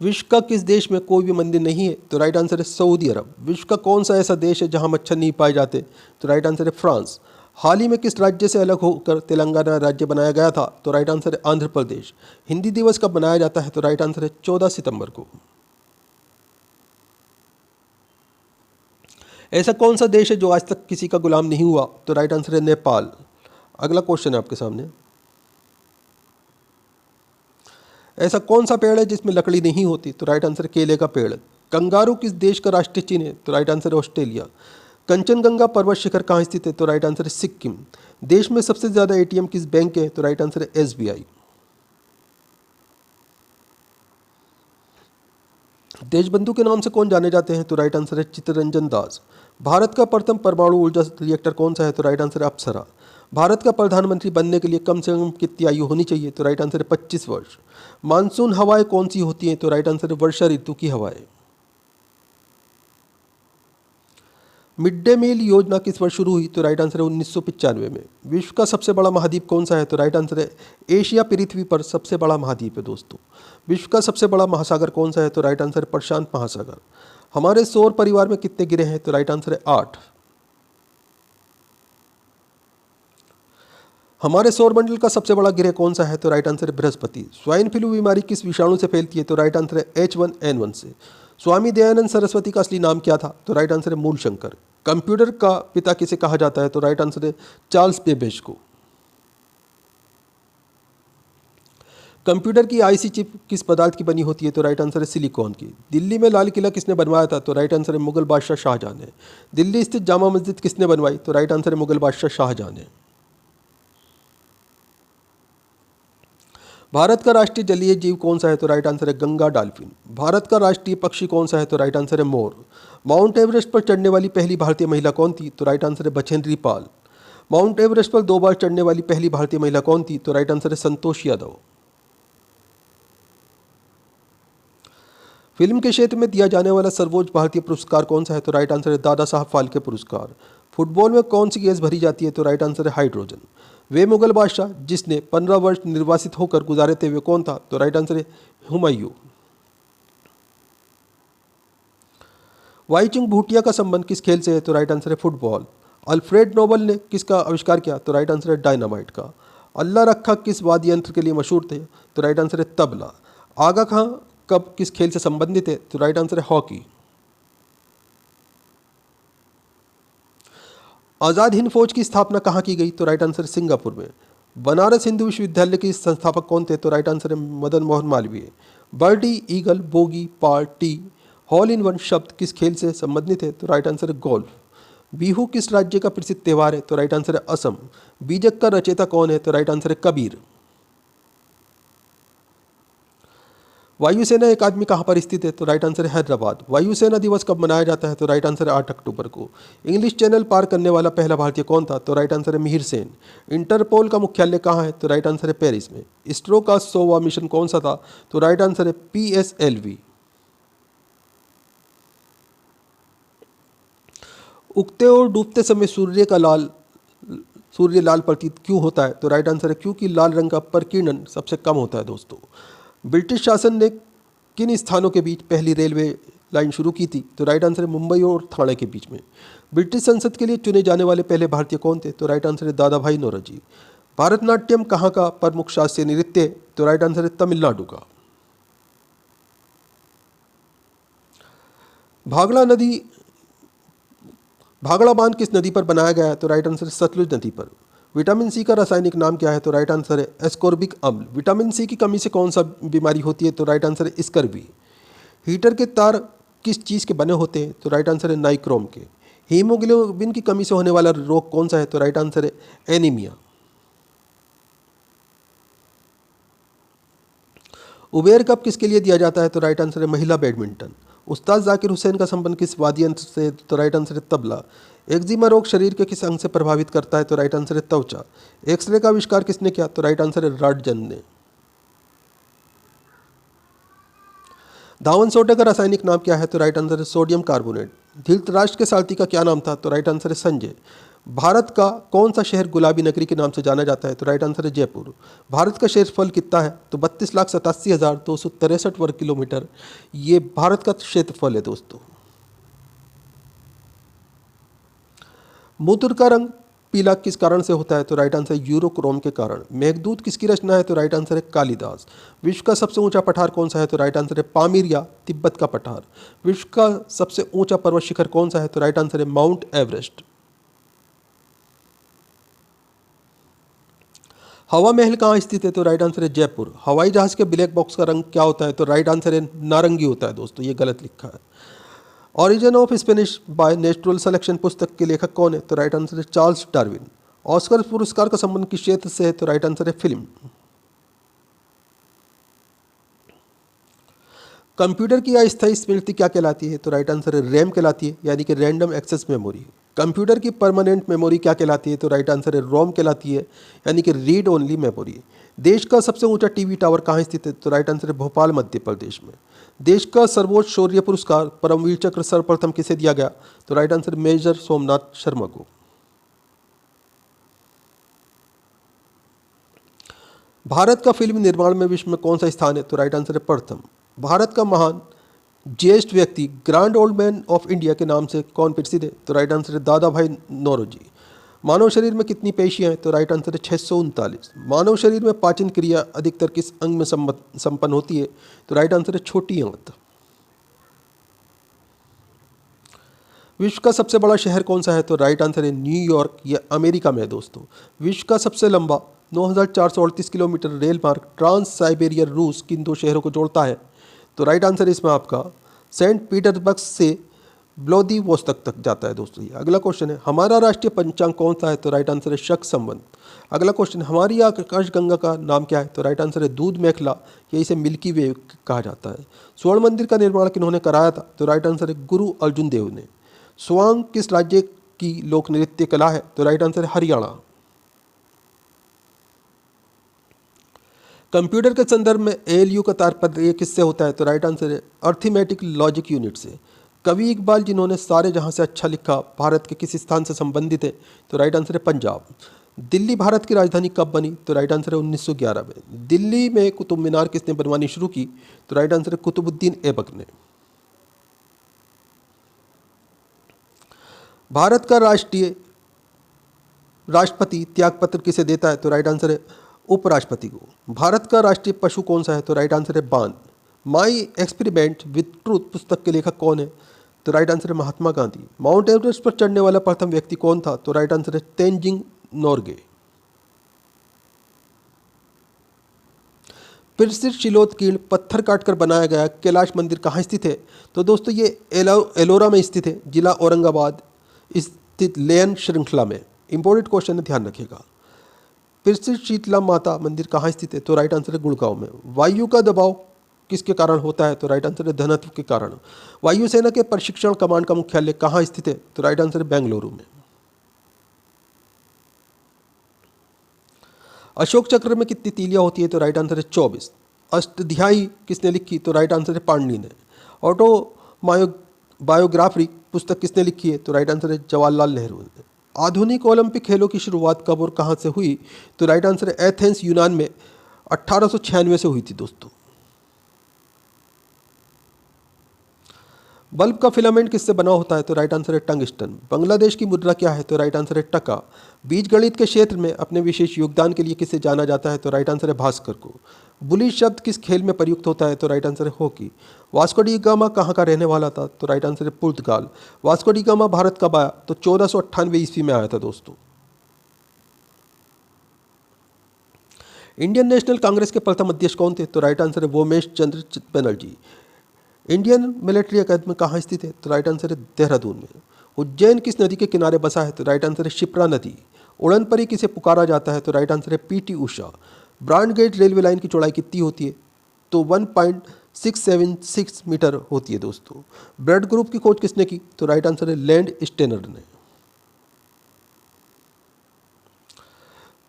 S1: विश्व का किस देश में कोई भी मंदिर नहीं है? तो राइट आंसर है सऊदी अरब। विश्व का कौन सा ऐसा देश है जहां मच्छर नहीं पाए जाते? तो राइट आंसर है फ्रांस। हाल ही में किस राज्य से अलग होकर तेलंगाना राज्य बनाया गया था? तो राइट आंसर है आंध्र प्रदेश। हिंदी दिवस कब मनाया जाता है? तो राइट आंसर है 14 सितंबर को। ऐसा कौन सा देश है जो आज तक किसी का गुलाम नहीं हुआ? तो राइट आंसर है नेपाल। अगला क्वेश्चन है आपके सामने, ऐसा कौन सा पेड़ है जिसमें लकड़ी नहीं होती? तो राइट आंसर है केले का पेड़। कंगारू किस देश का राष्ट्रीय चिन्ह है? तो राइट आंसर है ऑस्ट्रेलिया। कंचनजंगा पर्वत शिखर कहाँ स्थित है? तो राइट आंसर है सिक्किम। देश में सबसे ज्यादा एटीएम किस बैंक के हैं? तो राइट आंसर है एसबीआई। देशबंधु के नाम से कौन जाने जाते हैं? तो राइट आंसर है चित्तरंजन दास। भारत का प्रथम परमाणु ऊर्जा रिएक्टर कौन सा है? तो राइट आंसर है अप्सरा। भारत का प्रधानमंत्री बनने के लिए कम से कम कितनी आयु होनी चाहिए? तो राइट आंसर है 25 वर्ष। मानसून हवाएं कौन सी होती हैं? तो राइट आंसर है वर्षा ऋतु की हवाएं। मिड डे मील योजना किस वर्ष शुरू हुई? तो राइट आंसर है 1995 में। विश्व का सबसे बड़ा महाद्वीप कौन सा है? तो राइट आंसर है एशिया पृथ्वी पर सबसे बड़ा महाद्वीप है दोस्तों। विश्व का सबसे बड़ा महासागर कौन सा है? तो राइट आंसर है प्रशांत महासागर। हमारे सौर परिवार में कितने ग्रह हैं? तो राइट आंसर है 8। हमारे सौरमंडल का सबसे बड़ा ग्रह कौन सा है? तो राइट आंसर है बृहस्पति। स्वाइन फ्लू बीमारी किस विषाणु से फैलती है? तो राइट आंसर है H1N1 से। स्वामी दयानंद सरस्वती का असली नाम क्या था? तो राइट आंसर है मूलशंकर। कंप्यूटर का पिता किसे कहा जाता है? तो राइट आंसर है चार्ल्स बेबेज को। कंप्यूटर की आईसी चिप किस पदार्थ की बनी होती है? तो राइट आंसर है सिलिकॉन की। दिल्ली में लाल किला किसने बनवाया था? तो राइट आंसर है मुगल बादशाह शाहजहां ने। दिल्ली स्थित जामा मस्जिद किसने बनवाई? तो राइट आंसर है मुगल बादशाह शाहजहां ने। भारत का राष्ट्रीय जलीय जीव कौन सा है? तो राइट आंसर है गंगा डॉल्फिन। भारत का राष्ट्रीय पक्षी कौन सा है? तो राइट आंसर है मोर। माउंट एवरेस्ट पर चढ़ने वाली पहली भारतीय महिला कौन थी? तो राइट आंसर है बछेंद्री पाल। माउंट एवरेस्ट पर 2 बार चढ़ने वाली पहली भारतीय महिला कौन थी? तो राइट आंसर है संतोष यादव। फिल्म के क्षेत्र में दिया जाने वाला सर्वोच्च भारतीय पुरस्कार कौन सा है? तो राइट आंसर है दादा साहब फाल्के पुरस्कार। फुटबॉल में कौन सी गैस भरी जाती है? तो राइट आंसर है हाइड्रोजन। वे मुगल बादशाह जिसने 15 वर्ष निर्वासित होकर गुजारे थे वे कौन था? तो राइट आंसर है हुमायूं। वाईचुंग भूटिया का संबंध किस खेल से है? तो राइट आंसर है फुटबॉल। अल्फ्रेड नोबल ने किसका आविष्कार किया? तो राइट आंसर है डायनामाइट का। अल्लाह रखा किस वाद्य यंत्र के लिए मशहूर थे? तो राइट आंसर है तबला। आगा खां कब किस खेल से संबंधित है? तो राइट आंसर है हॉकी। आज़ाद हिंद फौज की स्थापना कहाँ की गई? तो राइट आंसर है सिंगापुर में। बनारस हिंदू विश्वविद्यालय के संस्थापक कौन थे? तो राइट आंसर है Madan Mohan Malviya. Birdie, eagle, bogey, par, tee, hole in one शब्द किस खेल से संबंधित है? तो राइट आंसर है गोल्फ। बिहू किस राज्य का प्रसिद्ध त्यौहार है? तो राइट आंसर है असम। बीजक का रचयिता कौन है? तो राइट आंसर है कबीर। वायुसेना अकादमी कहाँ पर स्थित है? तो राइट आंसर है हैदराबाद। वायुसेना दिवस कब मनाया जाता है? तो राइट आंसर है 8 अक्टूबर को। इंग्लिश चैनल पार करने वाला पहला भारतीय कौन था? तो राइट आंसर है मिहिर सेन। इंटरपोल का मुख्यालय कहाँ है? तो राइट आंसर है पेरिस में। इसरो का 100वां मिशन कौन सा था? तो राइट आंसर है PSLV। उगते और डूबते समय सूर्य लाल प्रतीत क्यों होता है? तो राइट आंसर है क्योंकि लाल रंग का प्रकीर्णन सबसे कम होता है दोस्तों। ब्रिटिश शासन ने किन स्थानों के बीच पहली रेलवे लाइन शुरू की थी? तो राइट आंसर है मुंबई और ठाणे के बीच में। ब्रिटिश संसद के लिए चुने जाने वाले पहले भारतीय कौन थे? तो राइट आंसर है दादा भाई नौरोजी। भारतनाट्यम कहाँ का प्रमुख शास्त्रीय नृत्य है? तो राइट आंसर है तमिलनाडु का। भागड़ा नदी, भागड़ा बांध किस नदी पर बनाया गया है? तो राइट आंसर है सतलुज नदी पर। विटामिन सी का रासायनिक नाम क्या है? तो राइट आंसर है एस्कॉर्बिक अम्ल। विटामिन सी की कमी से कौन सा बीमारी होती है? तो राइट आंसर है स्कर्वी। हीटर के तार किस चीज़ के बने होते हैं? तो राइट आंसर है नाइक्रोम के। हीमोग्लोबिन की कमी से होने वाला रोग कौन सा है? तो राइट आंसर है एनीमिया। उबेर कप किसके लिए दिया जाता है? तो राइट आंसर है महिला बैडमिंटन। उस्ताद जाकिर हुसैन का संबंध किस वाद्य यंत्र से? तो राइट आंसर है तबला। एक्जिमा रोग शरीर के किस अंग से प्रभावित करता है? तो राइट आंसर है त्वचा। एक्सरे का आविष्कार किसने किया? तो राइट आंसर है रॉटजन ने। धावन सोडा का रासायनिक नाम क्या है? तो राइट आंसर है सोडियम कार्बोनेट। धृतराष्ट्र के सारथी का क्या नाम था? तो राइट आंसर है संजय। भारत का कौन सा शहर गुलाबी नगरी के नाम से जाना जाता है? तो राइट आंसर है जयपुर। भारत का क्षेत्रफल कितना है? तो 32,87,263 वर्ग किलोमीटर ये भारत का क्षेत्रफल है दोस्तों। मूत्र का रंग पीला किस कारण से होता है? तो राइट आंसर है यूरोक्रोम के कारण। मेघदूत किसकी रचना है? तो राइट आंसर है कालिदास। विश्व का सबसे ऊंचा पठार कौन सा है? तो राइट आंसर है पामीर या तिब्बत का पठार। विश्व का सबसे ऊंचा पर्वत शिखर कौन सा है? तो राइट आंसर है माउंट एवरेस्ट। हवा महल कहाँ स्थित है? तो राइट आंसर है जयपुर। हवाई जहाज के ब्लैक बॉक्स का रंग क्या होता है? तो राइट आंसर है नारंगी होता है दोस्तों, ये गलत लिखा है। Origin of Spanish by natural selection पुस्तक के लेखक कौन है? तो राइट आंसर है चार्ल्स डार्विन। ऑस्कर पुरस्कार का संबंध किस क्षेत्र से है? तो राइट आंसर है फिल्म। कंप्यूटर की अस्थायी स्मृति क्या कहलाती है? तो राइट आंसर है रैम कहलाती है, यानी कि रैंडम एक्सेस मेमोरी। कंप्यूटर की परमानेंट मेमोरी क्या कहलाती है? तो राइट आंसर है रोम कहलाती है, यानी कि रीड ओनली मेमोरी। देश का सबसे ऊंचा टीवी टावर कहाँ स्थित है? तो राइट आंसर है भोपाल मध्य प्रदेश में। देश का सर्वोच्च शौर्य पुरस्कार परमवीर चक्र सर्वप्रथम किसे दिया गया? तो right answer major Somnath Sharma को। भारत का फिल्म निर्माण में विश्व में कौन सा स्थान है? तो राइट आंसर है प्रथम। भारत का महान ज्येष्ठ व्यक्ति grand old man of India के नाम से कौन प्रसिद्ध है? तो राइट आंसर है दादा भाई नौरोजी। मानव शरीर में कितनी पेशियां हैं? तो राइट आंसर है 639। मानव शरीर में पाचन क्रिया अधिकतर किस अंग में संपन्न होती है? तो राइट आंसर है छोटी आंत। विश्व का सबसे बड़ा शहर कौन सा है? तो राइट आंसर है न्यूयॉर्क, यह अमेरिका में है दोस्तों। विश्व का सबसे लंबा 9,438 किलोमीटर रेल मार्ग ट्रांस साइबेरिया रूस किन दो शहरों को जोड़ता है? तो राइट आंसर है इसमें आपका सेंट पीटर्सबर्ग से व्लादिवोस्तोक तक जाता है दोस्तों। ये अगला क्वेश्चन है हमारा राष्ट्रीय पंचांग कौन सा है? तो राइट आंसर है शक संवत। अगला क्वेश्चन हमारी आकाशगंगा का नाम क्या है? तो राइट आंसर है दूध मेखला, या इसे मिल्की वे कहा जाता है। स्वर्ण मंदिर का निर्माण किन्होंने कराया था? तो राइट आंसर है गुरु अर्जुन देव ने। स्वांग किस राज्य की लोक नृत्य कला है? तो राइट आंसर है हरियाणा। कंप्यूटर के संदर्भ में एएलयू का तात्पर्य किससे होता है? तो राइट आंसर है अर्थमेटिक लॉजिक यूनिट से। कवि इकबाल जिन्होंने सारे जहां से अच्छा लिखा भारत के किस स्थान से संबंधित है? तो राइट आंसर है पंजाब। दिल्ली भारत की राजधानी कब बनी? तो राइट आंसर है 1911 में। दिल्ली में कुतुब मीनार किसने बनवानी शुरू की? तो राइट आंसर है कुतुबुद्दीन ऐबक ने। भारत का राष्ट्रपति त्यागपत्र किसे देता है? तो राइट आंसर है उपराष्ट्रपति को। भारत का राष्ट्रीय पशु कौन सा है? तो राइट आंसर है बान। माई एक्सपेरिमेंट विद ट्रूथ पुस्तक के लेखक कौन है? तो राइट आंसर है महात्मा गांधी। माउंट एवरेस्ट पर चढ़ने वाला प्रथम व्यक्ति कौन था? तो राइट आंसर है तेनजिंग नोरगे। प्रसिद्ध शिलोत्कीर्ण पत्थर काटकर बनाया गया कैलाश मंदिर कहाँ स्थित है? तो दोस्तों ये एलोरा में स्थित है, जिला औरंगाबाद स्थित लेन श्रृंखला में। इंपॉर्टेंट क्वेश्चन है, ध्यान रखिएगा। प्रसिद्ध शीतला माता मंदिर कहाँ स्थित है? तो राइट आंसर है गुड़गांव में। वायु का दबाव किसके कारण होता है? तो राइट आंसर है धनत्व के कारण। वायुसेना के प्रशिक्षण कमांड का मुख्यालय कहाँ स्थित है? तो राइट आंसर है बेंगलुरु में। अशोक चक्र में कितनी तीलियां होती है? तो राइट आंसर है 24। अष्टाध्यायी किसने लिखी? तो राइट आंसर है पाणिनि ने। बायोग्राफी पुस्तक किसने लिखी है? तो राइट आंसर है जवाहरलाल नेहरू ने। आधुनिक ओलंपिक खेलों की शुरुआत कब और कहाँ से हुई? तो राइट आंसर है एथेंस यूनान में 1896 से हुई थी दोस्तों। बल्ब का फिलामेंट किससे बना होता है? तो राइट आंसर है टंगस्टन। बांग्लादेश की मुद्रा क्या है? तो राइट आंसर है टका। बीजगणित के क्षेत्र में अपने विशेष योगदान के लिए किसे जाना जाता है? तो राइट आंसर है भास्कर को। बुली शब्द किस खेल में प्रयुक्त होता है? तो राइट आंसर है हॉकी। वास्को डी गामा कहाँ का रहने वाला था? तो राइट आंसर है पुर्तगाल। वास्को डी गामा भारत कब आया? तो 1498 ईस्वी में आया था दोस्तों। इंडियन नेशनल कांग्रेस के प्रथम अध्यक्ष कौन थे? तो राइट आंसर है वोमेश चंद्र बनर्जी। इंडियन मिलिट्री अकेडमी कहाँ स्थित है? तो राइट आंसर है देहरादून में। उज्जैन किस नदी के किनारे बसा है? तो राइट आंसर है शिप्रा नदी। उड़न परी किसे पुकारा जाता है? तो राइट आंसर है PT Usha. Broad gauge railway line की चौड़ाई कितनी होती है? तो 1.676 मीटर होती है दोस्तों। ब्लड ग्रुप की खोज किसने की? तो राइट आंसर है लैंड स्टेनर ने।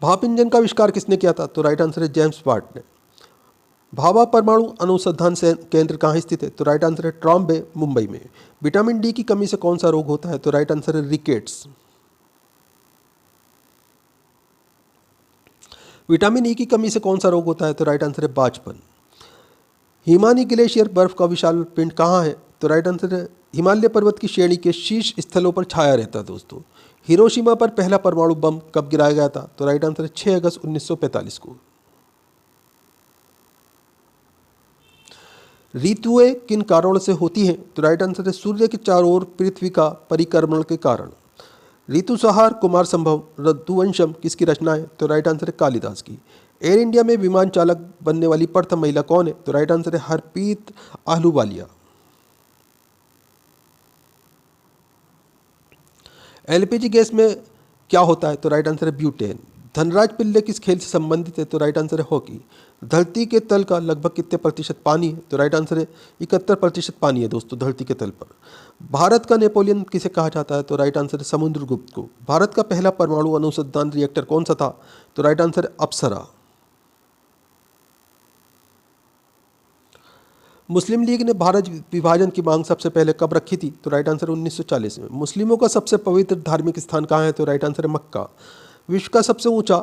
S1: भाप इंजन का आविष्कार किसने किया था? तो राइट आंसर है जेम्स वाट ने। भाभा परमाणु अनुसंधान केंद्र कहाँ स्थित है? तो राइट आंसर है ट्रॉम्बे मुंबई में। विटामिन डी की कमी से कौन सा रोग होता है? तो राइट आंसर है रिकेट्स। विटामिन ई की कमी से कौन सा रोग होता है? तो राइट आंसर है बाजपन। हिमानी ग्लेशियर बर्फ का विशाल पिंड कहाँ है? तो राइट आंसर है हिमालय पर्वत की श्रेणी के शीर्ष स्थलों पर छाया रहता है दोस्तों। हिरोशिमा पर पहला परमाणु बम कब गिराया गया था? तो राइट आंसर है 6 अगस्त 1945 को। ऋतुएं किन कारणों से होती हैं? तो राइट आंसर है सूर्य के चारों ओर पृथ्वी का परिक्रमण के कारण। ऋतुसंहार कुमार संभव रघुवंशम किसकी रचना है? तो राइट आंसर है कालिदास की। एयर इंडिया में विमान चालक बनने वाली प्रथम महिला कौन है? तो राइट आंसर है हरप्रीत आहलूवालिया। एलपीजी गैस में क्या होता है? तो राइट आंसर है ब्यूटेन। धनराज पिल्ले किस खेल से संबंधित है? तो राइट आंसर है हॉकी। धरती के तल का लगभग कितने प्रतिशत पानी है? तो राइट आंसर है 71% पानी है दोस्तों धरती के तल पर। भारत का नेपोलियन किसे कहा जाता है? तो राइट आंसर है समुद्रगुप्त को। भारत का पहला परमाणु अनुसंधान रिएक्टर कौन सा था? तो राइट आंसर है अप्सरा। मुस्लिम लीग ने भारत विभाजन की मांग सबसे पहले कब रखी थी? तो राइट आंसर 1940 में। मुस्लिमों का सबसे पवित्र धार्मिक स्थान कहाँ है? तो राइट आंसर है मक्का। विश्व का सबसे ऊंचा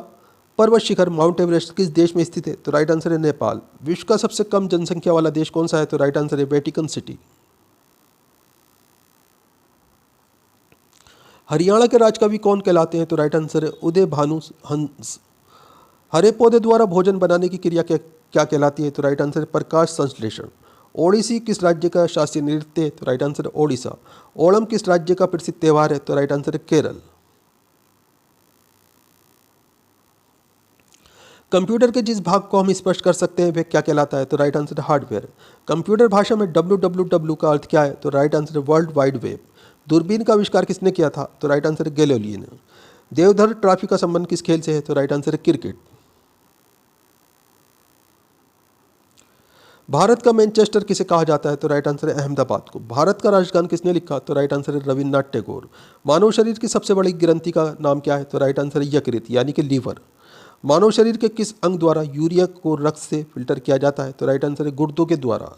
S1: पर्वत शिखर माउंट एवरेस्ट किस देश में स्थित है? तो राइट आंसर है नेपाल। विश्व का सबसे कम जनसंख्या वाला देश कौन सा है? तो राइट आंसर है वेटिकन सिटी। हरियाणा के राजकवि कौन कहलाते हैं? तो राइट आंसर है उदय भानु हंस। हरे पौधे द्वारा भोजन बनाने की क्रिया क्या कहलाती है? तो राइट आंसर है प्रकाश संश्लेषण। ओडिसी किस राज्य का शास्त्रीय नृत्य है? तो राइट आंसर है ओडिशा। ओणम किस राज्य का प्रसिद्ध त्योहार है? तो राइट आंसर है केरल। कंप्यूटर के जिस भाग को हम स्पष्ट कर सकते हैं वह क्या कहलाता है? तो राइट आंसर है हार्डवेयर। कंप्यूटर भाषा में www का अर्थ क्या है? तो राइट आंसर है वर्ल्ड वाइड वेब। दूरबीन का आविष्कार किसने किया था? तो राइट आंसर है गैलीलियो ने। देवधर ट्रॉफी का संबंध किस खेल से है? तो राइट आंसर है क्रिकेट। भारत का मैनचेस्टर किसे कहा जाता है? तो राइट आंसर है अहमदाबाद को। भारत का राष्ट्रगान किसने लिखा? तो राइट आंसर है रविन्द्रनाथ टैगोर। मानव शरीर की सबसे बड़ी ग्रंथि का नाम क्या है? तो राइट आंसर है यकृत यानी कि लीवर। मानव शरीर के किस अंग द्वारा यूरिया को रक्त से फिल्टर किया जाता है? तो राइट आंसर है गुर्दों के द्वारा।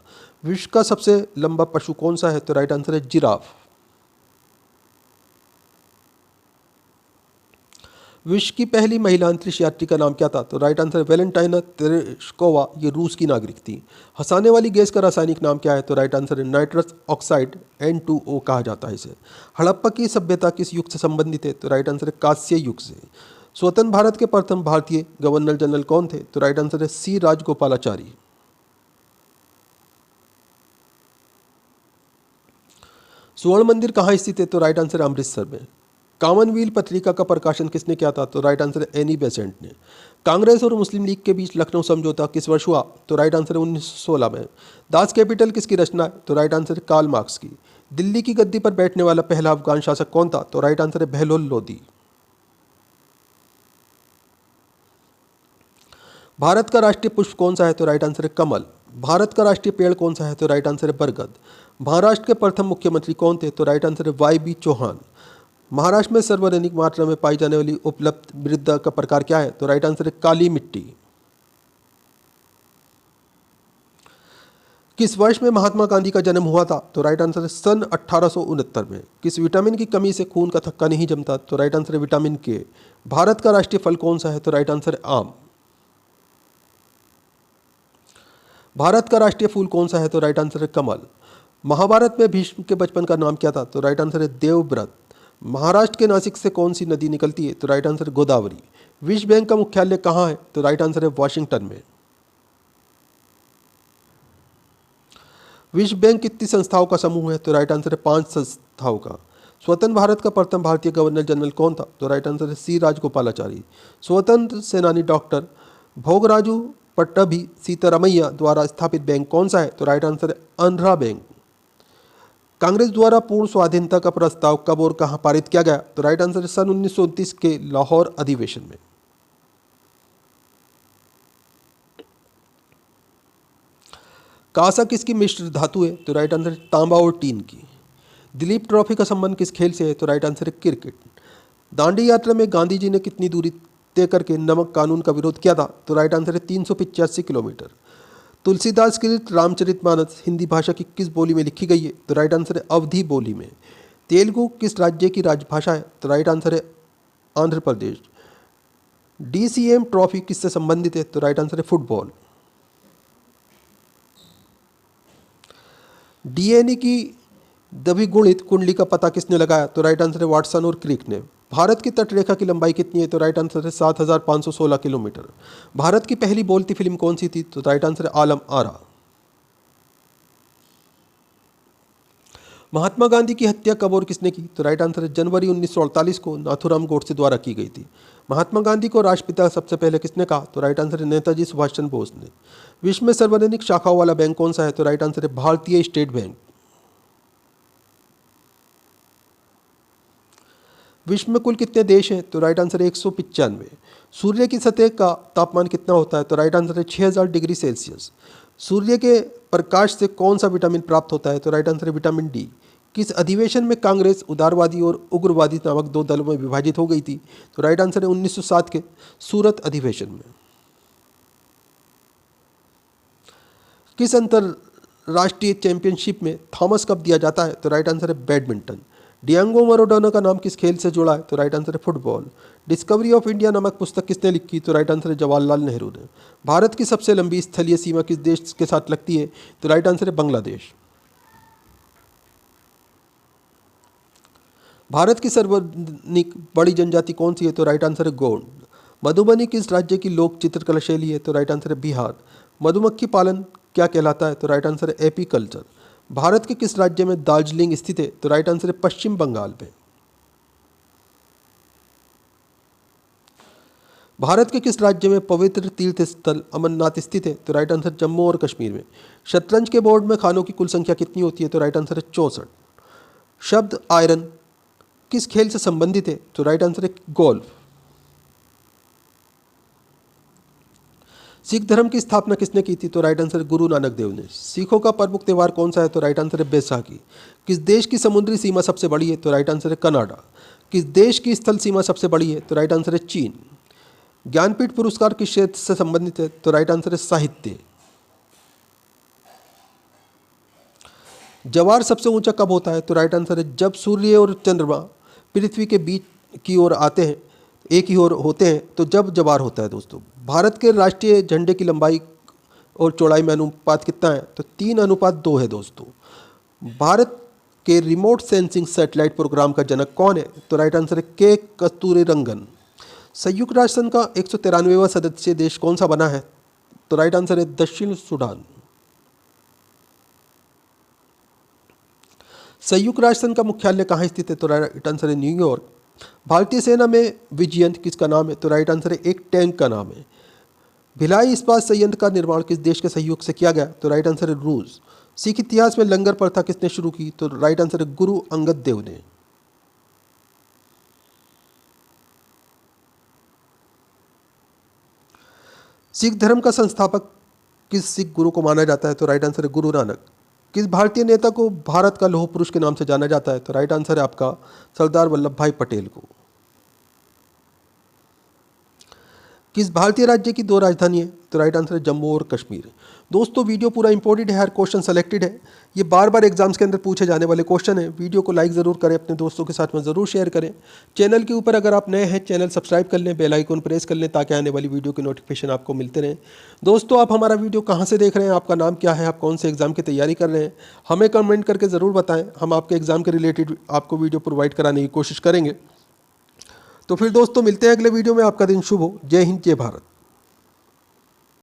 S1: विश्व का सबसे लंबा पशु कौन सा है? तो राइट आंसर है जिराफ। विश्व की पहली महिला अंतरिक्ष यात्री का नाम क्या था? तो राइट आंसर है वेलेंटाइना तेरेश्कोवा। ये रूस की नागरिक थी। हंसाने वाली गैस का रासायनिक नाम क्या है? तो राइट आंसर है नाइट्रस ऑक्साइड N2O कहा जाता है इसे। हड़प्पा की सभ्यता किस युग से संबंधित है? तो राइट आंसर है कांस्य युग से। स्वतंत्र भारत के प्रथम भारतीय गवर्नर जनरल कौन थे? तो राइट आंसर है सी राजगोपालाचारी। स्वर्ण मंदिर कहाँ स्थित है? तो राइट आंसर है अमृतसर में। कॉमनवेल्थ पत्रिका का प्रकाशन किसने किया था? तो राइट आंसर है एनी बेसेंट ने। कांग्रेस और मुस्लिम लीग के बीच लखनऊ समझौता किस वर्ष हुआ? तो राइट आंसर है 1916 में। दास कैपिटल किसकी रचना है? तो राइट आंसर है कार्ल मार्क्स की। दिल्ली की गद्दी पर बैठने वाला पहला अफगान शासक कौन था? तो राइट आंसर है बहलोल लोदी। भारत का राष्ट्रीय पुष्प कौन सा है? तो राइट आंसर है कमल। भारत का राष्ट्रीय पेड़ कौन सा है? तो राइट आंसर है बरगद। महाराष्ट्र के प्रथम मुख्यमंत्री कौन थे? तो राइट आंसर है YB चौहान। महाराष्ट्र में सर्वाधिक मात्रा में पाई जाने वाली उपलब्ध मृदा का प्रकार क्या है? तो राइट आंसर है काली मिट्टी। किस वर्ष में महात्मा गांधी का जन्म हुआ था? तो राइट आंसर है सन 1869 में। किस विटामिन की कमी से खून का थक्का नहीं जमता? तो राइट आंसर है विटामिन के। भारत का राष्ट्रीय फल कौन सा है? तो राइट आंसर है आम। भारत का राष्ट्रीय फूल कौन सा है? तो राइट आंसर है कमल। महाभारत में भीष्म के बचपन का नाम क्या था? तो राइट आंसर है देवव्रत। महाराष्ट्र के नासिक से कौन सी नदी निकलती है? तो राइट आंसर है गोदावरी। विश्व बैंक का मुख्यालय कहाँ है? तो राइट आंसर है वॉशिंगटन में। विश्व बैंक कितनी संस्थाओं का समूह है? तो राइट आंसर है 5 संस्थाओं का। स्वतंत्र भारत का प्रथम भारतीय गवर्नर जनरल कौन था? तो राइट आंसर है सी राजगोपालाचारी। स्वतंत्र सेनानी डॉक्टर भोगराजू पट्टभी सीतारामैया द्वारा स्थापित बैंक कौन सा है? तो राइट आंसर है आंध्रा बैंक। कांग्रेस द्वारा पूर्ण स्वाधीनता का प्रस्ताव कब और कहां पारित किया गया? तो राइट आंसर है सन 1929 के लाहौर अधिवेशन में। कांसा किसकी मिश्र धातु है? तो राइट आंसर है तांबा और टीन की। दिलीप ट्रॉफी का संबंध किस खेल से है? तो राइट आंसर है क्रिकेट। दांडी यात्रा में गांधी जी ने कितनी दूरी तय करके नमक कानून का विरोध किया था? तो राइट आंसर है 385 किलोमीटर। तुलसीदास कृत रामचरितमानस हिंदी भाषा की किस बोली में लिखी गई है? तो राइट आंसर है अवधी बोली में। तेलुगु किस राज्य की राजभाषा है? तो राइट आंसर है आंध्र प्रदेश। डीसीएम ट्रॉफी किससे संबंधित है? तो राइट आंसर है फुटबॉल। डीएनए की द्विगुणित कुंडली का पता किसने लगाया? तो राइट आंसर है वाटसन और क्रिक ने। भारत की तटरेखा की लंबाई कितनी है? तो राइट आंसर है 7516 किलोमीटर। भारत की पहली बोलती फिल्म कौन सी थी? तो राइट आंसर है आलम आरा। महात्मा गांधी की हत्या कब और किसने की? तो राइट आंसर है जनवरी 1948 को नाथूराम गोडसे द्वारा की गई थी। महात्मा गांधी को राष्ट्रपिता सबसे पहले किसने कहा? तो राइट आंसर है नेताजी सुभाष चंद्र बोस ने। विश्व में सर्वाधिक शाखाओं वाला बैंक कौन सा है? तो राइट आंसर है भारतीय स्टेट बैंक। विश्व में कुल कितने देश हैं? तो राइट आंसर है 195। सूर्य की सतह का तापमान कितना होता है? तो राइट आंसर है 6000 डिग्री सेल्सियस। सूर्य के प्रकाश से कौन सा विटामिन प्राप्त होता है? तो राइट आंसर है विटामिन डी। किस अधिवेशन में कांग्रेस उदारवादी और उग्रवादी नामक दो दलों में विभाजित हो गई थी? तो राइट आंसर है 1907 के सूरत अधिवेशन में। किस अंतरराष्ट्रीय चैंपियनशिप में थॉमस कप दिया जाता है? तो राइट आंसर है बैडमिंटन। डियांगो मैराडोना का नाम किस खेल से जुड़ा है? तो राइट आंसर है फुटबॉल। डिस्कवरी ऑफ इंडिया नामक पुस्तक किसने लिखी? तो राइट आंसर है जवाहरलाल नेहरू ने। भारत की सबसे लंबी स्थलीय सीमा किस देश के साथ लगती है? तो राइट आंसर है बांग्लादेश। भारत की सर्वाधिक बड़ी जनजाति कौन सी है? तो राइट आंसर है गोंड। मधुबनी किस राज्य की लोक चित्रकला शैली है? तो राइट आंसर है बिहार। मधुमक्खी पालन क्या कहलाता है? तो राइट आंसर है एपीकल्चर। भारत के किस राज्य में दार्जिलिंग स्थित है? तो राइट आंसर है पश्चिम बंगाल में। भारत के किस राज्य में पवित्र तीर्थ स्थल अमरनाथ स्थित है? तो राइट आंसर जम्मू और कश्मीर में। शतरंज के बोर्ड में खानों की कुल संख्या कितनी होती है? तो राइट आंसर है 64। शब्द आयरन किस खेल से संबंधित है? तो राइट आंसर है गोल्फ। सिख धर्म की स्थापना किसने की थी? तो राइट आंसर है गुरु नानक देव ने। सिखों का प्रमुख त्योहार कौन सा है? तो राइट आंसर है बैसाखी। किस देश की समुद्री सीमा सबसे बड़ी है? तो राइट आंसर है कनाडा। किस देश की स्थल सीमा सबसे बड़ी है? तो राइट आंसर है चीन। ज्ञानपीठ पुरस्कार किस क्षेत्र से संबंधित है? तो राइट आंसर है साहित्य। जवार सबसे ऊंचा कब होता है? तो राइट आंसर है जब सूर्य और चंद्रमा पृथ्वी के बीच की ओर आते हैं, एक ही ओर होते हैं, तो जब जवार होता है दोस्तों। भारत के राष्ट्रीय झंडे की लंबाई और चौड़ाई में अनुपात कितना है? तो 3:2 है दोस्तों। भारत के रिमोट सेंसिंग सैटेलाइट प्रोग्राम का जनक कौन है? तो राइट आंसर है के कस्तूरीरंगन। संयुक्त राष्ट्र संघ का 193वां सदस्य देश कौन सा बना है? तो राइट आंसर है दक्षिण सूडान। संयुक्त राष्ट्र संघ का मुख्यालय कहाँ स्थित है? तो राइट आंसर है न्यूयॉर्क। भारतीय सेना में विजयंत किसका नाम है? तो राइट आंसर है एक टैंक का नाम है। भिलाई इस्पात संयंत्र का निर्माण किस देश के सहयोग से किया गया? तो राइट आंसर है रूस। सिख इतिहास में लंगर प्रथा किसने शुरू की? तो राइट आंसर है गुरु अंगद देव ने। सिख धर्म का संस्थापक किस सिख गुरु को माना जाता है? तो राइट आंसर है गुरु नानक। किस भारतीय नेता को भारत का लौह पुरुष के नाम से जाना जाता है? तो राइट आंसर है आपका सरदार वल्लभ भाई पटेल को। किस भारतीय राज्य की 2 राजधानी है? तो राइट आंसर है जम्मू और कश्मीर। दोस्तों वीडियो पूरा इंपॉर्टेंट है, हर क्वेश्चन सेलेक्टेड है, ये बार बार एग्जाम्स के अंदर पूछे जाने वाले क्वेश्चन है। वीडियो को लाइक ज़रूर करें, अपने दोस्तों के साथ में ज़रूर शेयर करें। चैनल के ऊपर अगर आप नए हैं, चैनल सब्सक्राइब कर लें, बेल आइकन प्रेस कर लें ताकि आने वाली वीडियो के नोटिफिकेशन आपको मिलते रहें। दोस्तों आप हमारा वीडियो कहाँ से देख रहे हैं, आपका नाम क्या है, आप कौन से एग्ज़ाम की तैयारी कर रहे हैं, हमें कमेंट करके ज़रूर बताएं। हम आपके एग्ज़ाम के रिलेटेड आपको वीडियो प्रोवाइड कराने की कोशिश करेंगे। तो फिर दोस्तों मिलते हैं अगले वीडियो में। आपका दिन शुभ हो। जय हिंद, जय भारत।